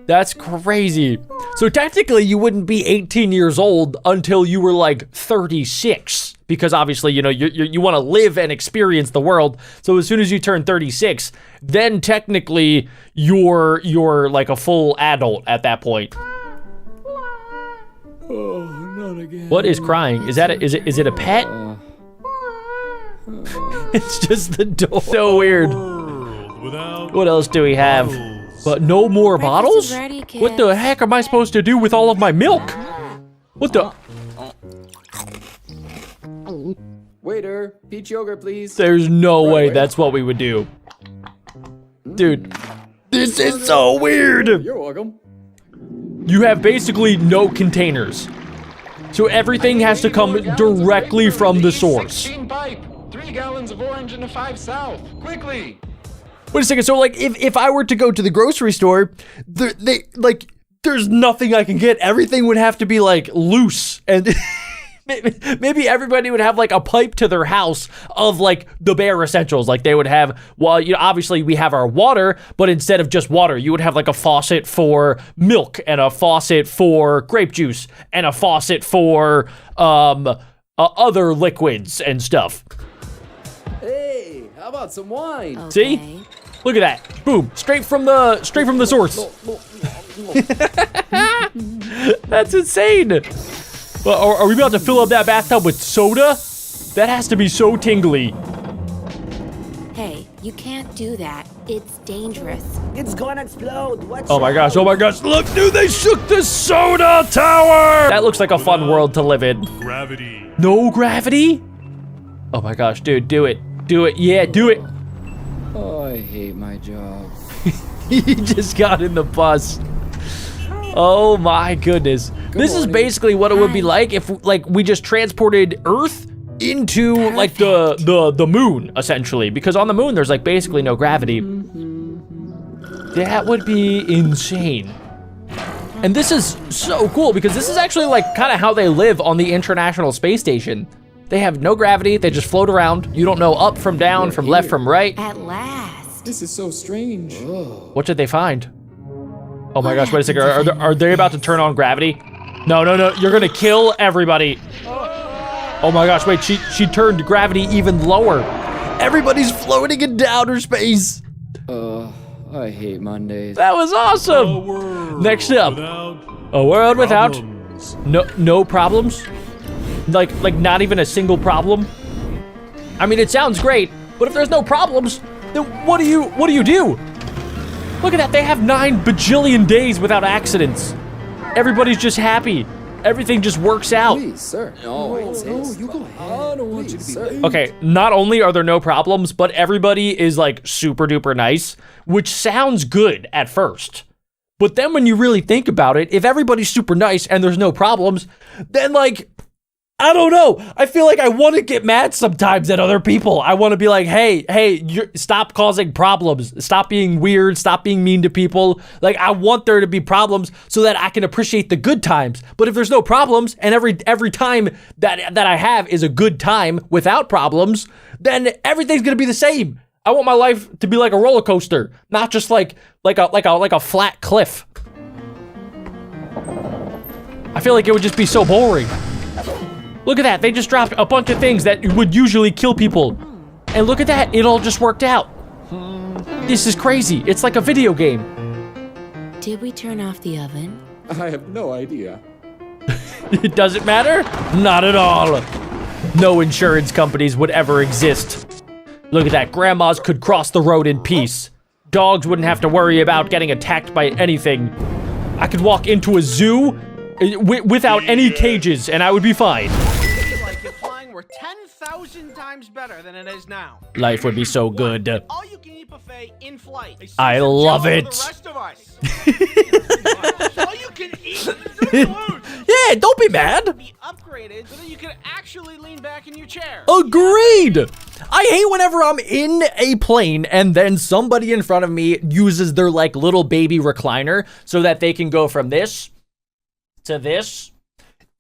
That's crazy. So technically you wouldn't be 18 years old until you were like 36, because obviously, you know, you want to live and experience the world. So as soon as you turn 36, then technically you're like a full adult at that point. Oh, not again. What is crying? Is it a pet? It's just the door. So weird. What else do we have? But no more bottles? What the heck am I supposed to do with all of my milk? What the? Waiter, peach yogurt, please. There's no way that's what we would do. Dude, this is so weird. You're welcome. You have basically no containers. So everything has to come directly from the source. 16 pipe, 3 gallons of orange and a 5 south. Quickly. Wait a second, so like if I were to go to the grocery store, there's nothing I can get. Everything would have to be like loose, and maybe everybody would have like a pipe to their house of like the bare essentials. Like they would have, well, you know, obviously we have our water, but instead of just water, you would have like a faucet for milk and a faucet for grape juice and a faucet for other liquids and stuff. Hey, how about some wine? Okay. See? Look at that. Boom. Straight from the source. That's insane. Well, are we about to fill up that bathtub with soda? That has to be so tingly. Hey, you can't do that. It's dangerous. It's gonna explode. Watch Oh my gosh. Oh my gosh. Look, dude, they shook the soda tower. That looks like a fun world to live in. Gravity. No gravity? Oh my gosh, dude, do it. Do it. Yeah, do it. Oh, I hate my job. He just got in the bus. Oh my goodness. This is basically what it would be like if like we just transported Earth into like the moon, essentially, because on the moon there's like basically no gravity. That would be insane. And this is so cool because this is actually like kind of how they live on the International Space Station. They have no gravity, they just float around. You don't know up from down, from left, from right. At last. This is so strange. What did they find? Oh my gosh, wait a second. Are they about to turn on gravity? No, no, no, you're gonna kill everybody. Oh my gosh, wait, she turned gravity even lower. Everybody's floating in outer space. I hate Mondays. That was awesome. Next up, a world without no problems. Like not even a single problem. I mean, it sounds great, but if there's no problems, then what do you do? Look at that, they have 9 bajillion days without accidents. Everybody's just happy. Everything just works out. Please, sir. No, you go ahead. I don't want you to be late. Okay, not only are there no problems, but everybody is like super duper nice, which sounds good at first. But then when you really think about it, if everybody's super nice and there's no problems, then like, I don't know. I feel like I want to get mad sometimes at other people. I want to be like, hey, stop causing problems. Stop being weird. Stop being mean to people. Like, I want there to be problems so that I can appreciate the good times. But if there's no problems and every time that I have is a good time without problems, then everything's going to be the same. I want my life to be like a roller coaster, not just like a flat cliff. I feel like it would just be so boring. Look at that, they just dropped a bunch of things that would usually kill people. And look at that, it all just worked out. This is crazy, it's like a video game. Did we turn off the oven? I have no idea. It doesn't matter? Not at all. No insurance companies would ever exist. Look at that, grandmas could cross the road in peace. Dogs wouldn't have to worry about getting attacked by anything. I could walk into a zoo without any cages and I would be fine. Like if flying were 10,000 times better than it is now. Life would be so good. All you can eat buffet in flight. I love it. The rest of us. All you can eat. Yeah, don't be mad. Be upgraded so that you can actually lean back in your chair. Agreed. I hate whenever I'm in a plane and then somebody in front of me uses their like little baby recliner so that they can go from this to this.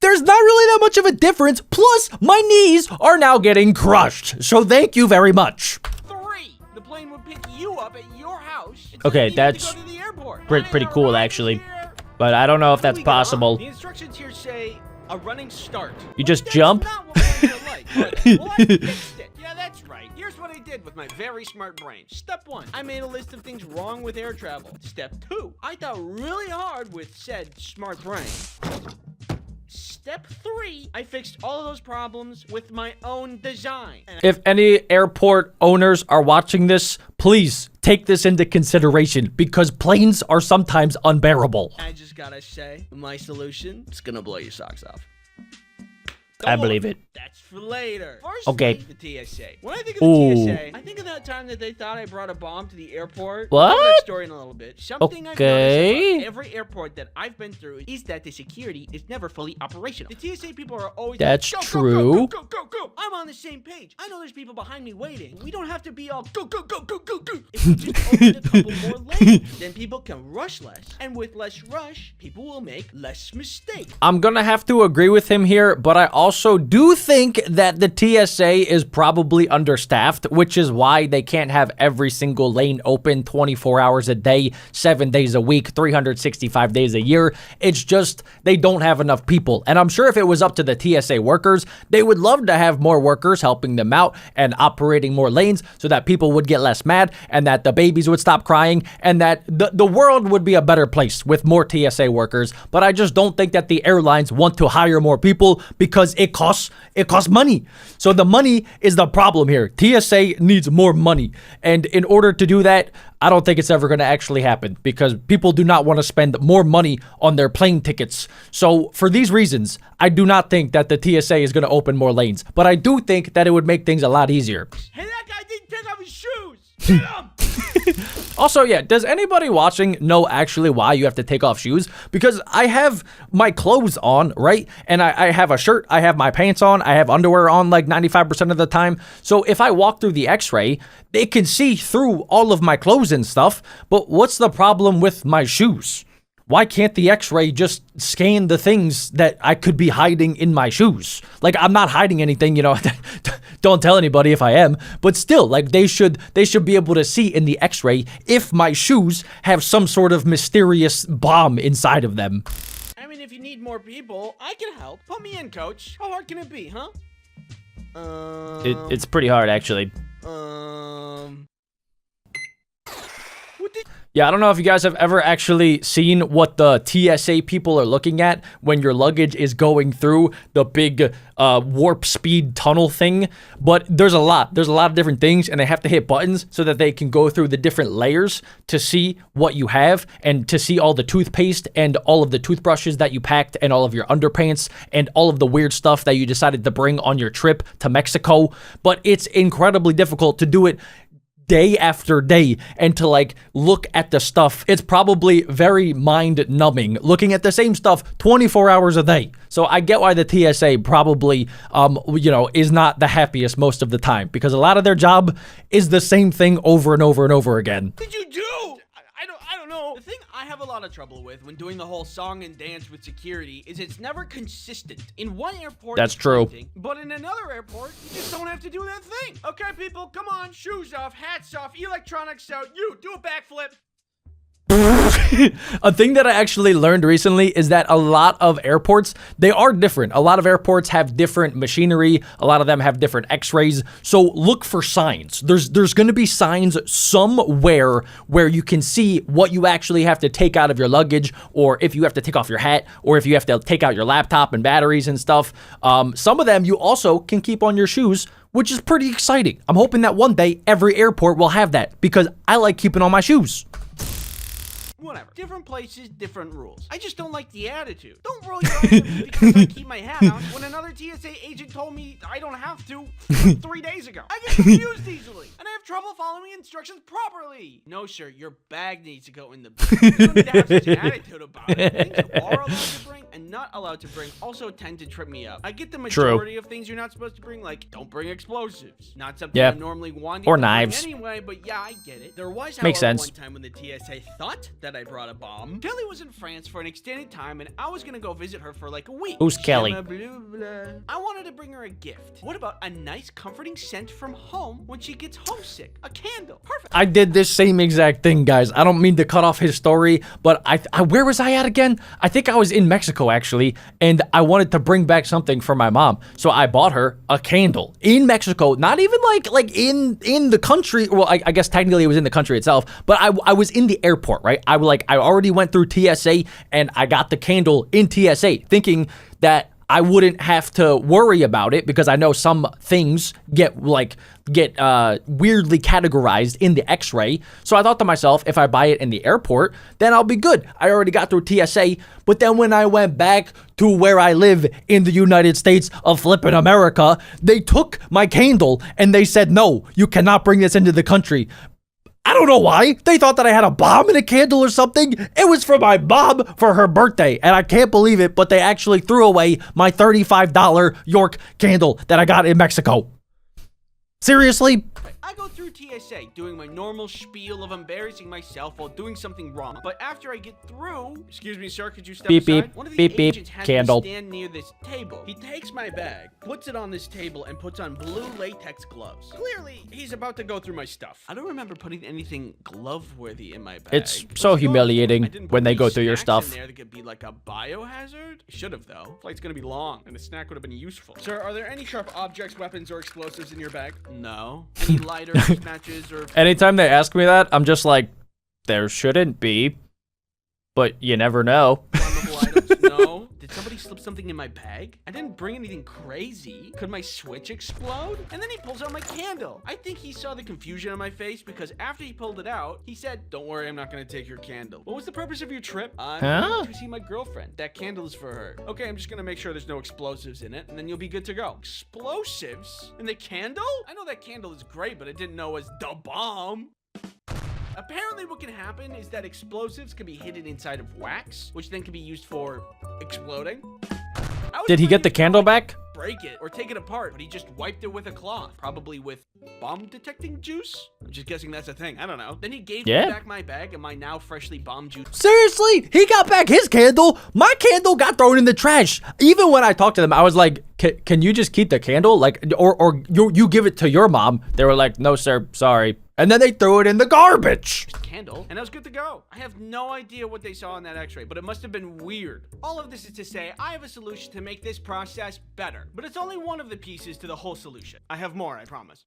There's not really that much of a difference. Plus, my knees are now getting crushed. So thank you very much. 3. The plane would pick you up at your house. Okay, that's pretty cool actually. But I don't know if that's possible. The instructions here say a running start. You just jump? Yeah, that's right. Here's what I did with my very smart brain. Step 1, I made a list of things wrong with air travel. Step 2, I thought really hard with said smart brain. Step 3, I fixed all of those problems with my own design. If any airport owners are watching this, please take this into consideration because planes are sometimes unbearable. I just gotta say, my solution is gonna blow your socks off. I believe it. That's for later. First, okay. The TSA. When I think of the TSA, I think of that time that they thought I brought a bomb to the airport. What? I'll tell that story in a little bit. Something I've okay. noticed about every airport that I've been through is that the security is never fully operational. The TSA people are always That's like, true. Go. I'm on the same page. I know there's people behind me waiting. We don't have to be all go. If we just open a couple more lanes, then people can rush less. And with less rush, people will make less mistakes. I'm gonna have to agree with him here, but I also do think that the TSA is probably understaffed, which is why they can't have every single lane open 24 hours a day, 7 days a week, 365 days a year. It's just they don't have enough people. And I'm sure if it was up to the TSA workers, they would love to have more workers helping them out and operating more lanes so that people would get less mad and that the babies would stop crying and that the world would be a better place with more TSA workers. But I just don't think that the airlines want to hire more people because it costs money. So the money is the problem here. TSA needs more money. And in order to do that, I don't think it's ever going to actually happen because people do not want to spend more money on their plane tickets. So for these reasons, I do not think that the TSA is going to open more lanes. But I do think that it would make things a lot easier. Hey, that guy didn't take off his shoes. Get him! Also, yeah, does anybody watching know actually why you have to take off shoes? Because I have my clothes on, right? And I have a shirt, I have my pants on, I have underwear on like 95% of the time. So if I walk through the x-ray, they can see through all of my clothes and stuff. But what's the problem with my shoes? Why can't the x-ray just scan the things that I could be hiding in my shoes? Like, I'm not hiding anything, you know, don't tell anybody if I am, but still, like, they should be able to see in the x-ray if my shoes have some sort of mysterious bomb inside of them. I mean, if you need more people, I can help. Put me in, coach. How hard can it be, huh? It's pretty hard, actually. Yeah, I don't know if you guys have ever actually seen what the TSA people are looking at when your luggage is going through the big warp speed tunnel thing, but there's a lot of different things and they have to hit buttons so that they can go through the different layers to see what you have and to see all the toothpaste and all of the toothbrushes that you packed and all of your underpants and all of the weird stuff that you decided to bring on your trip to Mexico. But it's incredibly difficult to do it day after day and to like look at the stuff. It's probably very mind numbing looking at the same stuff 24 hours a day. So I get why the TSA probably, is not the happiest most of the time, because a lot of their job is the same thing over and over and over again. Did you do? I don't know. The thing I have a lot of trouble with when doing the whole song and dance with security is it's never consistent. In one airport, that's true. But in another airport, you just don't have to do that thing. Okay, people, come on. Shoes off, hats off, electronics out. You, do a backflip. A thing that I actually learned recently is that a lot of airports, they are different. A lot of airports have different machinery. A lot of them have different x-rays. So look for signs. There's going to be signs somewhere where you can see what you actually have to take out of your luggage, or if you have to take off your hat, or if you have to take out your laptop and batteries and stuff. Some of them you also can keep on your shoes, which is pretty exciting. I'm hoping that one day every airport will have that, because I like keeping on my shoes. Whatever. Different places, different rules. I just don't like the attitude. Don't roll your eyes at me because I keep my hat on when another TSA agent told me I don't have to 3 days ago. I get confused easily, and I have trouble following instructions properly. No, sir, your bag needs to go in the bag. You don't need to have such an attitude about it. Things you are allowed to bring and not allowed to bring also tend to trip me up. I get the majority of things you're not supposed to bring, like don't bring explosives. Not something I normally want or to knives. bring anyway, but yeah, I get it. There was, Makes however, sense. one time when the TSA thought that I brought a bomb. Kelly was in France for an extended time, and I was gonna go visit her for like a week. Who's Kelly? I wanted to bring her a gift. What about a nice, comforting scent from home when she gets homesick? A candle. Perfect. I did this same exact thing, guys. I don't mean to cut off his story, but I where was I at again? I think I was in Mexico, actually, and I wanted to bring back something for my mom. So I bought her a candle in Mexico, not even like in the country. Well, I guess technically it was in the country itself, but I was in the airport, right? I already went through TSA, and I got the candle in TSA, thinking that I wouldn't have to worry about it, because I know some things get weirdly categorized in the x-ray. So I thought to myself, if I buy it in the airport, then I'll be good. I already got through TSA. But then when I went back to where I live in the United States of flippin' America, they took my candle and they said, no, you cannot bring this into the country. I don't know why. They thought that I had a bomb in a candle or something. It was for my mom for her birthday, and I can't believe it, but they actually threw away my $35 York candle that I got in Mexico. Seriously? I go through TSA doing my normal spiel of embarrassing myself while doing something wrong. But after I get through, excuse me, sir, could you step beep, aside? Beep, One of the beep, agents beep, has candle. me stand near this table. He takes my bag, puts it on this table, and puts on blue latex gloves. Clearly, he's about to go through my stuff. I don't remember putting anything glove-worthy in my bag. It's so humiliating when they go through your stuff. In there that could be like a biohazard? Should have, though. Flight's gonna be long, and a snack would have been useful. Sir, are there any sharp objects, weapons, or explosives in your bag? No. Any lighters, matches, or... Anytime they ask me that, I'm just like, there shouldn't be, but you never know. Flammable items? No. Did somebody slip something in my bag? I didn't bring anything crazy. Could my switch explode? And then he pulls out my candle. I think he saw the confusion on my face, because after he pulled it out, he said, don't worry, I'm not gonna take your candle. What was the purpose of your trip? I'm going to see my girlfriend. That candle is for her. Okay, I'm just gonna make sure there's no explosives in it, and then you'll be good to go. Explosives? In the candle? I know that candle is great, but I didn't know it was the bomb. Apparently what can happen is that explosives can be hidden inside of wax, which then can be used for exploding. Did he get the candle back? Break it or take it apart, but he just wiped it with a cloth, probably with bomb detecting juice. I'm just guessing that's a thing. I don't know. Then he gave me back my bag and my now freshly bomb juice. Seriously? He got back his candle? My candle got thrown in the trash. Even when I talked to them, I was like, can you just keep the candle? Like, or you give it to your mom. They were like, no, sir, sorry. And then they threw it in the garbage. Candle, and I was good to go. I have no idea what they saw in that x-ray, but it must have been weird. All of this is to say, I have a solution to make this process better, but it's only one of the pieces to the whole solution. I have more, I promise.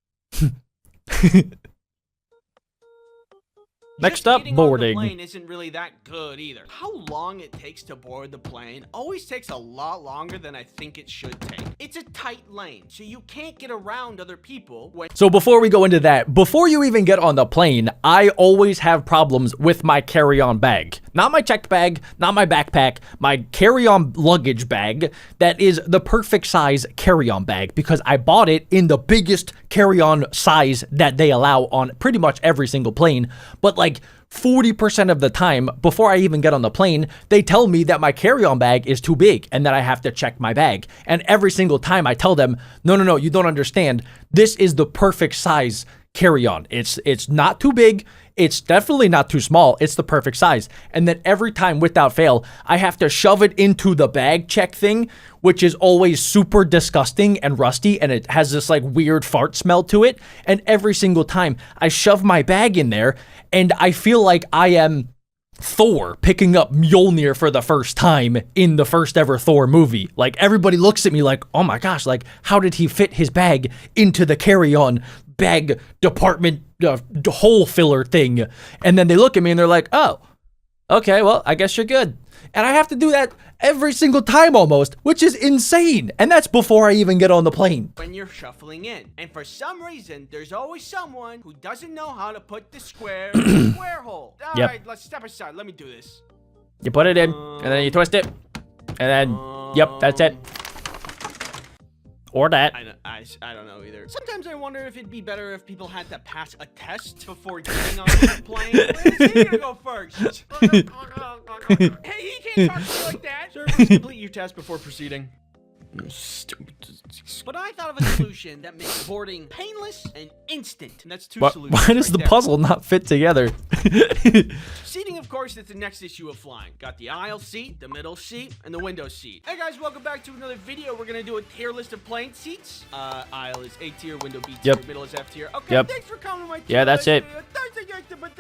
Next up, boarding. The plane isn't really that good either. How long it takes to board the plane always takes a lot longer than I think it should take. It's a tight lane, so you can't get around other people when... So before we go into that, before you even get on the plane, I always have problems with my carry-on bag. Not my checked bag, not my backpack, my carry-on luggage bag that is the perfect size carry-on bag because I bought it in the biggest carry-on size that they allow on pretty much every single plane. But like 40% of the time, before I even get on the plane, they tell me that my carry-on bag is too big and that I have to check my bag. And every single time I tell them, no, you don't understand. This is the perfect size carry-on. It's not too big. It's definitely not too small. It's the perfect size. And then every time, without fail, I have to shove it into the bag check thing, which is always super disgusting and rusty, and it has this like weird fart smell to it. And every single time I shove my bag in there, and I feel like I am Thor picking up Mjolnir for the first time in the first ever Thor movie. Like, everybody looks at me like, oh my gosh, like, how did he fit his bag into the carry-on bag department hole filler thing? And then they look at me and they're like, oh, okay, well, I guess you're good. And I have to do that every single time almost, which is insane. And that's before I even get on the plane. When you're shuffling in. And for some reason, there's always someone who doesn't know how to put the square in the square hole. All right, let's step aside. Let me do this. You put it in, and then you twist it. And then, yep, that's it. Or that. I don't know either. Sometimes I wonder if it'd be better if people had to pass a test before getting on the plane. Where's he gonna go first? Hey, he can't talk to you like that. Sir, please complete your test before proceeding. Stupid. But I thought of a solution that makes boarding painless and instant. And that's two solutions. Why does the puzzle not fit together? Seating, of course, is the next issue of flying. Got the aisle seat, the middle seat, and the window seat. Hey guys, welcome back to another video. We're gonna do a tier list of plane seats. Aisle is A tier, window B tier, middle is F tier. Okay, thanks for coming to my tier that's list. it.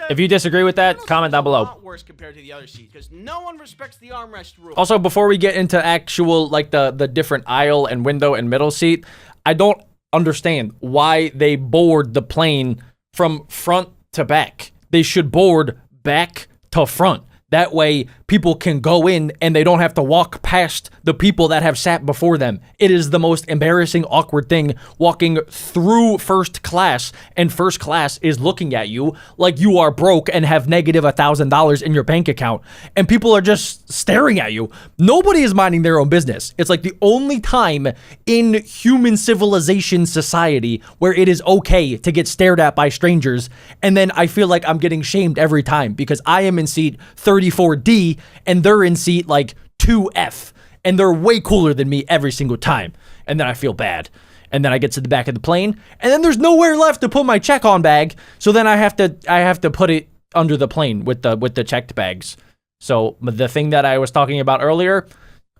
If you disagree with that, comment down below. A lot worse compared to the other seats because no one respects the armrest rule. Also, before we get into actual, like, the different aisle and window and middle seat, I don't understand why they board the plane from front to back. They should board back to front. That way, people can go in and they don't have to walk past the people that have sat before them. It is the most embarrassing, awkward thing walking through first class, and first class is looking at you like you are broke and have negative $1,000 in your bank account, and people are just staring at you. Nobody is minding their own business. It's like the only time in human civilization society where it is okay to get stared at by strangers, and then I feel like I'm getting shamed every time because I am in seat 34D and they're in seat like 2F and they're way cooler than me every single time. And then I feel bad. And then I get to the back of the plane and then there's nowhere left to put my check-on bag. So then I have to put it under the plane with the checked bags. So the thing that I was talking about earlier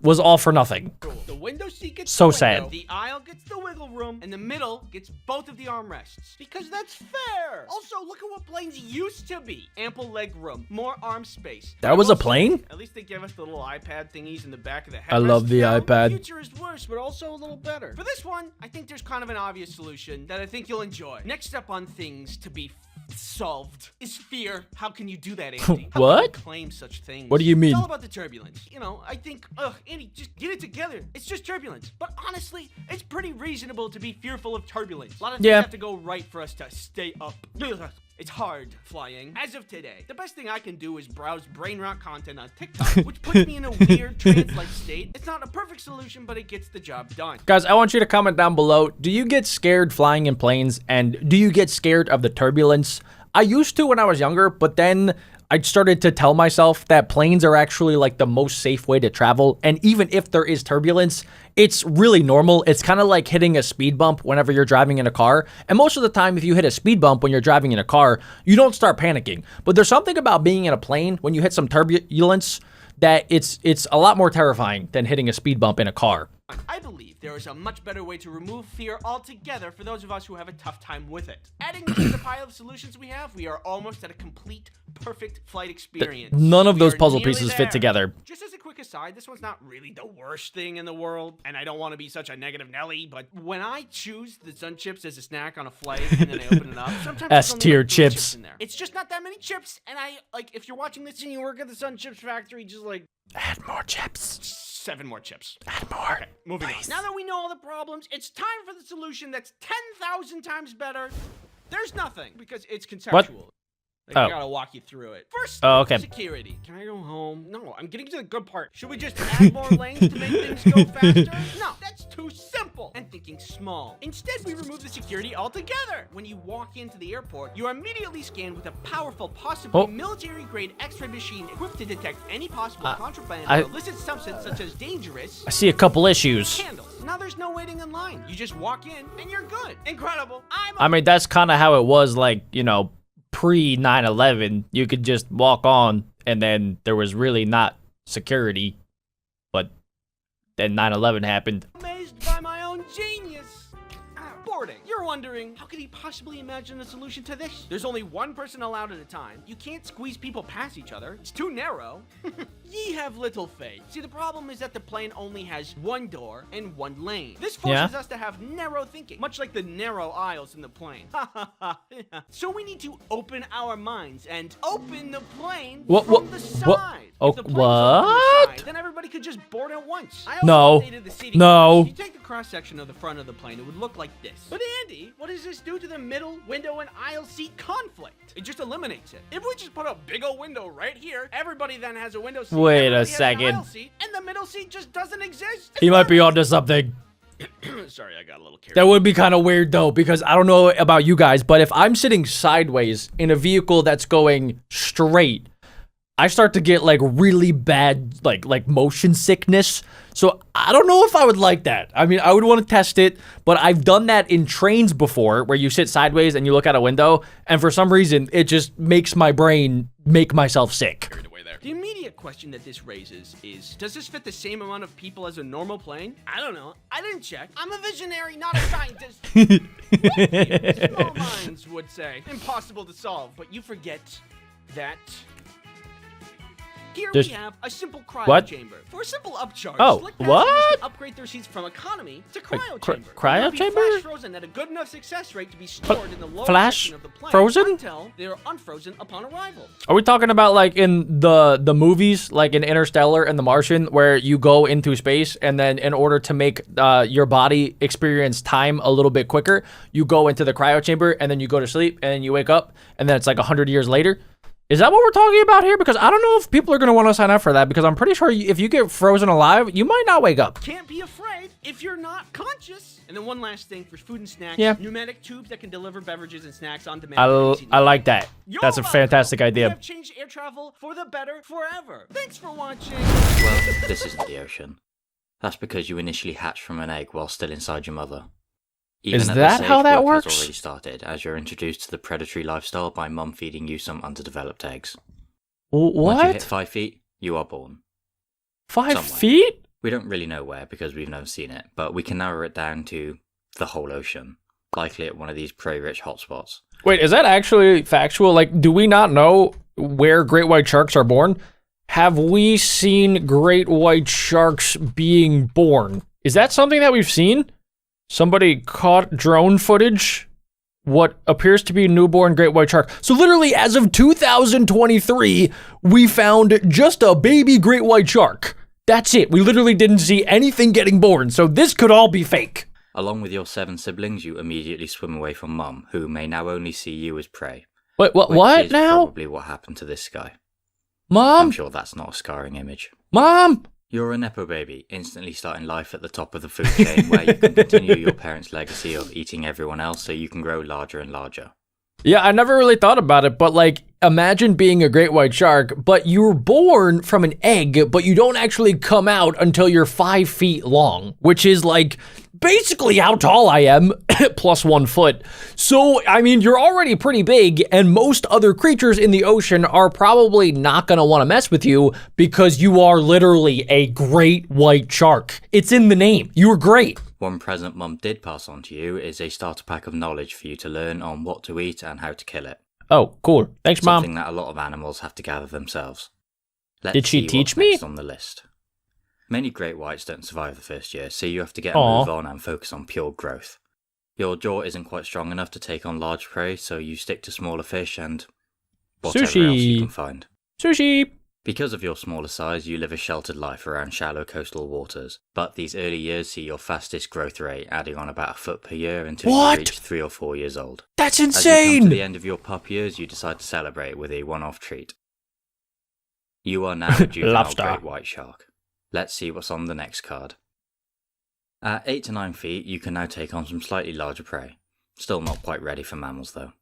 was all for nothing. The window seat gets so the window, sad. The aisle gets the wiggle room, and the middle gets both of the armrests. Because that's fair. Also, look at what planes used to be. Ample leg room, more arm space. That was a plane? At least they give us the little iPad thingies in the back of the headrest. I love the iPad. The future is worse, but also a little better. For this one, I think there's kind of an obvious solution that I think you'll enjoy. Next up on things to be solved is fear. How can you do that, Andy? How What? can you claim such things? What do you mean? It's all about the turbulence. You know, I think, Andy, just get it together. It's just turbulence. But honestly, it's pretty reasonable to be fearful of turbulence. A lot of things have to go right for us to stay up. It's hard flying. As of today, the best thing I can do is browse brain rot content on TikTok, which puts me in a weird trance-like state. It's not a perfect solution, but it gets the job done. Guys, I want you to comment down below. Do you get scared flying in planes? And do you get scared of the turbulence? I used to when I was younger, but then I started to tell myself that planes are actually like the most safe way to travel. And even if there is turbulence, it's really normal. It's kind of like hitting a speed bump whenever you're driving in a car. And most of the time, if you hit a speed bump when you're driving in a car, you don't start panicking. But there's something about being in a plane when you hit some turbulence that it's a lot more terrifying than hitting a speed bump in a car. I believe there is a much better way to remove fear altogether for those of us who have a tough time with it. Adding to the pile of solutions we have, we are almost at a complete, perfect flight experience. None of those We are puzzle nearly pieces there. fit together. Just as a quick aside, this one's not really the worst thing in the world, and I don't want to be such a negative Nelly, but when I choose the sun chips as a snack on a flight and then I open it up, sometimes there's only S-tier like 3 chips. in there. It's just not that many chips, and I, like, if you're watching this and you work at the sun chips factory, just like... Add more chips. 7 more chips. Add more. Okay, moving on. Now that we know all the problems, it's time for the solution that's 10,000 times better. There's nothing, because it's conceptual. Like, I gotta walk you through it. First, okay. Security. Can I go home? No, I'm getting to the good part. Should we just add more lanes to make things go faster? No, that's too simple. And thinking small. Instead, we remove the security altogether. When you walk into the airport, you are immediately scanned with a powerful, possibly military-grade X-ray machine equipped to detect any possible contraband or illicit substance such as dangerous. I see a couple issues. Candles. Now there's no waiting in line. You just walk in and you're good. Incredible. I mean, that's kind of how it was, like, you know, pre 9/11. You could just walk on, and then there was really not security. But then 9/11 happened. Amazed by my own genius. Boarding. You're wondering, how could he possibly imagine a solution to this? There's only one person allowed at a time. You can't squeeze people past each other. It's too narrow. Ye have little faith. See, the problem is that the plane only has one door and one lane. This forces us to have narrow thinking, much like the narrow aisles in the plane. So we need to open our minds and open the plane from the side. Oh, if the plane's on the side, then everybody could just board at once. I also updated the seating. If you take the cross-section of the front of the plane, it would look like this. But Andy, what does this do to the middle, window, and aisle seat conflict? It just eliminates it. If we just put a big old window right here, everybody then has a window seat. Wait a second. Seat, and the middle seat just doesn't exist. He might be onto something. Sorry, I got a little carried. That would be kind of weird, though, because I don't know about you guys, but if I'm sitting sideways in a vehicle that's going straight, I start to get like really bad like motion sickness. So I don't know if I would like that. I mean, I would want to test it, but I've done that in trains before where you sit sideways and you look out a window, and for some reason it just makes my brain make myself sick. The immediate question that this raises is, does this fit the same amount of people as a normal plane? I don't know. I didn't check. I'm a visionary, not a scientist. Small minds would say. Impossible to solve, but you forget that... Here we have a simple cryo chamber. For a simple upcharge, select passengers can upgrade their seats from economy to cryo chamber. Cryo chamber? Flash frozen at a good enough success rate to be stored in the lower section of the plane until they are unfrozen upon arrival. Are we talking about like in the movies, like in Interstellar and The Martian, where you go into space and then in order to make your body experience time a little bit quicker, you go into the cryo chamber and then you go to sleep and then you wake up and then it's like 100 years later? Is that what we're talking about here? Because I don't know if people are going to want to sign up for that, because I'm pretty sure if you get frozen alive, you might not wake up. Can't be afraid if you're not conscious. And then one last thing for food and snacks. Pneumatic tubes that can deliver beverages and snacks on demand. I like that. That's a fantastic idea. We have changed air travel for the better forever. Thanks for watching. Well, this isn't the ocean. That's because you initially hatched from an egg while still inside your mother. Is that how that works? Has already started, as you're introduced to the predatory lifestyle by mum feeding you some underdeveloped eggs. What? Once you hit 5 feet, you are born. 5 feet? We don't really know where because we've never seen it, but we can narrow it down to the whole ocean, likely at one of these prey-rich hotspots. Wait, is that actually factual? Like, do we not know where great white sharks are born? Have we seen great white sharks being born? Is that something that we've seen? Somebody caught drone footage, what appears to be a newborn great white shark. So literally, as of 2023, we found just a baby great white shark. That's it. We literally didn't see anything getting born, so this could all be fake. Along with your 7 siblings, you immediately swim away from mum, who may now only see you as prey. Wait, what now? Probably what happened to this guy. Mom? I'm sure that's not a scarring image. Mom? You're a Nepo baby, instantly starting life at the top of the food chain where you can continue your parents' legacy of eating everyone else so you can grow larger and larger. Yeah, I never really thought about it, but like, imagine being a great white shark, but you were born from an egg, but you don't actually come out until you're 5 feet long, which is like basically how tall I am, plus 1 foot. So, I mean, you're already pretty big, and most other creatures in the ocean are probably not going to want to mess with you because you are literally a great white shark. It's in the name. You were great. One present mum did pass on to you is a starter pack of knowledge for you to learn on what to eat and how to kill it. Oh, cool. Thanks, Mom. Something that a lot of animals have to gather themselves. Did she teach me? Next on the list. Many great whites don't survive the first year, so you have to get a move on and focus on pure growth. Your jaw isn't quite strong enough to take on large prey, so you stick to smaller fish and whatever else you can find. Sushi! Because of your smaller size, you live a sheltered life around shallow coastal waters, but these early years see your fastest growth rate, adding on about a foot per year until you reach 3 or 4 years old. That's As you come insane! to the end of your pup years, you decide to celebrate with a one-off treat. You are now a juvenile Lobster. great white shark. Let's see what's on the next card. At 8 to 9 feet, you can now take on some slightly larger prey. Still not quite ready for mammals though.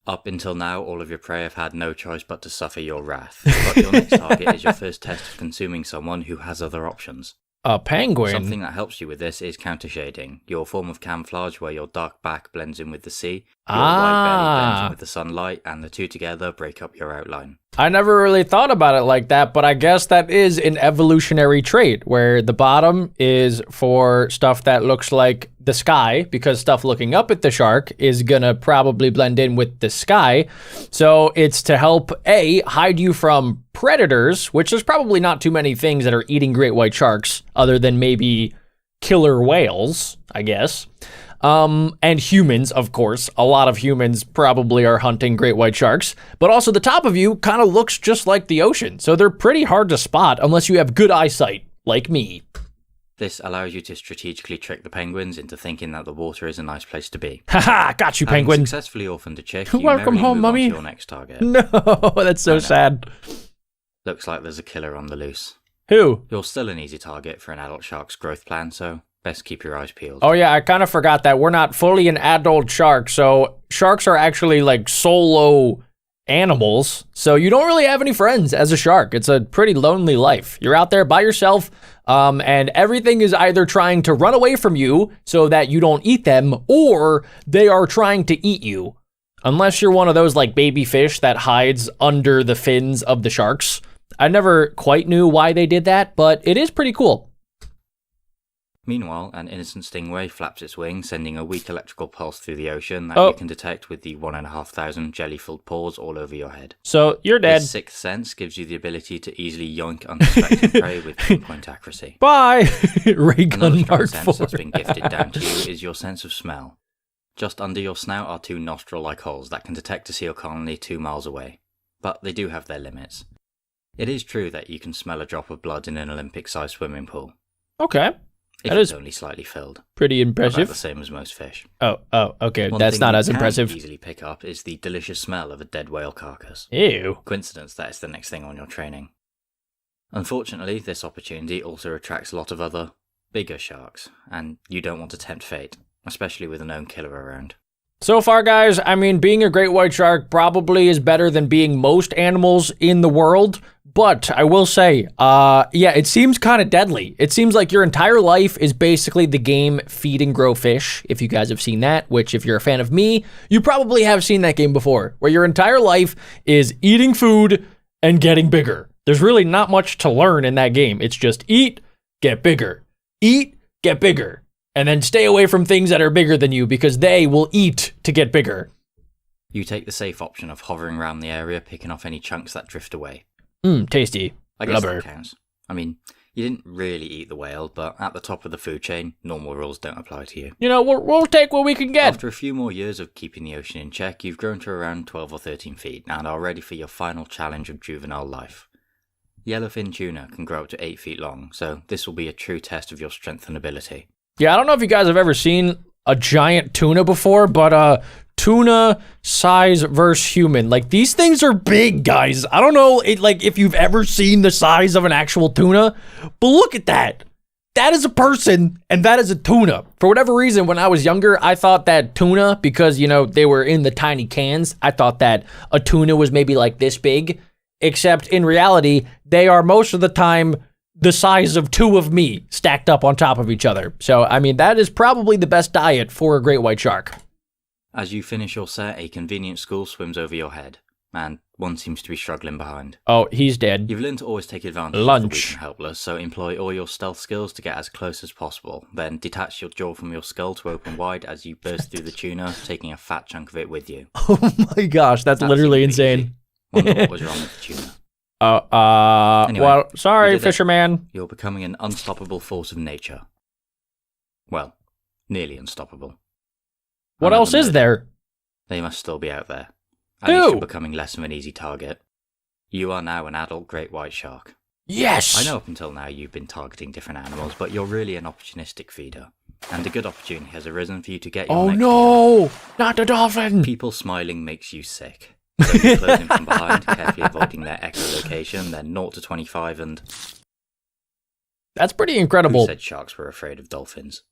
Up until now, all of your prey have had no choice but to suffer your wrath, but your next target is your first test of consuming someone who has other options. A penguin? Something that helps you with this is countershading, your form of camouflage where your dark back blends in with the sea, your white belly blends in with the sunlight, and the two together break up your outline. I never really thought about it like that, but I guess that is an evolutionary trait where the bottom is for stuff that looks like the sky, because stuff looking up at the shark is gonna probably blend in with the sky. So it's to help hide you from predators, which there's probably not too many things that are eating great white sharks other than maybe killer whales, I guess. And humans, of course. A lot of humans probably are hunting great white sharks, but also the top of you kind of looks just like the ocean, so they're pretty hard to spot unless you have good eyesight, like me. This allows you to strategically trick the penguins into thinking that the water is a nice place to be. Haha, got you, Having penguin. successfully orphaned a chick, you Welcome merrily home, move on mummy. to your next target. No, that's so sad. Looks like there's a killer on the loose. Who? You're still an easy target for an adult shark's growth plan, so best keep your eyes peeled. Oh yeah, I kind of forgot that we're not fully an adult shark, so sharks are actually like solo animals, so you don't really have any friends as a shark. It's a pretty lonely life. You're out there by yourself, and everything is either trying to run away from you so that you don't eat them, or they are trying to eat you. Unless you're one of those like baby fish that hides under the fins of the sharks. I never quite knew why they did that, but it is pretty cool. Meanwhile, an innocent stingray flaps its wings, sending a weak electrical pulse through the ocean that you can detect with the 1,500 jelly-filled paws all over your head. So, you're dead. This sixth sense gives you the ability to easily yoink unsuspecting prey with pinpoint accuracy. Bye! Ray Another gun strong Mark sense 4. that's been gifted down to you is your sense of smell. Just under your snout are two nostril-like holes that can detect a seal colony 2 miles away, but they do have their limits. It is true that you can smell a drop of blood in an Olympic-sized swimming pool. Okay. If That it's is only slightly filled. pretty impressive. About the same as most fish. Oh, okay. One That's thing not you as can impressive. easily pick up is the delicious smell of a dead whale carcass. Ew. Coincidence that is the next thing on your training. Unfortunately, this opportunity also attracts a lot of other, bigger sharks, and you don't want to tempt fate, especially with a known killer around. So far, guys, I mean, being a great white shark probably is better than being most animals in the world. But I will say, yeah, it seems kind of deadly. It seems like your entire life is basically the game Feed and Grow Fish, if you guys have seen that, which if you're a fan of me, you probably have seen that game before, where your entire life is eating food and getting bigger. There's really not much to learn in that game. It's just eat, get bigger. Eat, get bigger. And then stay away from things that are bigger than you because they will eat to get bigger. You take the safe option of hovering around the area, picking off any chunks that drift away. Tasty. I guess Blubber. that counts. I mean, you didn't really eat the whale, but at the top of the food chain, normal rules don't apply to you. You know, we'll take what we can get. After a few more years of keeping the ocean in check, you've grown to around 12 or 13 feet and are ready for your final challenge of juvenile life. Yellowfin tuna can grow up to 8 feet long, so this will be a true test of your strength and ability. Yeah, I don't know if you guys have ever seen a giant tuna before, but tuna size versus human. Like, these things are big, guys. I don't know if you've ever seen the size of an actual tuna, but look at that. That is a person, and that is a tuna. For whatever reason, when I was younger, I thought that tuna, because, you know, they were in the tiny cans, I thought that a tuna was maybe like this big, except in reality, they are most of the time the size of 2 of me stacked up on top of each other. So, I mean, that is probably the best diet for a great white shark. As you finish your set, a convenient school swims over your head, and one seems to be struggling behind. Oh, he's dead. You've learned to always take advantage of the weak and helpless, so employ all your stealth skills to get as close as possible. Then detach your jaw from your skull to open wide as you burst through the tuna, taking a fat chunk of it with you. Oh my gosh, that's literally insane. Wonder what was wrong with the tuna. Anyway, well, sorry, you did it. fisherman. You're becoming an unstoppable force of nature. Well, nearly unstoppable. What else is there? They must still be out there. At Who? least you're becoming less of an easy target. You are now an adult great white shark. Yes! I know up until now you've been targeting different animals, but you're really an opportunistic feeder. And a good opportunity has arisen for you to get your next no! Not the dolphin! People smiling makes you sick. So you're closing from behind, carefully avoiding their echolocation, then 0 to 25 and... That's pretty incredible. Who said sharks were afraid of dolphins?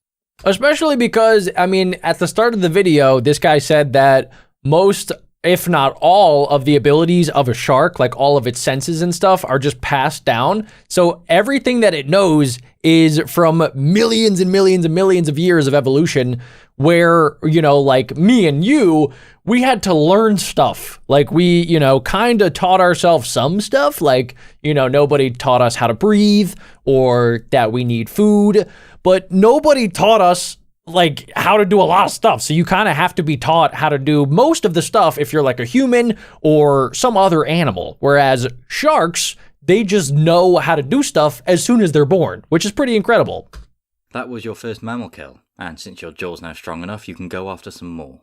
Especially because, I mean, at the start of the video, this guy said that most, if not all, of the abilities of a shark, like all of its senses and stuff, are just passed down. So everything that it knows is from millions and millions and millions of years of evolution where, you know, like me and you, we had to learn stuff. Like we, you know, kind of taught ourselves some stuff. Like, you know, nobody taught us how to breathe or that we need food, but nobody taught us like how to do a lot of stuff. So you kind of have to be taught how to do most of the stuff if you're like a human or some other animal. Whereas sharks, they just know how to do stuff as soon as they're born, which is pretty incredible. That was your first mammal kill, and since your jaw's now strong enough, you can go after some more.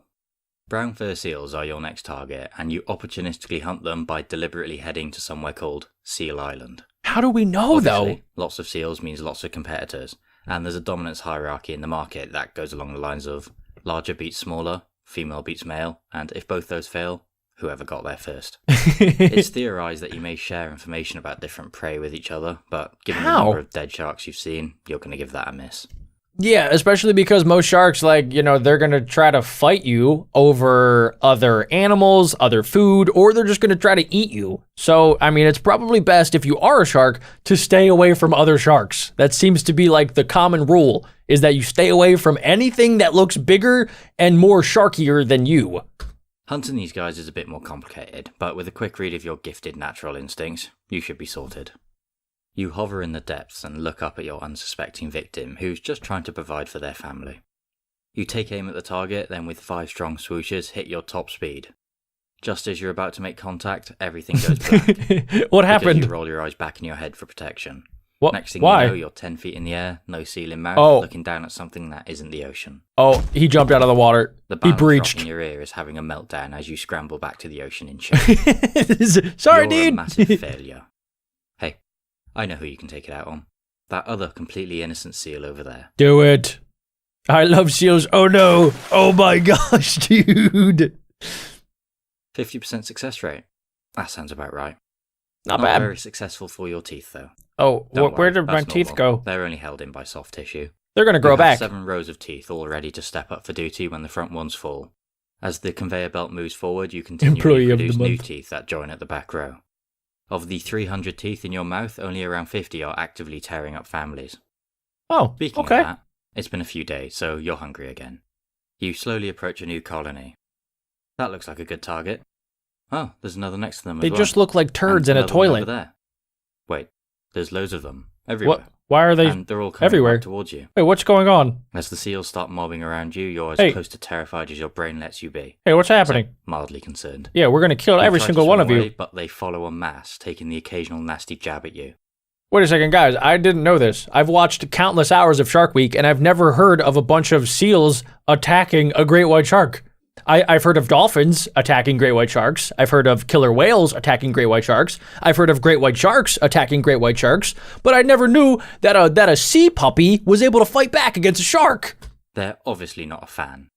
Brown fur seals are your next target, and you opportunistically hunt them by deliberately heading to somewhere called Seal Island. How do we know, Obviously, lots of seals means lots of competitors, and there's a dominance hierarchy in the market that goes along the lines of larger beats smaller, female beats male, and if both those fail, whoever got there first. It's theorized that you may share information about different prey with each other, but given the number of dead sharks you've seen, you're going to give that a miss. Yeah, especially because most sharks, like, you know, they're going to try to fight you over other animals, other food, or they're just going to try to eat you. So, I mean, it's probably best if you are a shark to stay away from other sharks. That seems to be like the common rule, is that you stay away from anything that looks bigger and more sharkier than you. Hunting these guys is a bit more complicated, but with a quick read of your gifted natural instincts, you should be sorted. You hover in the depths and look up at your unsuspecting victim, who's just trying to provide for their family. You take aim at the target, then with 5 strong swooshes, hit your top speed. Just as you're about to make contact, everything goes black. What happened? You roll your eyes back in your head for protection. What? Next thing Why? you know, you're 10 feet in the air, no seal in mouth, looking down at something that isn't the ocean. Oh, he jumped out of the water. The He balance breached. rock in your ear is having a meltdown as you scramble back to the ocean in shame. Sorry, You're dude. a massive failure. Hey, I know who you can take it out on. That other completely innocent seal over there. Do it. I love seals. Oh no. Oh my gosh, dude. 50% success rate. That sounds about right. Not bad. Very successful for your teeth, though. Oh, Don't where worry, did my that's teeth normal. go? They're only held in by soft tissue. They're going to grow You have back. 7 rows of teeth all ready to step up for duty when the front ones fall. As the conveyor belt moves forward, you continually Employee of the produce new month. teeth that join at the back row. Of the 300 teeth in your mouth, only around 50 are actively tearing up families. Oh, Speaking okay. of that, it's been a few days, so you're hungry again. You slowly approach a new colony. That looks like a good target. Oh, there's another next to them They as well. just look like turds And in a another one toilet. over there. Wait, there's loads of them. Everywhere. What? Why are they And they're all coming everywhere? right towards you. Wait, what's going on? As the seals start mobbing around you, you're as Hey. close to terrified as your brain lets you be. Hey, what's happening? So, mildly concerned. Yeah, we're going to kill You every try to single one swim of away, you. But they follow en masse, taking the occasional nasty jab at you. Wait a second, guys. I didn't know this. I've watched countless hours of Shark Week, and I've never heard of a bunch of seals attacking a great white shark. I've heard of dolphins attacking great white sharks. I've heard of killer whales attacking great white sharks. I've heard of great white sharks attacking great white sharks, but I never knew that a sea puppy was able to fight back against a shark. They're obviously not a fan.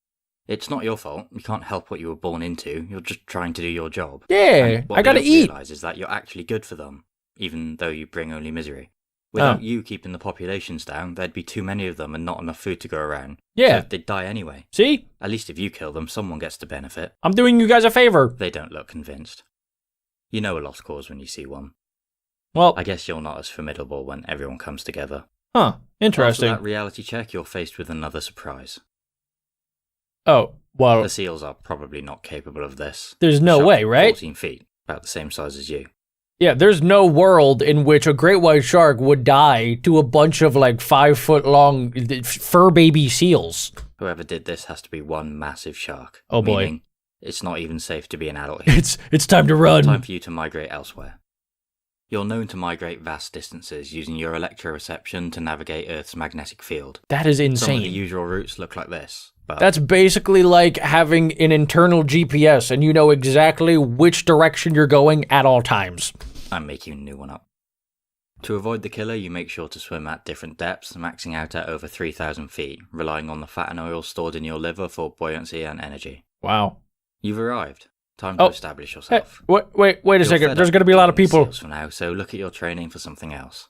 It's not your fault. You can't help what you were born into. You're just trying to do your job. Yeah, And what I gotta they don't eat. realize is that you're actually good for them, even though you bring only misery. Without you keeping the populations down, there'd be too many of them and not enough food to go around. Yeah. So they'd die anyway. See? At least if you kill them, someone gets to benefit. I'm doing you guys a favor. They don't look convinced. You know a lost cause when you see one. Well, I guess you're not as formidable when everyone comes together. Huh, interesting. After that reality check, you're faced with another surprise. Oh, well, The seals are probably not capable of this. There's no Sharks way, right? 14 feet, about the same size as you. yeah, there's no world in which a great white shark would die to a bunch of like 5 foot long fur baby seals. Whoever did this has to be one massive shark. Oh, boy. Meaning it's not even safe to be an adult here. It's time to run. Time for you to migrate elsewhere. You're known to migrate vast distances using your electroreception to navigate Earth's magnetic field. That is Some of insane. the usual routes look like this. But That's basically like having an internal GPS and you know exactly which direction you're going at all times. I'm making a new one up. To avoid the killer, you make sure to swim at different depths, maxing out at over 3,000 feet, relying on the fat and oil stored in your liver for buoyancy and energy. Wow. You've arrived. Time to establish yourself. Hey, wait a second. There's going to be a lot of people. For now, so look at your training for something else.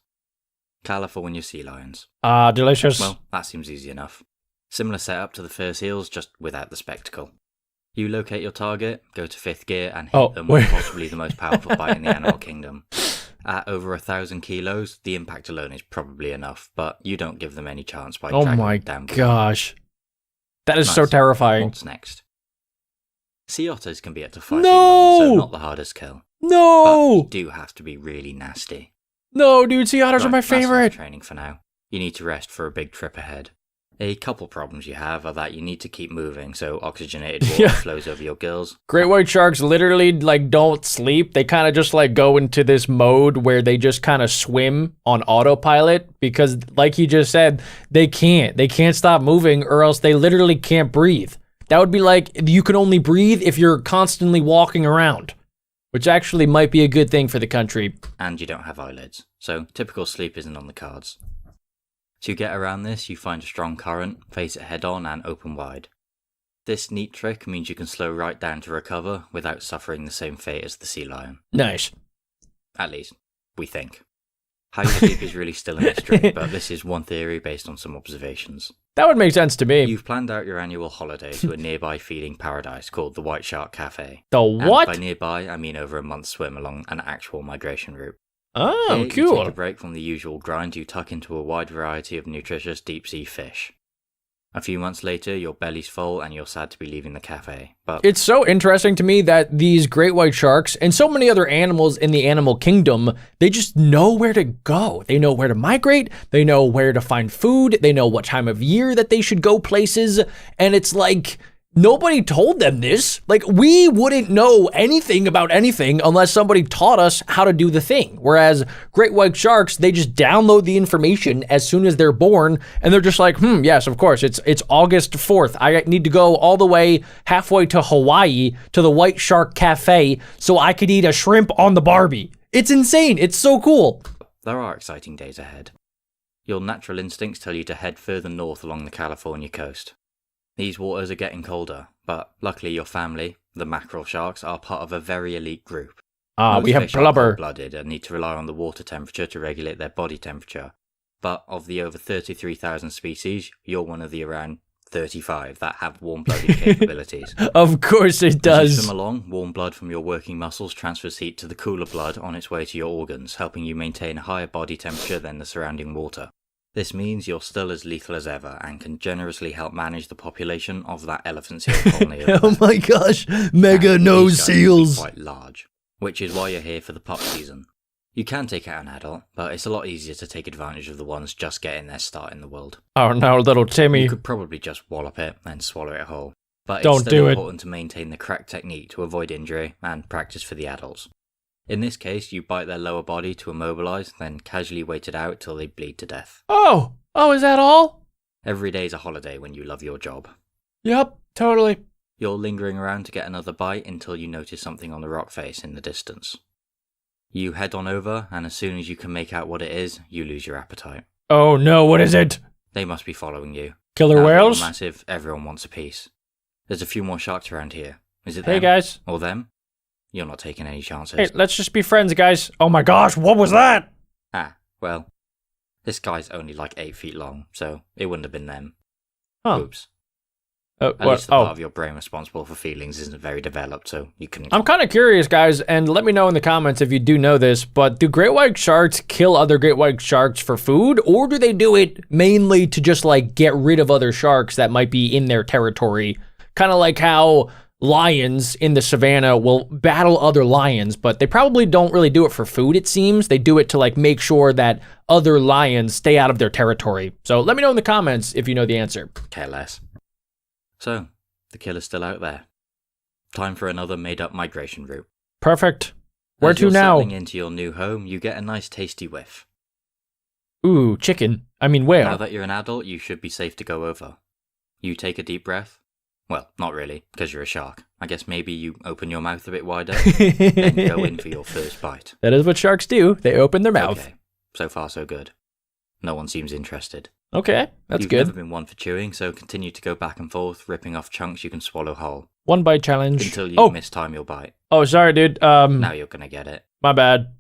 California sea lions. Ah, delicious. Well, that seems easy enough. Similar setup to the fur seals, just without the spectacle. You locate your target, go to 5th gear, and hit them with possibly the most powerful bite in the animal kingdom. At over 1,000 kilos, the impact alone is probably enough, but you don't give them any chance by dragging them down. Oh my gosh. That is so terrifying. What's next? Sea otters can be up to 5 feet long, so not the hardest kill. No! But you do have to be really nasty. No, dude, sea otters are my favorite. That's training for now. You need to rest for a big trip ahead. A couple problems you have are that you need to keep moving, so oxygenated water flows over your gills. Great white sharks literally like don't sleep. They kind of just like go into this mode where they just kind of swim on autopilot because, like he just said, they can't stop moving or else they literally can't breathe. That would be like you can only breathe if you're constantly walking around, which actually might be a good thing for the country. And you don't have eyelids, so typical sleep isn't on the cards. To get around this, you find a strong current, face it head on and open wide. This neat trick means you can slow right down to recover without suffering the same fate as the sea lion. Nice. At least, we think. How you sleep is really still a mystery, but this is one theory based on some observations. That would make sense to me. You've planned out your annual holiday to a nearby feeding paradise called the White Shark Cafe. The what? And by nearby, I mean over a month's swim along an actual migration route. Oh, Here, cool. You take a break from the usual grind you tuck into a wide variety of nutritious deep-sea fish. A few months later, your belly's full and you're sad to be leaving the cafe, but... It's so interesting to me that these great white sharks and so many other animals in the animal kingdom, they just know where to go. They know where to migrate, they know where to find food, they know what time of year that they should go places, and it's like... Nobody told them this. Like, we wouldn't know anything about anything unless somebody taught us how to do the thing. Whereas great white sharks, they just download the information as soon as they're born, and they're just like, yes, of course, it's August 4th. I need to go all the way halfway to Hawaii to the White Shark Cafe so I could eat a shrimp on the Barbie. It's insane. It's so cool. There are exciting days ahead. Your natural instincts tell you to head further north along the California coast. These waters are getting colder, but luckily your family, the mackerel sharks, are part of a very elite group. We have blubber. Cold-blooded and need to rely on the water temperature to regulate their body temperature. But of the over 33,000 species, you're one of the around 35 that have warm-blooded capabilities. Of course it does. As you swim along, warm blood from your working muscles transfers heat to the cooler blood on its way to your organs, helping you maintain a higher body temperature than the surrounding water. This means you're still as lethal as ever and can generously help manage the population of that elephant seal colony. Oh my gosh, mega nose seals. Quite large, which is why you're here for the pup season. You can take out an adult, but it's a lot easier to take advantage of the ones just getting their start in the world. Oh no, little Timmy. You could probably just wallop it and swallow it whole, but Don't it's still do it. important to maintain the correct technique to avoid injury and practice for the adults. In this case, you bite their lower body to immobilize, then casually wait it out till they bleed to death. Oh, is that all? Every day's a holiday when you love your job. Yep, totally. You're lingering around to get another bite until you notice something on the rock face in the distance. You head on over, and as soon as you can make out what it is, you lose your appetite. Oh no, what is it? They must be following you. Killer Now that you're whales? massive, everyone wants a piece. There's a few more sharks around here. Is it Hey, them? guys. Or them? You're not taking any chances. Hey, let's just be friends, guys. Oh my gosh, what was that? Well, this guy's only like 8 feet long, so it wouldn't have been them. Huh. Oops. At least the oh. part of your brain responsible for feelings isn't very developed, so you couldn't... I'm kind of curious, guys, and let me know in the comments if you do know this, but do great white sharks kill other great white sharks for food, or do they do it mainly to just, like, get rid of other sharks that might be in their territory? Kind of like how lions in the savannah will battle other lions, but they probably don't really do it for food, it seems. They do it to, like, make sure that other lions stay out of their territory. So let me know in the comments if you know the answer. Care less. So, the killer's still out there. Time for another made-up migration route. Perfect. Where As to you're now? settling into your new home, you get a nice tasty whiff. Ooh, chicken. I mean, whale. Now that you're an adult, you should be safe to go over. You take a deep breath, Well, not really, because you're a shark. I guess maybe you open your mouth a bit wider, then go in for your first bite. That is what sharks do. They open their mouth. Okay, so far so good. No one seems interested. Okay, that's You've good. never been one for chewing, so continue to go back and forth, ripping off chunks you can swallow whole. 1 bite challenge. Until you mistime your bite. Oh, sorry, dude. Now you're gonna get it. My bad.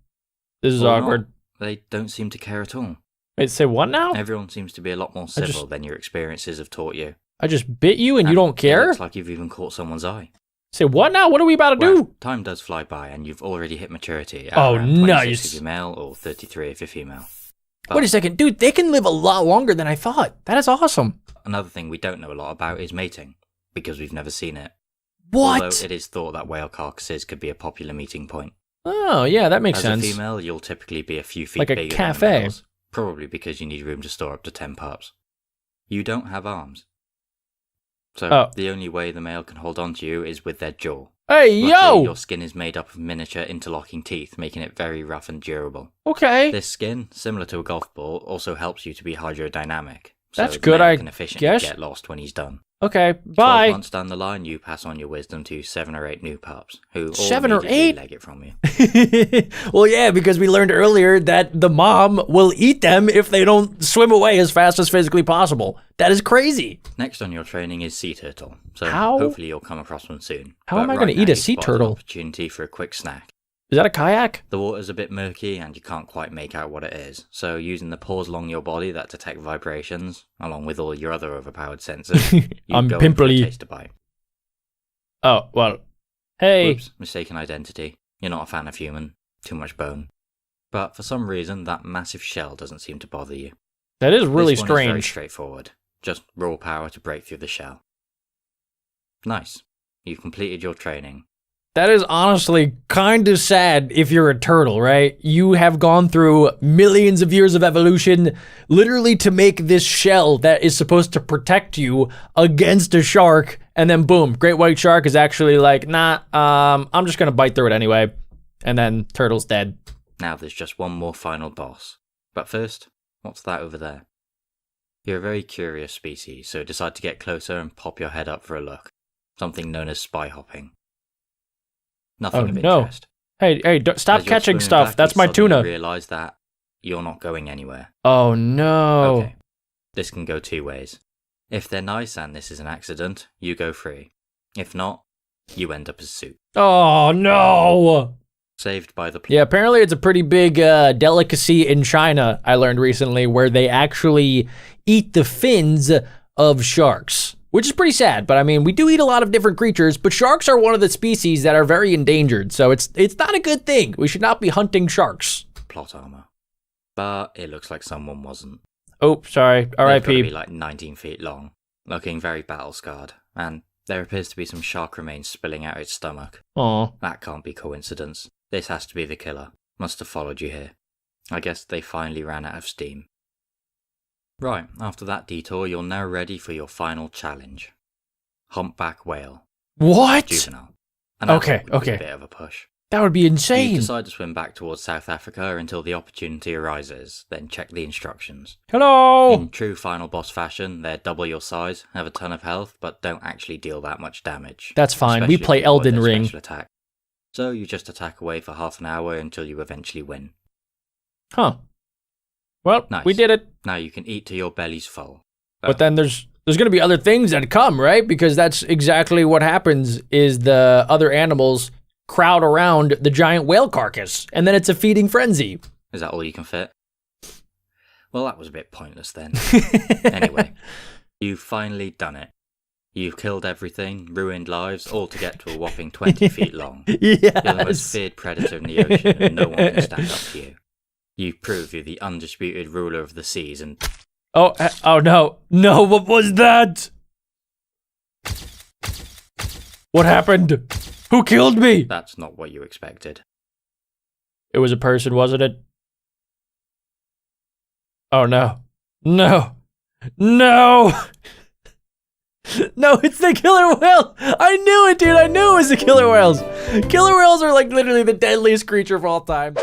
This is Or awkward. not. They don't seem to care at all. Wait, say what now? Everyone seems to be a lot more civil than your experiences have taught you. I just bit you and you don't It care? looks like you've even caught someone's eye. Say what now? What are we about to do? Time does fly by, and you've already hit maturity. At Oh, around 26 nice. if you're male, or 33 if you're female. Wait a second. Dude, they can live a lot longer than I thought. That is awesome. Another thing we don't know a lot about is mating, because we've never seen it. What? Although it is thought that whale carcasses could be a popular meeting point. Oh, yeah, that makes sense. As a female, you'll typically be a few feet Like a bigger cafe. than males, probably because you need room to store up to 10 pups. You don't have arms. So the only way the male can hold on to you is with their jaw. Hey, Luckily, yo! your skin is made up of miniature interlocking teeth, making it very rough and durable. Okay. This skin, similar to a golf ball, also helps you to be hydrodynamic. So That's the good, male I can efficiently guess. get lost when he's done. Okay, 12 bye. months down the line, you pass on your wisdom to 7 or 8 new pups, who all 7 or immediately 8? leg it from you. Well, yeah, because we learned earlier that the mom will eat them if they don't swim away as fast as physically possible. That is crazy. Next on your training is sea turtle, so How? hopefully you'll come across one soon. How But am I right gonna now eat a you sea spotted an turtle? Opportunity for a quick snack. Is that a kayak? The water's a bit murky and you can't quite make out what it is, so using the pores along your body that detect vibrations, along with all your other overpowered sensors, you I'm go in for a pimply. taste a bite. Oh, well. Hey. Whoops, mistaken identity. You're not a fan of human. Too much bone. But for some reason, that massive shell doesn't seem to bother you. That is really This one is very strange. straightforward. Just raw power to break through the shell. Nice. You've completed your training. That is honestly kind of sad if you're a turtle, right? You have gone through millions of years of evolution literally to make this shell that is supposed to protect you against a shark, and then boom, great white shark is actually like, nah, I'm just gonna bite through it anyway. And then turtle's dead. Now there's just one more final boss. But first, what's that over there? You're a very curious species, so decide to get closer and pop your head up for a look. Something known as spy hopping. Nothing Oh, of no. interest. Hey, stop As you're catching swimming stuff. back, That's you my suddenly tuna. realise that you're not going anywhere. Oh no. Okay. This can go 2 ways. If they're nice and this is an accident, you go free. If not, you end up as soup. Oh no. Saved by the Yeah, apparently it's a pretty big delicacy in China, I learned recently, where they actually eat the fins of sharks, which is pretty sad. But I mean, we do eat a lot of different creatures, but sharks are one of the species that are very endangered. So it's not a good thing. We should not be hunting sharks. plot armor. But it looks like someone wasn't. Oh, sorry. They've got to R.I.P. be like 19 feet long, looking very battle scarred, and there appears to be some shark remains spilling out its stomach. Aw. That can't be coincidence. This has to be the killer. Must have followed you here. I guess they finally ran out of steam. Right, after that detour, you're now ready for your final challenge. Humpback whale. What? Juvenile. And that Okay, would be okay. a bit of a push. That would be You insane. decide to swim back towards South Africa until the opportunity arises, then check the instructions. Hello. In true final boss fashion, they're double your size, have a ton of health, but don't actually deal that much damage. That's fine. We especially play if you avoid Elden their Ring. special attack. So you just attack away for half an hour until you eventually win. Huh. Well, Nice. we did it. Now you can eat to your belly's full. But then there's going to be other things that come, right? Because that's exactly what happens is the other animals crowd around the giant whale carcass, and then it's a feeding frenzy. Is that all you can fit? Well, that was a bit pointless then. Anyway, you've finally done it. You've killed everything, ruined lives, all to get to a whopping 20 feet long. Yes. You're the most feared predator in the ocean, and no one can stand up to you. You've proved you're the undisputed ruler of the seas, and... Oh no. No, what was that? What happened? Who killed me? That's not what you expected. It was a person, wasn't it? Oh no. No. No. No, it's the killer whale. I knew it, dude. I knew it was the killer whales. Killer whales are like literally the deadliest creature of all time.